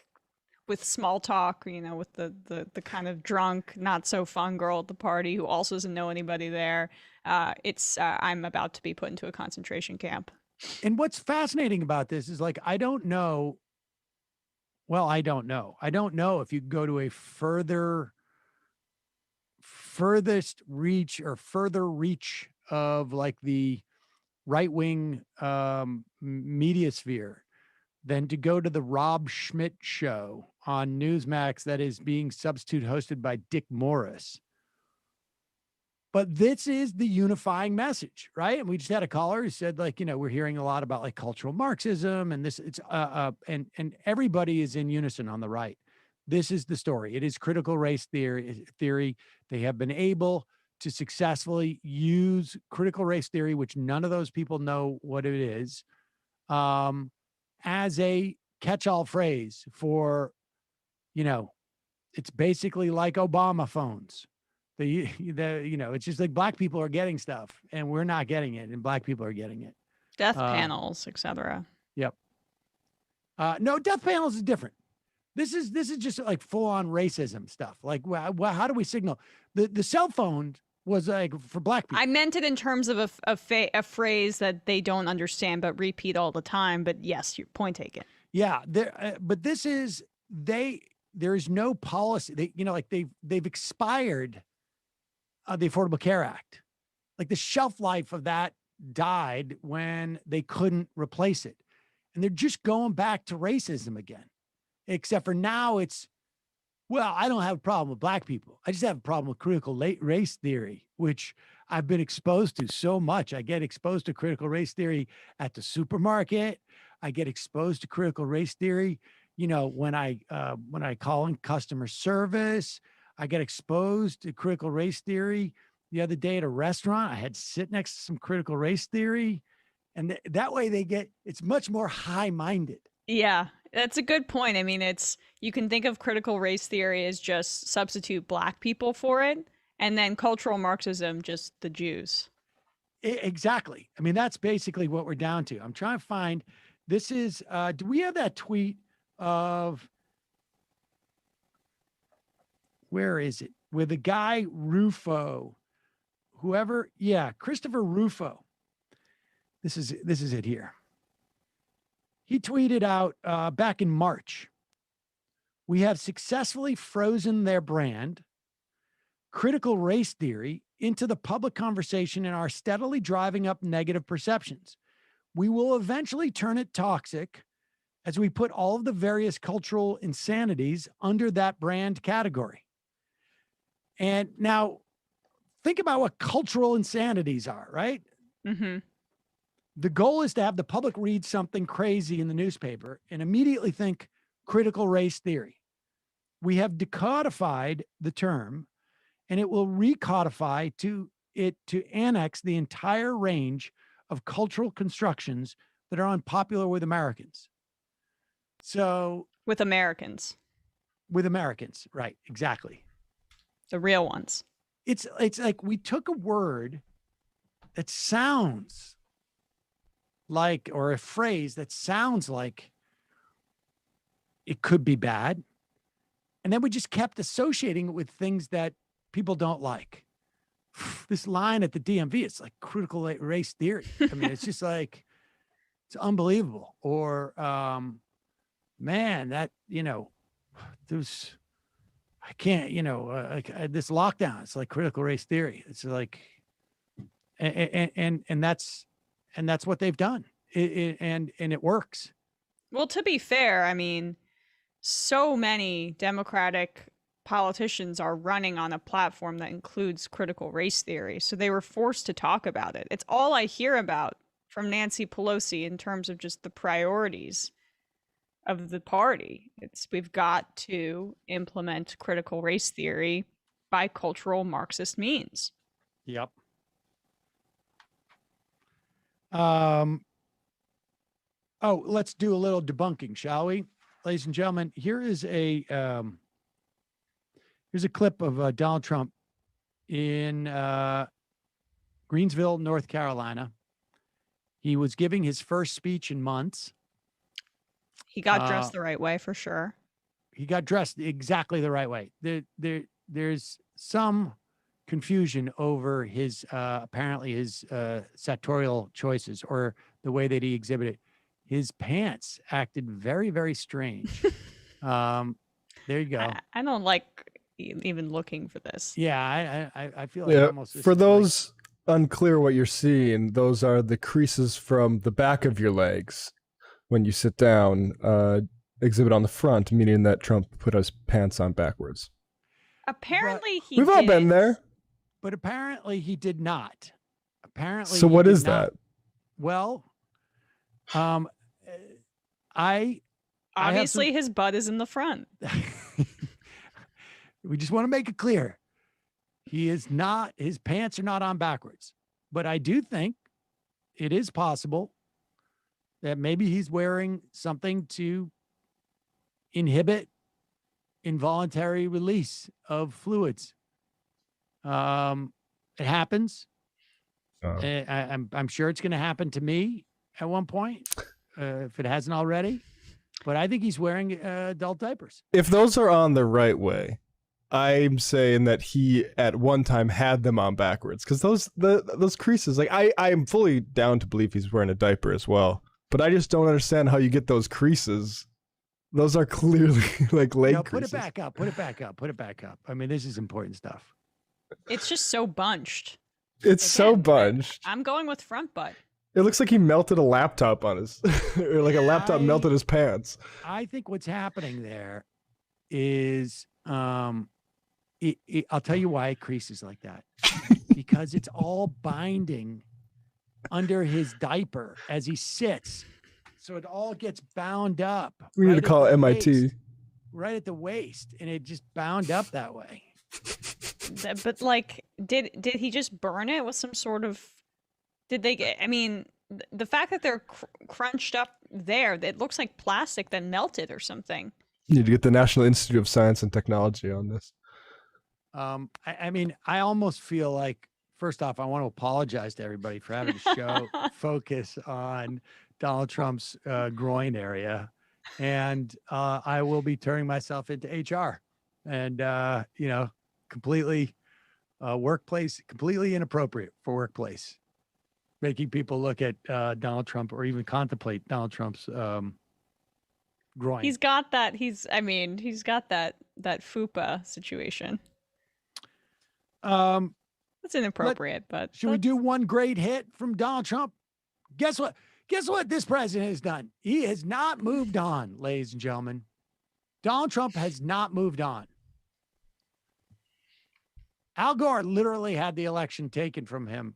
with small talk, with the kind of drunk, not so fun girl at the party who also doesn't know anybody there. I'm about to be put into a concentration camp. And what's fascinating about this is, like, I don't know if you go to a further reach of like the right-wing media sphere than to go to the Rob Schmidt show on Newsmax that is being substitute hosted by Dick Morris. But this is the unifying message, right? And we just had a caller who said, like, we're hearing a lot about like cultural Marxism and this, and everybody is in unison on the right. This is the story. It is critical race theory. They have been able to successfully use critical race theory, which none of those people know what it is, as a catch-all phrase for, it's basically like Obama phones. It's just like black people are getting stuff and we're not getting it, and black people are getting it. Death panels, etc. Yep. No, death panels is different. This is just like full-on racism stuff. Like, how do we signal? The cell phone was like for black people. I meant it in terms of a phrase that they don't understand but repeat all the time. But yes, your point taken. Yeah, but this is there is no policy. They've expired the Affordable Care Act. Like the shelf life of that died when they couldn't replace it, and they're just going back to racism again. Except for now, I don't have a problem with black people. I just have a problem with critical race theory, which I've been exposed to so much. I get exposed to critical race theory at the supermarket. I get exposed to critical race theory, when I call in customer service. I get exposed to critical race theory the other day at a restaurant. I had to sit next to some critical race theory, and that way it's much more high-minded. Yeah, that's a good point. I mean, you can think of critical race theory as just substitute black people for it, and then cultural Marxism, just the Jews. Exactly. I mean, that's basically what we're down to. I'm trying to find, this is, do we have that tweet of, where is it? With the guy Rufo, Christopher Rufo. This is it here. He tweeted out back in March, "We have successfully frozen their brand, critical race theory, into the public conversation and are steadily driving up negative perceptions. We will eventually turn it toxic as we put all of the various cultural insanities under that brand category." And now think about what cultural insanities are, right? Mm-hmm. The goal is to have the public read something crazy in the newspaper and immediately think critical race theory. We have decodified the term, and it will recodify to annex the entire range of cultural constructions that are unpopular with Americans. So with Americans, right? Exactly. The real ones. It's like we took a word that sounds like, or a phrase that sounds like it could be bad, and then we just kept associating it with things that people don't like. This line at the DMV, it's like critical race theory. I mean, it's just like, it's unbelievable. Or, man, that, there's, I can't, this lockdown, it's like critical race theory. It's like, and that's what they've done. And it works. Well, to be fair, I mean, so many Democratic politicians are running on a platform that includes critical race theory. So they were forced to talk about it. It's all I hear about from Nancy Pelosi in terms of just the priorities of the party. We've got to implement critical race theory by cultural Marxist means. Yep. Let's do a little debunking, shall we? Ladies and gentlemen, here's a clip of Donald Trump in Greensville, North Carolina. He was giving his first speech in months. He got dressed the right way, for sure. He got dressed exactly the right way. There's some confusion over his apparently his sartorial choices or the way that he exhibited. His pants acted very, very strange. There you go. I don't like even looking for this. Yeah, I feel like almost for those unclear what you're seeing, those are the creases from the back of your legs when you sit down. Exhibit on the front, meaning that Trump put his pants on backwards. Apparently, We've all been there. But apparently he did not. Apparently. So what he is did not. that? Well, obviously his butt is in the front. We just want to make it clear. He is not, his pants are not on backwards. But I do think it is possible that maybe he's wearing something to inhibit involuntary release of fluids. It happens. I'm sure it's going to happen to me at one point, if it hasn't already. But I think he's wearing adult diapers. If those are on the right way, I'm saying that he at one time had them on backwards, because those creases, like I am fully down to believe he's wearing a diaper as well, but I just don't understand how you get those creases. Those are clearly like leg creases. Put it back up. Put it back up. Put it back up. I mean, this is important stuff. It's just so bunched. It's so bunched. I'm going with front butt. It looks like he melted a laptop on his, or like a laptop melted his pants. I think what's happening there is, I'll tell you why it creases like that. Because it's all binding under his diaper as he sits. So it all gets bound up. We need to call MIT. Right at the waist. And it just bound up that way. But like, did he just burn it with some sort of, did they get, I mean, the fact that they're crunched up there, it looks like plastic that melted or something. You need to get the National Institute of Science and Technology on this. I mean, I almost feel like, first off, I want to apologize to everybody for having the show focus on Donald Trump's groin area. And I will be turning myself into HR and, completely workplace, completely inappropriate for workplace, making people look at Donald Trump or even contemplate Donald Trump's groin. He's got that. He's got that fupa situation. That's inappropriate, but should we do one great hit from Donald Trump? Guess what? Guess what this president has done? He has not moved on, ladies and gentlemen. Donald Trump has not moved on. Al Gore literally had the election taken from him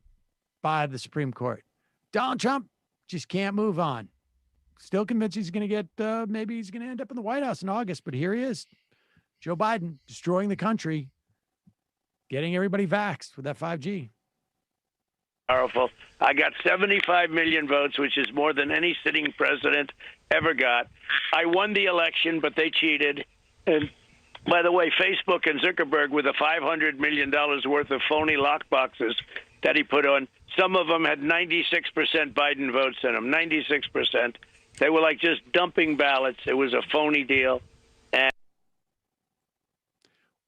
by the Supreme Court. Donald Trump just can't move on. Still convinced he's going to get, maybe he's going to end up in the White House in August, but here he is. Joe Biden destroying the country, getting everybody vaxxed with that 5G. Powerful. I got 75 million votes, which is more than any sitting president ever got. I won the election, but they cheated. And by the way, Facebook and Zuckerberg with the $500 million worth of phony lockboxes that he put on, some of them had 96% Biden votes in them, 96%. They were like just dumping ballots. It was a phony deal. And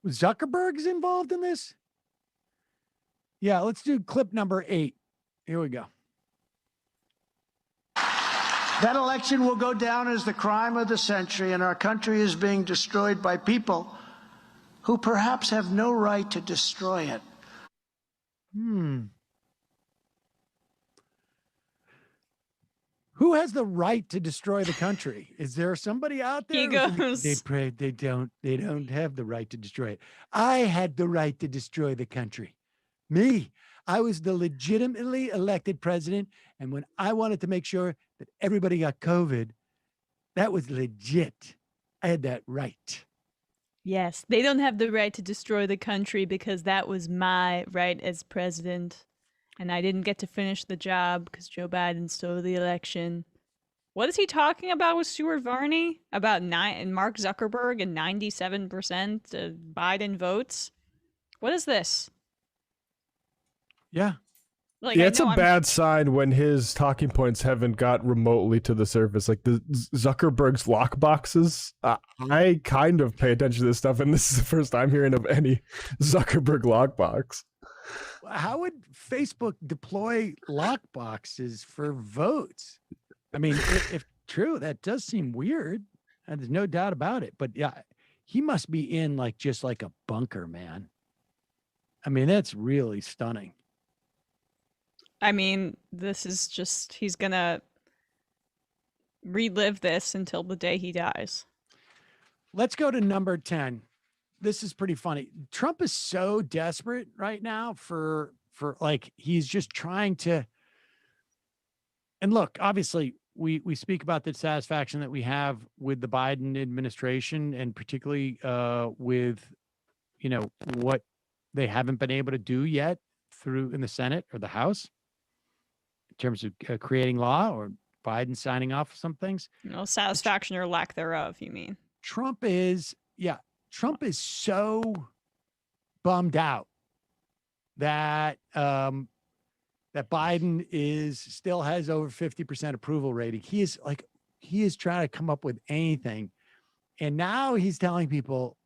Zuckerberg's involved in this? Yeah, let's do clip number 8. Here we go. That election will go down as the crime of the century, and our country is being destroyed by people who perhaps have no right to destroy it. Who has the right to destroy the country? Is there somebody out there? He goes. They don't have the right to destroy it. I had the right to destroy the country. Me. I was the legitimately elected president. And when I wanted to make sure that everybody got COVID, that was legit. I had that right. Yes, they don't have the right to destroy the country because that was my right as president. And I didn't get to finish the job because Joe Biden stole the election. What is he talking about with Stuart Varney? About Mark Zuckerberg and 97% of Biden votes? What is this? Yeah. Like, yeah, it's a bad sign when his talking points haven't got remotely to the surface. Like the Zuckerberg's lockboxes. I kind of pay attention to this stuff, and this is the first time hearing of any Zuckerberg lockbox. How would Facebook deploy lockboxes for votes? I mean, if true, that does seem weird, and there's no doubt about it. But yeah, he must be in just like a bunker, man. I mean, that's really stunning. I mean, this is just, he's going to relive this until the day he dies. Let's go to number 10. This is pretty funny. Trump is so desperate right now for like, he's just trying to, and look, obviously we speak about the satisfaction that we have with the Biden administration, and particularly with, you know, what they haven't been able to do yet through in the Senate or the House in terms of creating law or Biden signing off some things. No satisfaction or lack thereof, you mean? Trump is so bummed out that that Biden still has over 50% approval rating. He is trying to come up with anything, and now he's telling people.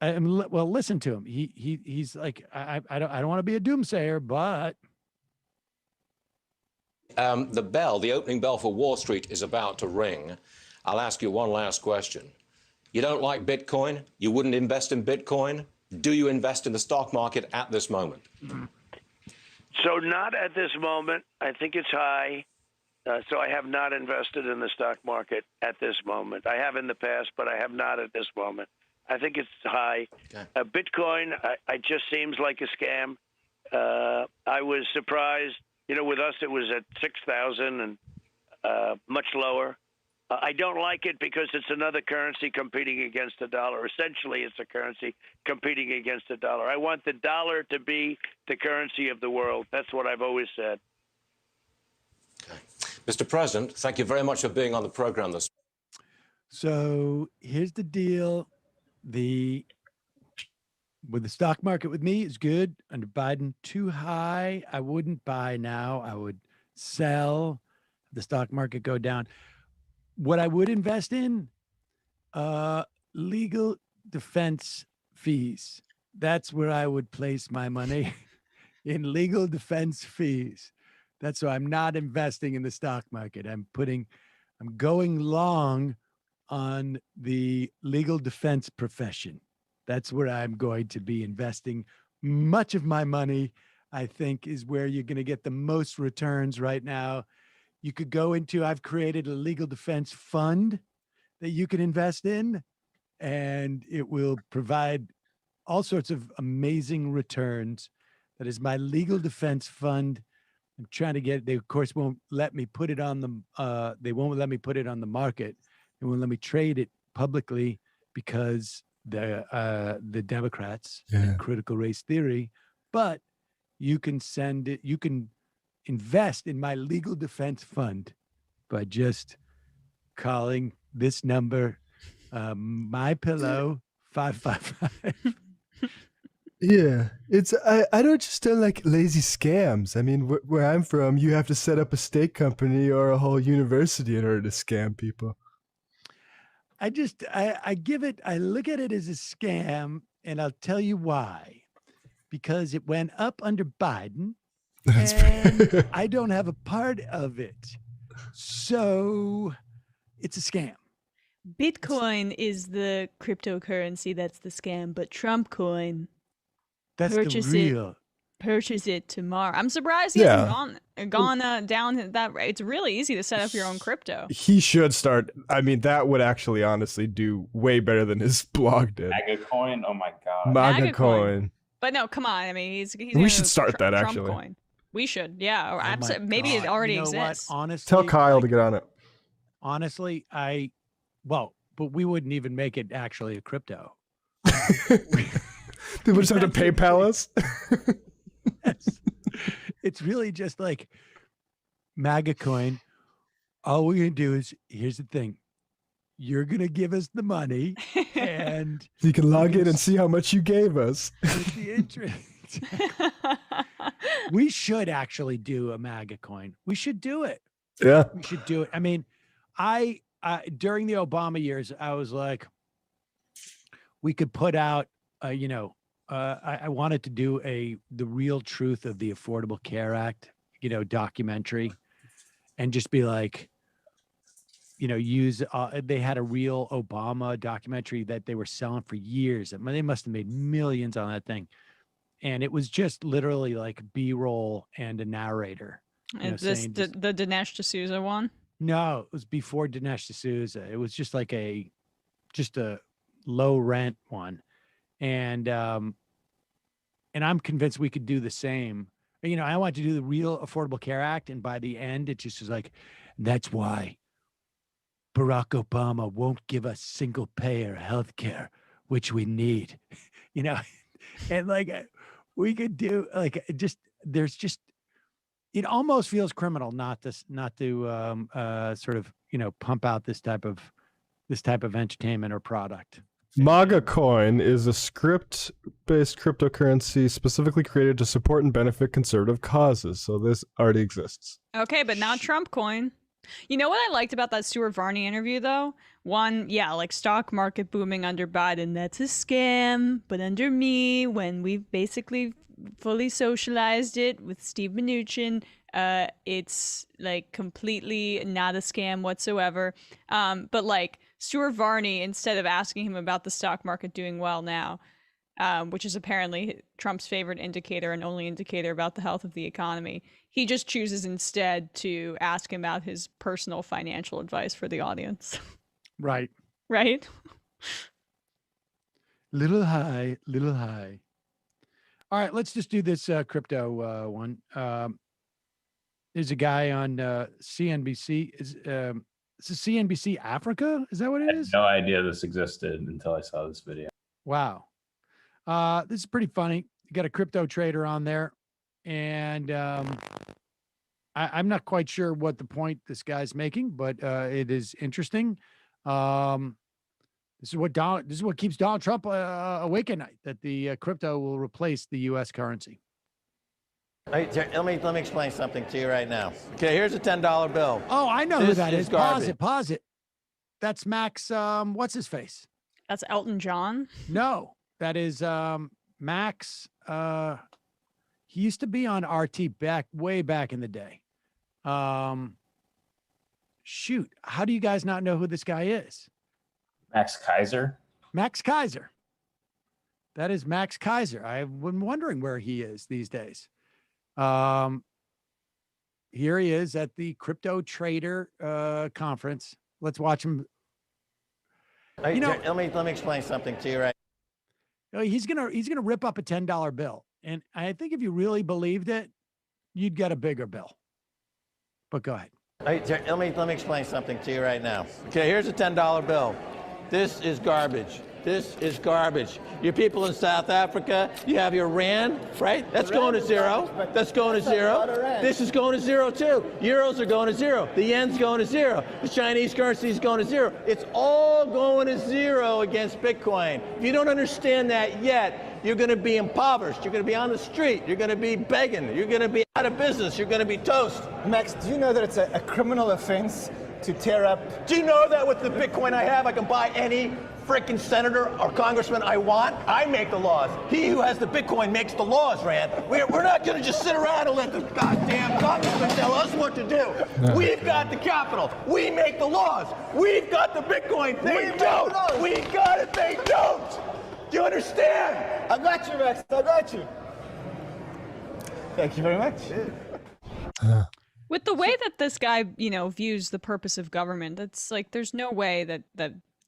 Well, listen to him. He's like, I don't want to be a doomsayer, but the opening bell for Wall Street is about to ring. I'll ask you one last question. You don't like Bitcoin? You wouldn't invest in Bitcoin? Do you invest in the stock market at this moment? So not at this moment. I think it's high. So I have not invested in the stock market at this moment. I have in the past, but I have not at this moment. I think it's high. Okay. Bitcoin, it just seems like a scam. I was surprised. You know, with us, it was at 6,000 and much lower. I don't like it because it's another currency competing against the dollar. Essentially, it's a currency competing against the dollar. I want the dollar to be the currency of the world. That's what I've always said. Okay. Mr. President, thank you very much for being on the program this morning. So here's the deal. With the stock market with me is good. Under Biden, too high. I wouldn't buy now. I would sell. The stock market go down. What I would invest in, legal defense fees. That's where I would place my money, in legal defense fees. That's why I'm not investing in the stock market. I'm going long on the legal defense profession. That's where I'm going to be investing much of my money. I think is where you're going to get the most returns right now. You could go into, I've created a legal defense fund that you can invest in, and it will provide all sorts of amazing returns. That is my legal defense fund. I'm trying to get, they of course won't let me put it on the, they won't let me put it on the market. They won't let me trade it publicly because the Democrats and critical race theory, but you can invest in my legal defense fund by just calling this number, my pillow 555. Yeah, I don't like lazy scams. I mean, where I'm from, you have to set up a state company or a whole university in order to scam people. I look at it as a scam, and I'll tell you why. Because it went up under Biden, and I don't have a part of it. So it's a scam. Bitcoin is the cryptocurrency that's the scam, but Trump coin, that's the real. Purchase it tomorrow. I'm surprised he hasn't gone down that. It's really easy to set up your own crypto. He should start. I mean, that would actually honestly do way better than his blog did. MAGA coin? Oh my God. MAGA coin. But no, come on. I mean, he's we should start that Trump actually. Coin. We should. Yeah. Or absolutely. Maybe it already exists. Honestly, tell Kyle to get on it. Honestly, but we wouldn't even make it actually a crypto. They would just have to PayPal us. Yes. It's really just like MAGA coin. All we're going to do is, here's the thing. You're going to give us the money, and you can log in and see how much you gave us. With the interest. We should actually do a MAGA coin. We should do it. Yeah. We should do it. I mean, I during the Obama years, I was like, we could put out, I wanted to do the real truth of the Affordable Care Act, documentary, and just be like, use, they had a real Obama documentary that they were selling for years. I mean, they must've made millions on that thing. And it was just literally like B-roll and a narrator. Is this the Dinesh D'Souza one? No, it was before Dinesh D'Souza. It was just like just a low rent one. And I'm convinced we could do the same. You know, I want to do the real Affordable Care Act. And by the end, it just was like, that's why Barack Obama won't give us single payer health care, which we need, you know, and like we could do like there's just, it almost feels criminal not to sort of, you know, pump out this type of entertainment or product. MAGA coin is a script-based cryptocurrency specifically created to support and benefit conservative causes. So this already exists. Okay, but not Trump coin. You know what I liked about that Stuart Varney interview, though? One, yeah, like stock market booming under Biden, that's a scam. But under me, when we've basically fully socialized it with Steve Mnuchin, it's like completely not a scam whatsoever. But like Stuart Varney, instead of asking him about the stock market doing well now, which is apparently Trump's favorite indicator and only indicator about the health of the economy, he just chooses instead to ask him about his personal financial advice for the audience. Right. Right? Little high. All right, let's just do this crypto one. There's a guy on CNBC. Is this CNBC Africa? Is that what it is? I had no idea this existed until I saw this video. Wow. This is pretty funny. You got a crypto trader on there, and I'm not quite sure what the point this guy's making, but it is interesting. This is what keeps Donald Trump awake at night, that the crypto will replace the U.S. currency. Let me explain something to you right now. Okay, here's a $10 bill. Oh, I know who that is. Garbage. Pause it. That's Max. What's his face? That's Elton John. No, that is Max. He used to be on RT way back in the day. Shoot, how do you guys not know who this guy is? Max Keiser. Max Keiser. That is Max Keiser. I've been wondering where he is these days. Here he is at the crypto trader conference. Let's watch him. Let me explain something to you right. He's gonna rip up a $10 bill, and I think if you really believed it, you'd get a bigger bill. But go ahead. Let me explain something to you right now. Okay, here's a $10 bill. This is garbage. This is garbage. Your people in South Africa, you have your rand, right? That's going to zero. That's going to zero. This is going to zero too. Euros are going to zero. The yen's going to zero. The Chinese currency is going to zero. It's all going to zero against Bitcoin. If you don't understand that yet, you're going to be impoverished. You're going to be on the street. You're going to be begging. You're going to be out of business. You're going to be toast. Max, do you know that it's a criminal offense to tear up? Do you know that with the Bitcoin I have, I can buy any freaking senator or congressman I want? I make the laws. He who has the Bitcoin makes the laws, Rand. We're not going to just sit around and let the goddamn congressman tell us what to do. We've got the capital. We make the laws. We've got the Bitcoin. They don't. We got it. They don't. Do you understand? I got you, Max. I got you. Thank you very much. With the way that this guy, views the purpose of government, it's like there's no way that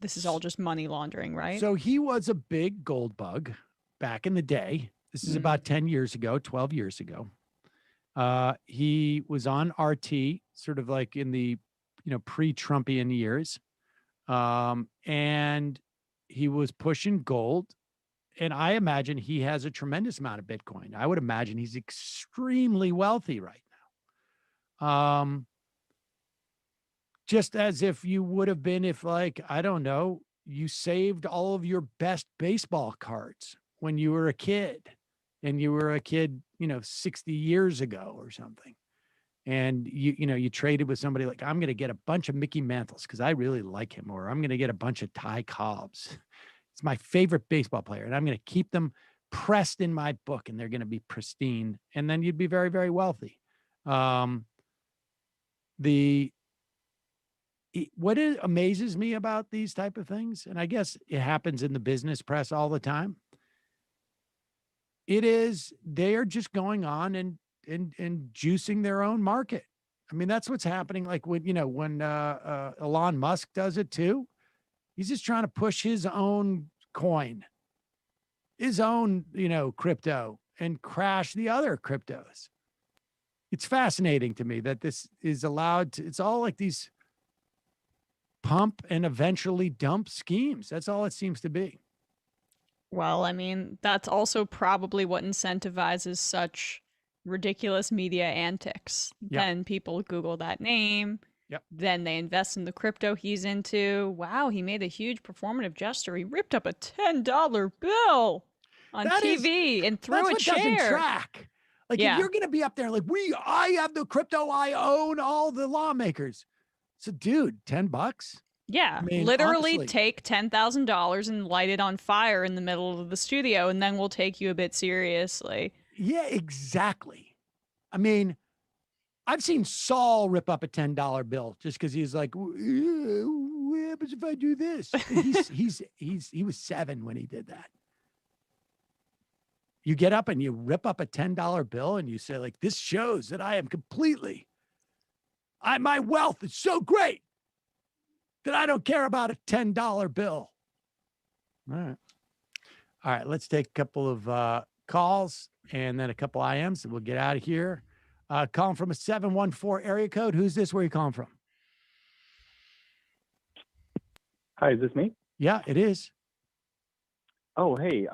this is all just money laundering, right? So he was a big gold bug back in the day. This is about 10 years ago, 12 years ago. He was on RT, sort of like in the, pre-Trumpian years. And he was pushing gold. And I imagine he has a tremendous amount of Bitcoin. I would imagine he's extremely wealthy right now. Just as if you would have been if, like, I don't know, you saved all of your best baseball cards when you were a kid, and you were a kid, 60 years ago or something. And you traded with somebody like, I'm going to get a bunch of Mickey Mantles because I really like him, or I'm going to get a bunch of Ty Cobbs. It's my favorite baseball player, and I'm going to keep them pressed in my book, and they're going to be pristine. And then you'd be very, very wealthy. What amazes me about these type of things, and I guess it happens in the business press all the time, they are just going on and juicing their own market. I mean, that's what's happening. Like when Elon Musk does it too, he's just trying to push his own coin, his own, crypto, and crash the other cryptos. It's fascinating to me that this is allowed to, it's all like these pump and eventually dump schemes. That's all it seems to be. Well, I mean, that's also probably what incentivizes such ridiculous media antics. Yep. Then people Google that name. Yep. Then they invest in the crypto he's into. Wow, he made a huge performative gesture. He ripped up a $10 bill on TV and threw a chair. Doesn't track. Like if you're going to be up there like, I have the crypto, I own all the lawmakers. So dude, $10? Yeah, I mean, literally honestly. take $10,000 and light it on fire in the middle of the studio, and then we'll take you a bit seriously. Yeah, exactly. I mean, I've seen Saul rip up a $10 bill just because he's like, what happens if I do this? He was 7 when he did that. You get up and you rip up a $10 bill and you say, like, this shows that I am my wealth is so great that I don't care about a $10 bill. All right. Let's take a couple of calls and then a couple IMs and we'll get out of here. Calling from a 714 area code. Who's this? Where are you calling from? Hi, is this me? Yeah, it is. Oh, hey.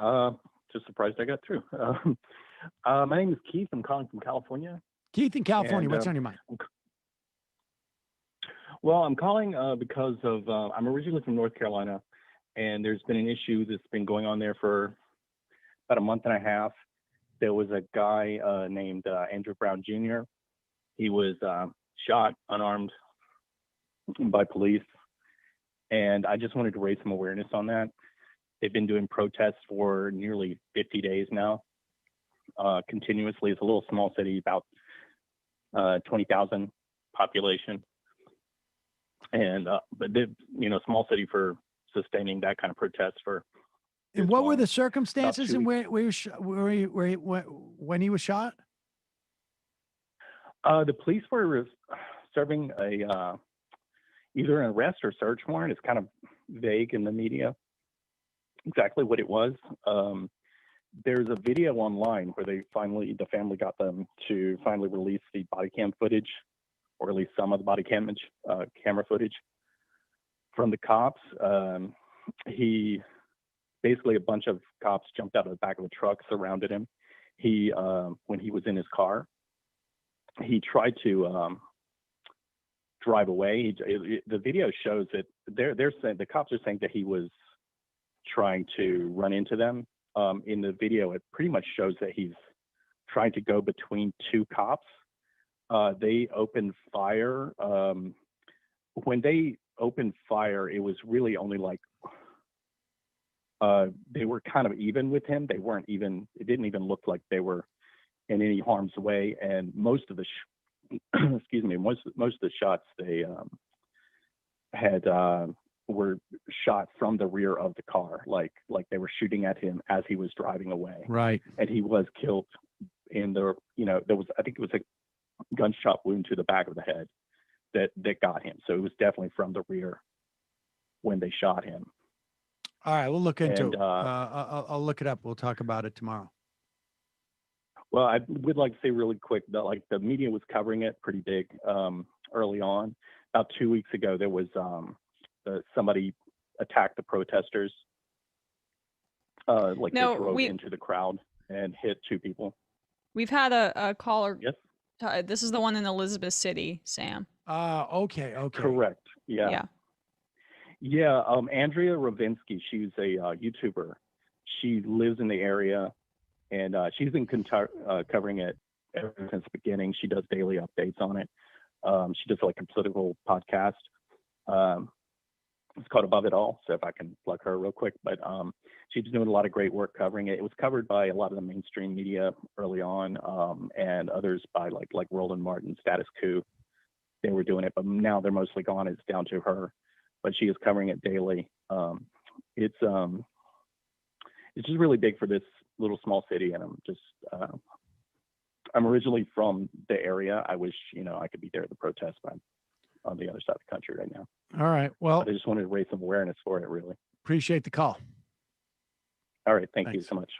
Just surprised I got through. My name is Keith. I'm calling from California. Keith in California. What's on your mind? Well, I'm calling because of I'm originally from North Carolina, and there's been an issue that's been going on there for about a month and a half. There was a guy named Andrew Brown Jr. He was shot unarmed by police, and I just wanted to raise some awareness on that. They've been doing protests for nearly 50 days now, continuously. It's a little small city, about 20,000 population. And but they, small city for sustaining that kind of protest for. And what were the circumstances and when he was shot? The police were serving either an arrest or search warrant. It's kind of vague in the media exactly what it was. There's a video online where the family got them to finally release the body cam footage, or at least some of the body camera footage from the cops. Basically a bunch of cops jumped out of the back of the truck, surrounded him. When he was in his car, he tried to drive away. The video shows that they're saying, the cops are saying that he was trying to run into them. In the video, it pretty much shows that he's trying to go between two cops. They opened fire. When they opened fire, it was really only like they were kind of even with him. They weren't even. It didn't even look like they were in any harm's way. And most of the most of the shots they had were shot from the rear of the car, like they were shooting at him as he was driving away. Right. And he was killed in the. There was, I think it was a gunshot wound to the back of the head that got him. So it was definitely from the rear when they shot him. All right, we'll look into it. I'll look it up. We'll talk about it tomorrow. Well, I would like to say really quick that the media was covering it pretty big early on. About 2 weeks ago, there was somebody attacked the protesters. They drove into the crowd and hit 2 people. We've had a caller. Yes. This is the one in Elizabeth City, Sam. Okay. Correct. Yeah. Yeah. Yeah. Andrea Ravinsky, she's a YouTuber. She lives in the area, and she's been covering it ever since the beginning. She does daily updates on it. She does like a political podcast. It's called Above It All. So if I can plug her real quick, but she's doing a lot of great work covering it. It was covered by a lot of the mainstream media early on, and others by like Roland Martin, Status Quo. They were doing it, but now they're mostly gone. It's down to her, but she is covering it daily. It's just really big for this little small city, and I'm originally from the area. I wish, I could be there at the protest, but I'm on the other side of the country right now. All right. Well, but I just wanted to raise some awareness for it, really. Appreciate the call. All right. Thank you so much.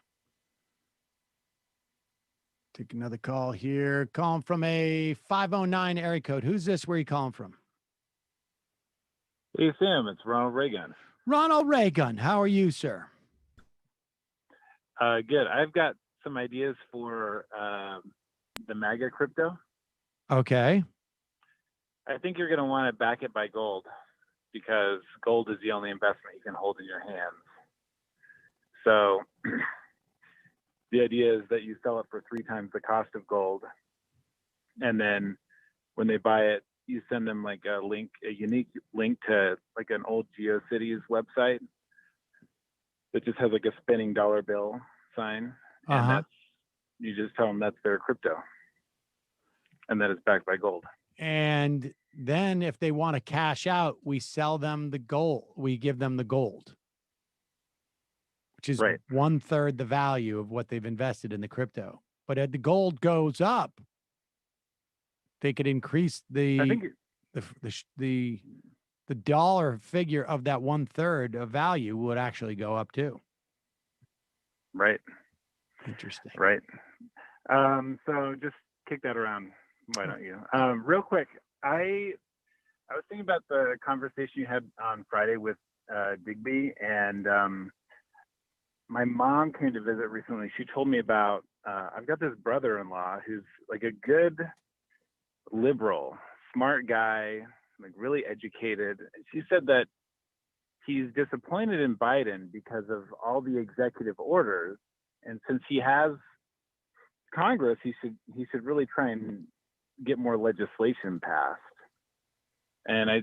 Take another call here. Calling from a 509 area code. Who's this? Where are you calling from? Hey, Sam. It's Ronald Reagan. Ronald Reagan. How are you, sir? Good. I've got some ideas for the MAGA crypto. Okay. I think you're going to want to back it by gold, because gold is the only investment you can hold in your hands. So the idea is that you sell it for 3 times the cost of gold. And then when they buy it, you send them like a unique link to like an old GeoCities website that just has like a spinning dollar bill sign. And you just tell them that's their crypto, and that it's backed by gold. And then if they want to cash out, we sell them the gold. We give them the gold, which is 1/3 the value of what they've invested in the crypto. But as the gold goes up, they could increase the dollar figure of that 1/3 of value would actually go up too. Right. Interesting. Right. So just kick that around. Why don't you? Real quick, I was thinking about the conversation you had on Friday with Digby, and my mom came to visit recently. She told me about, I've got this brother-in-law who's like a good liberal, smart guy, like really educated. She said that he's disappointed in Biden because of all the executive orders, and since he has Congress, he should really try and get more legislation passed. And I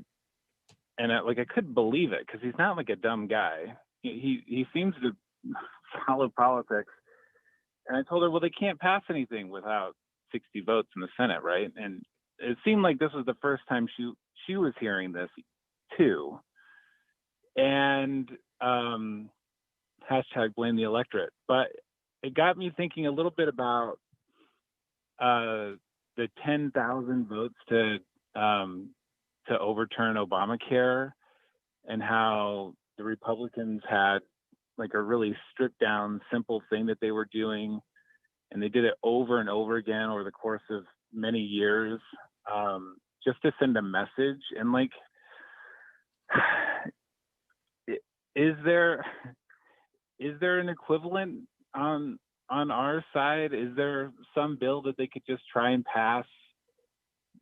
couldn't believe it, because he's not like a dumb guy. He seems to follow politics. And I told her, well, they can't pass anything without 60 votes in the Senate, right? And it seemed like this was the first time she was hearing this too. And hashtag blame the electorate. But it got me thinking a little bit about the 10,000 votes to overturn Obamacare, and how the Republicans had like a really stripped down, simple thing that they were doing, and they did it over and over again over the course of many years, just to send a message. And like, is there an equivalent on our side? Is there some bill that they could just try and pass,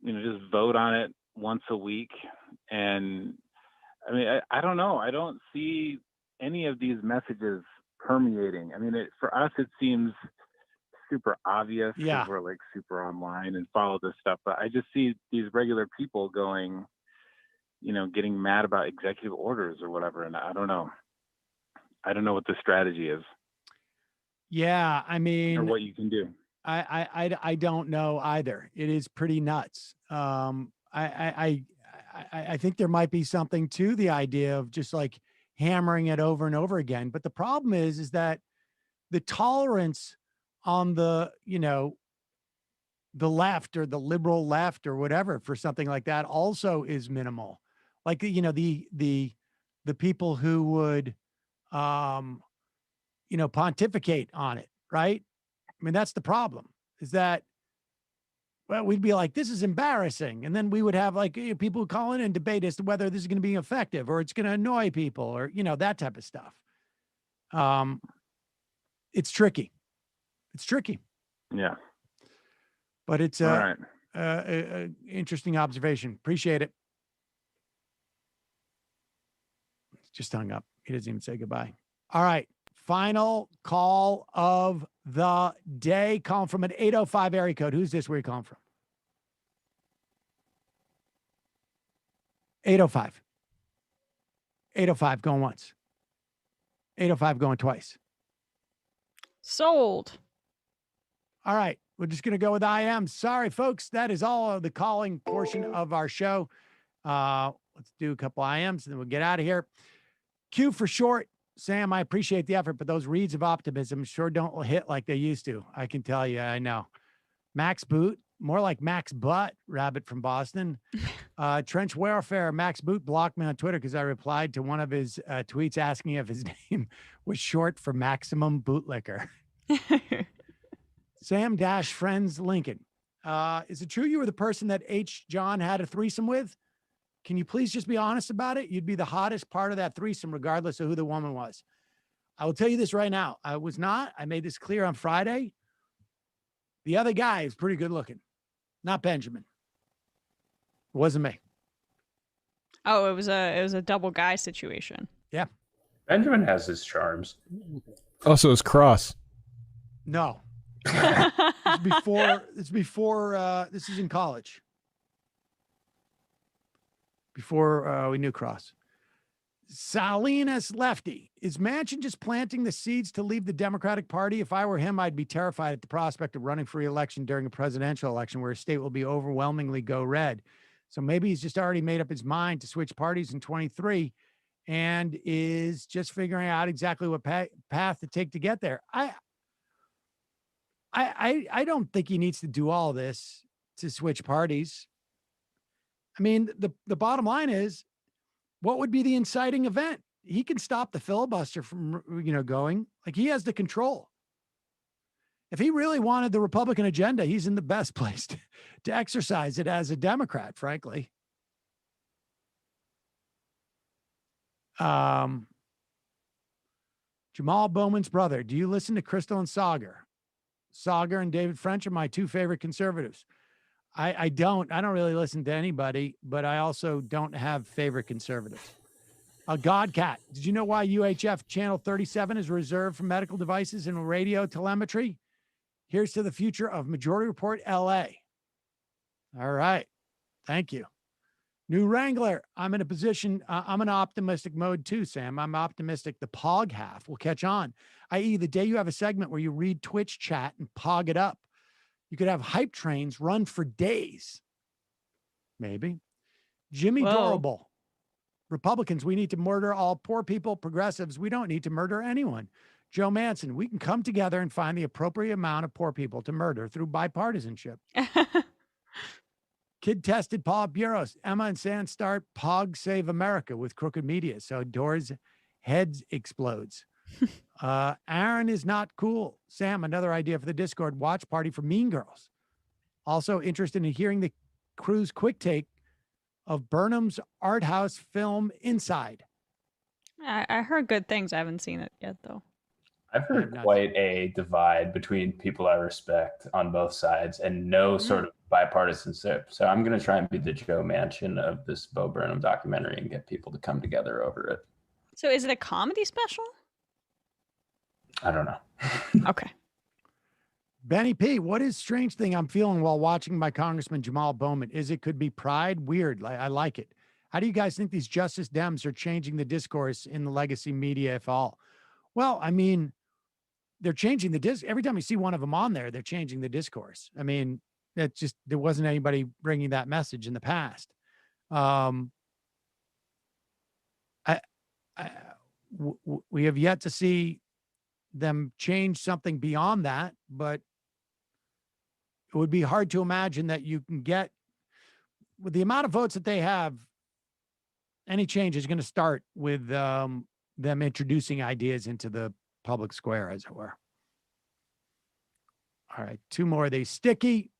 just vote on it once a week? And I mean, I don't know. I don't see any of these messages permeating. I mean, for us, it seems super obvious because we're like super online and follow this stuff. But I just see these regular people going, getting mad about executive orders or whatever. And I don't know. I don't know what the strategy is. Yeah, I mean, or what you can do. I don't know either. It is pretty nuts. I think there might be something to the idea of just like hammering it over and over again. But the problem is that the tolerance on the left or the liberal left or whatever for something like that also is minimal. Like, the people who would, pontificate on it, right? I mean, that's the problem, is that, well, we'd be like, this is embarrassing. And then we would have like people call in and debate as to whether this is going to be effective or it's going to annoy people or, that type of stuff. It's tricky. It's tricky. Yeah. But it's a interesting observation. Appreciate it. Just hung up. He doesn't even say goodbye. All right. Final call of the day. Calling from an 805 area code. Who's this? Where are you calling from? 805. 805 going once. 805 going twice. Sold. All right. We're just going to go with IM. Sorry, folks. That is all of the calling portion of our show. Let's do a couple IMs and then we'll get out of here. Q for short. Sam, I appreciate the effort, but those reeds of optimism sure don't hit like they used to. I can tell you, I know. Max Boot, more like Max Butt, Rabbit from Boston. Trench Warfare, Max Boot blocked me on Twitter because I replied to one of his tweets asking if his name was short for Maximum Bootlicker. Sam Dash Friends Lincoln. Is it true you were the person that H. John had a threesome with? Can you please just be honest about it? You'd be the hottest part of that threesome, regardless of who the woman was. I will tell you this right now. I was not. I made this clear on Friday. The other guy is pretty good looking. Not Benjamin. It wasn't me. Oh, it was a double guy situation. Yeah. Benjamin has his charms. Also, it's Cross. No. This is in college. Before we knew Cross. Salinas Lefty. Is Manchin just planting the seeds to leave the Democratic Party? If I were him, I'd be terrified at the prospect of running for re-election during a presidential election where a state will be overwhelmingly go red. So maybe he's just already made up his mind to switch parties in 23 and is just figuring out exactly what path to take to get there. I don't think he needs to do all this to switch parties. I mean, the bottom line is, what would be the inciting event? He can stop the filibuster from, going. Like, he has the control. If he really wanted the Republican agenda, he's in the best place to exercise it as a Democrat, frankly. Jamal Bowman's brother. Do you listen to Crystal and Sagar? Sagar and David French are my two favorite conservatives. I don't really listen to anybody, but I also don't have favorite conservatives. Godcat, did you know why UHF channel 37 is reserved for medical devices and radio telemetry? Here's to the future of Majority Report LA. All right. Thank you. New Wrangler, I'm in a position, I'm in optimistic mode too, Sam. I'm optimistic the POG half will catch on, i.e. the day you have a segment where you read Twitch chat and POG it up. You could have hype trains run for days. Maybe. Jimmy Dorable. Republicans, we need to murder all poor people. Progressives, we don't need to murder anyone. Joe Manchin, we can come together and find the appropriate amount of poor people to murder through bipartisanship. Kid tested Paul Bureaus. Emma and San start POG Save America with Crooked Media. So Doors heads explodes. Aaron is not cool. Sam, another idea for the Discord watch party for Mean Girls. Also interested in hearing the crew's quick take of Burnham's art house film Inside. I heard good things. I haven't seen it yet, though. I've heard quite a divide between people I respect on both sides and no sort of bipartisanship. So I'm going to try and be the Joe Manchin of this Bo Burnham documentary and get people to come together over it. So is it a comedy special? I don't know. Okay. Benny P, what is strange thing I'm feeling while watching my Congressman Jamal Bowman? Is it could be pride? Weird. I like it. How do you guys think these Justice Dems are changing the discourse in the legacy media, if all? Well, I mean, they're changing the every time you see one of them on there, they're changing the discourse. I mean, that's just, there wasn't anybody bringing that message in the past. We have yet to see them change something beyond that, but it would be hard to imagine that you can get, with the amount of votes that they have, any change is going to start with them introducing ideas into the public square, as it were. All right, two more of these. Sticky,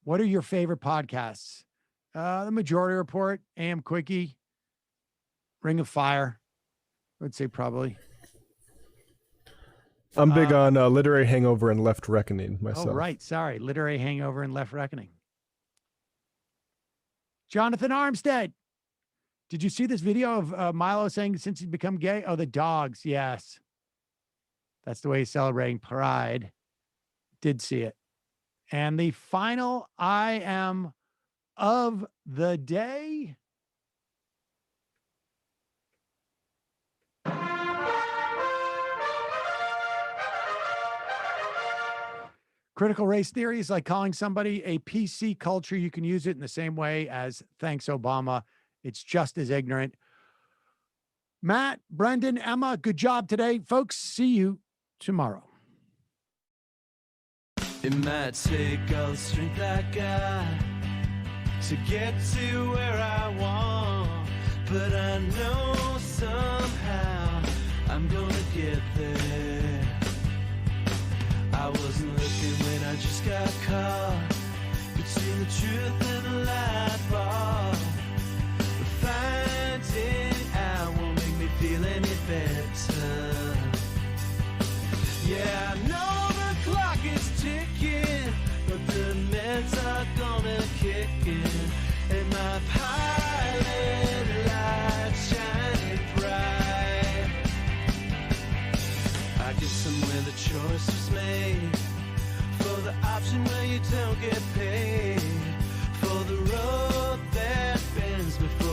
what are your favorite podcasts? The Majority Report, AM Quickie, Ring of Fire, I would say probably. I'm big on Literary Hangover and Left Reckoning myself. Oh, right. Sorry. Literary Hangover and Left Reckoning. Jonathan Armstead. Did you see this video of Milo saying since he's become gay? Oh, the dogs. Yes. That's the way he's celebrating Pride. Did see it. And the final I am of the day. Critical race theory is like calling somebody a PC culture. You can use it in the same way as thanks, Obama. It's just as ignorant. Matt, Brendan, Emma, good job today. Folks, see you tomorrow. It might take all the strength I got to get to where I want, but I know somehow I'm gonna get there. I wasn't looking when I just got caught between the truth and the light bar. But finding out won't make me feel any better. Yeah, I know the clock is ticking, but the meds are gonna kick in, and my pilot light shining bright. I guess somewhere the choice was made for the option where you don't get paid, for the road that bends before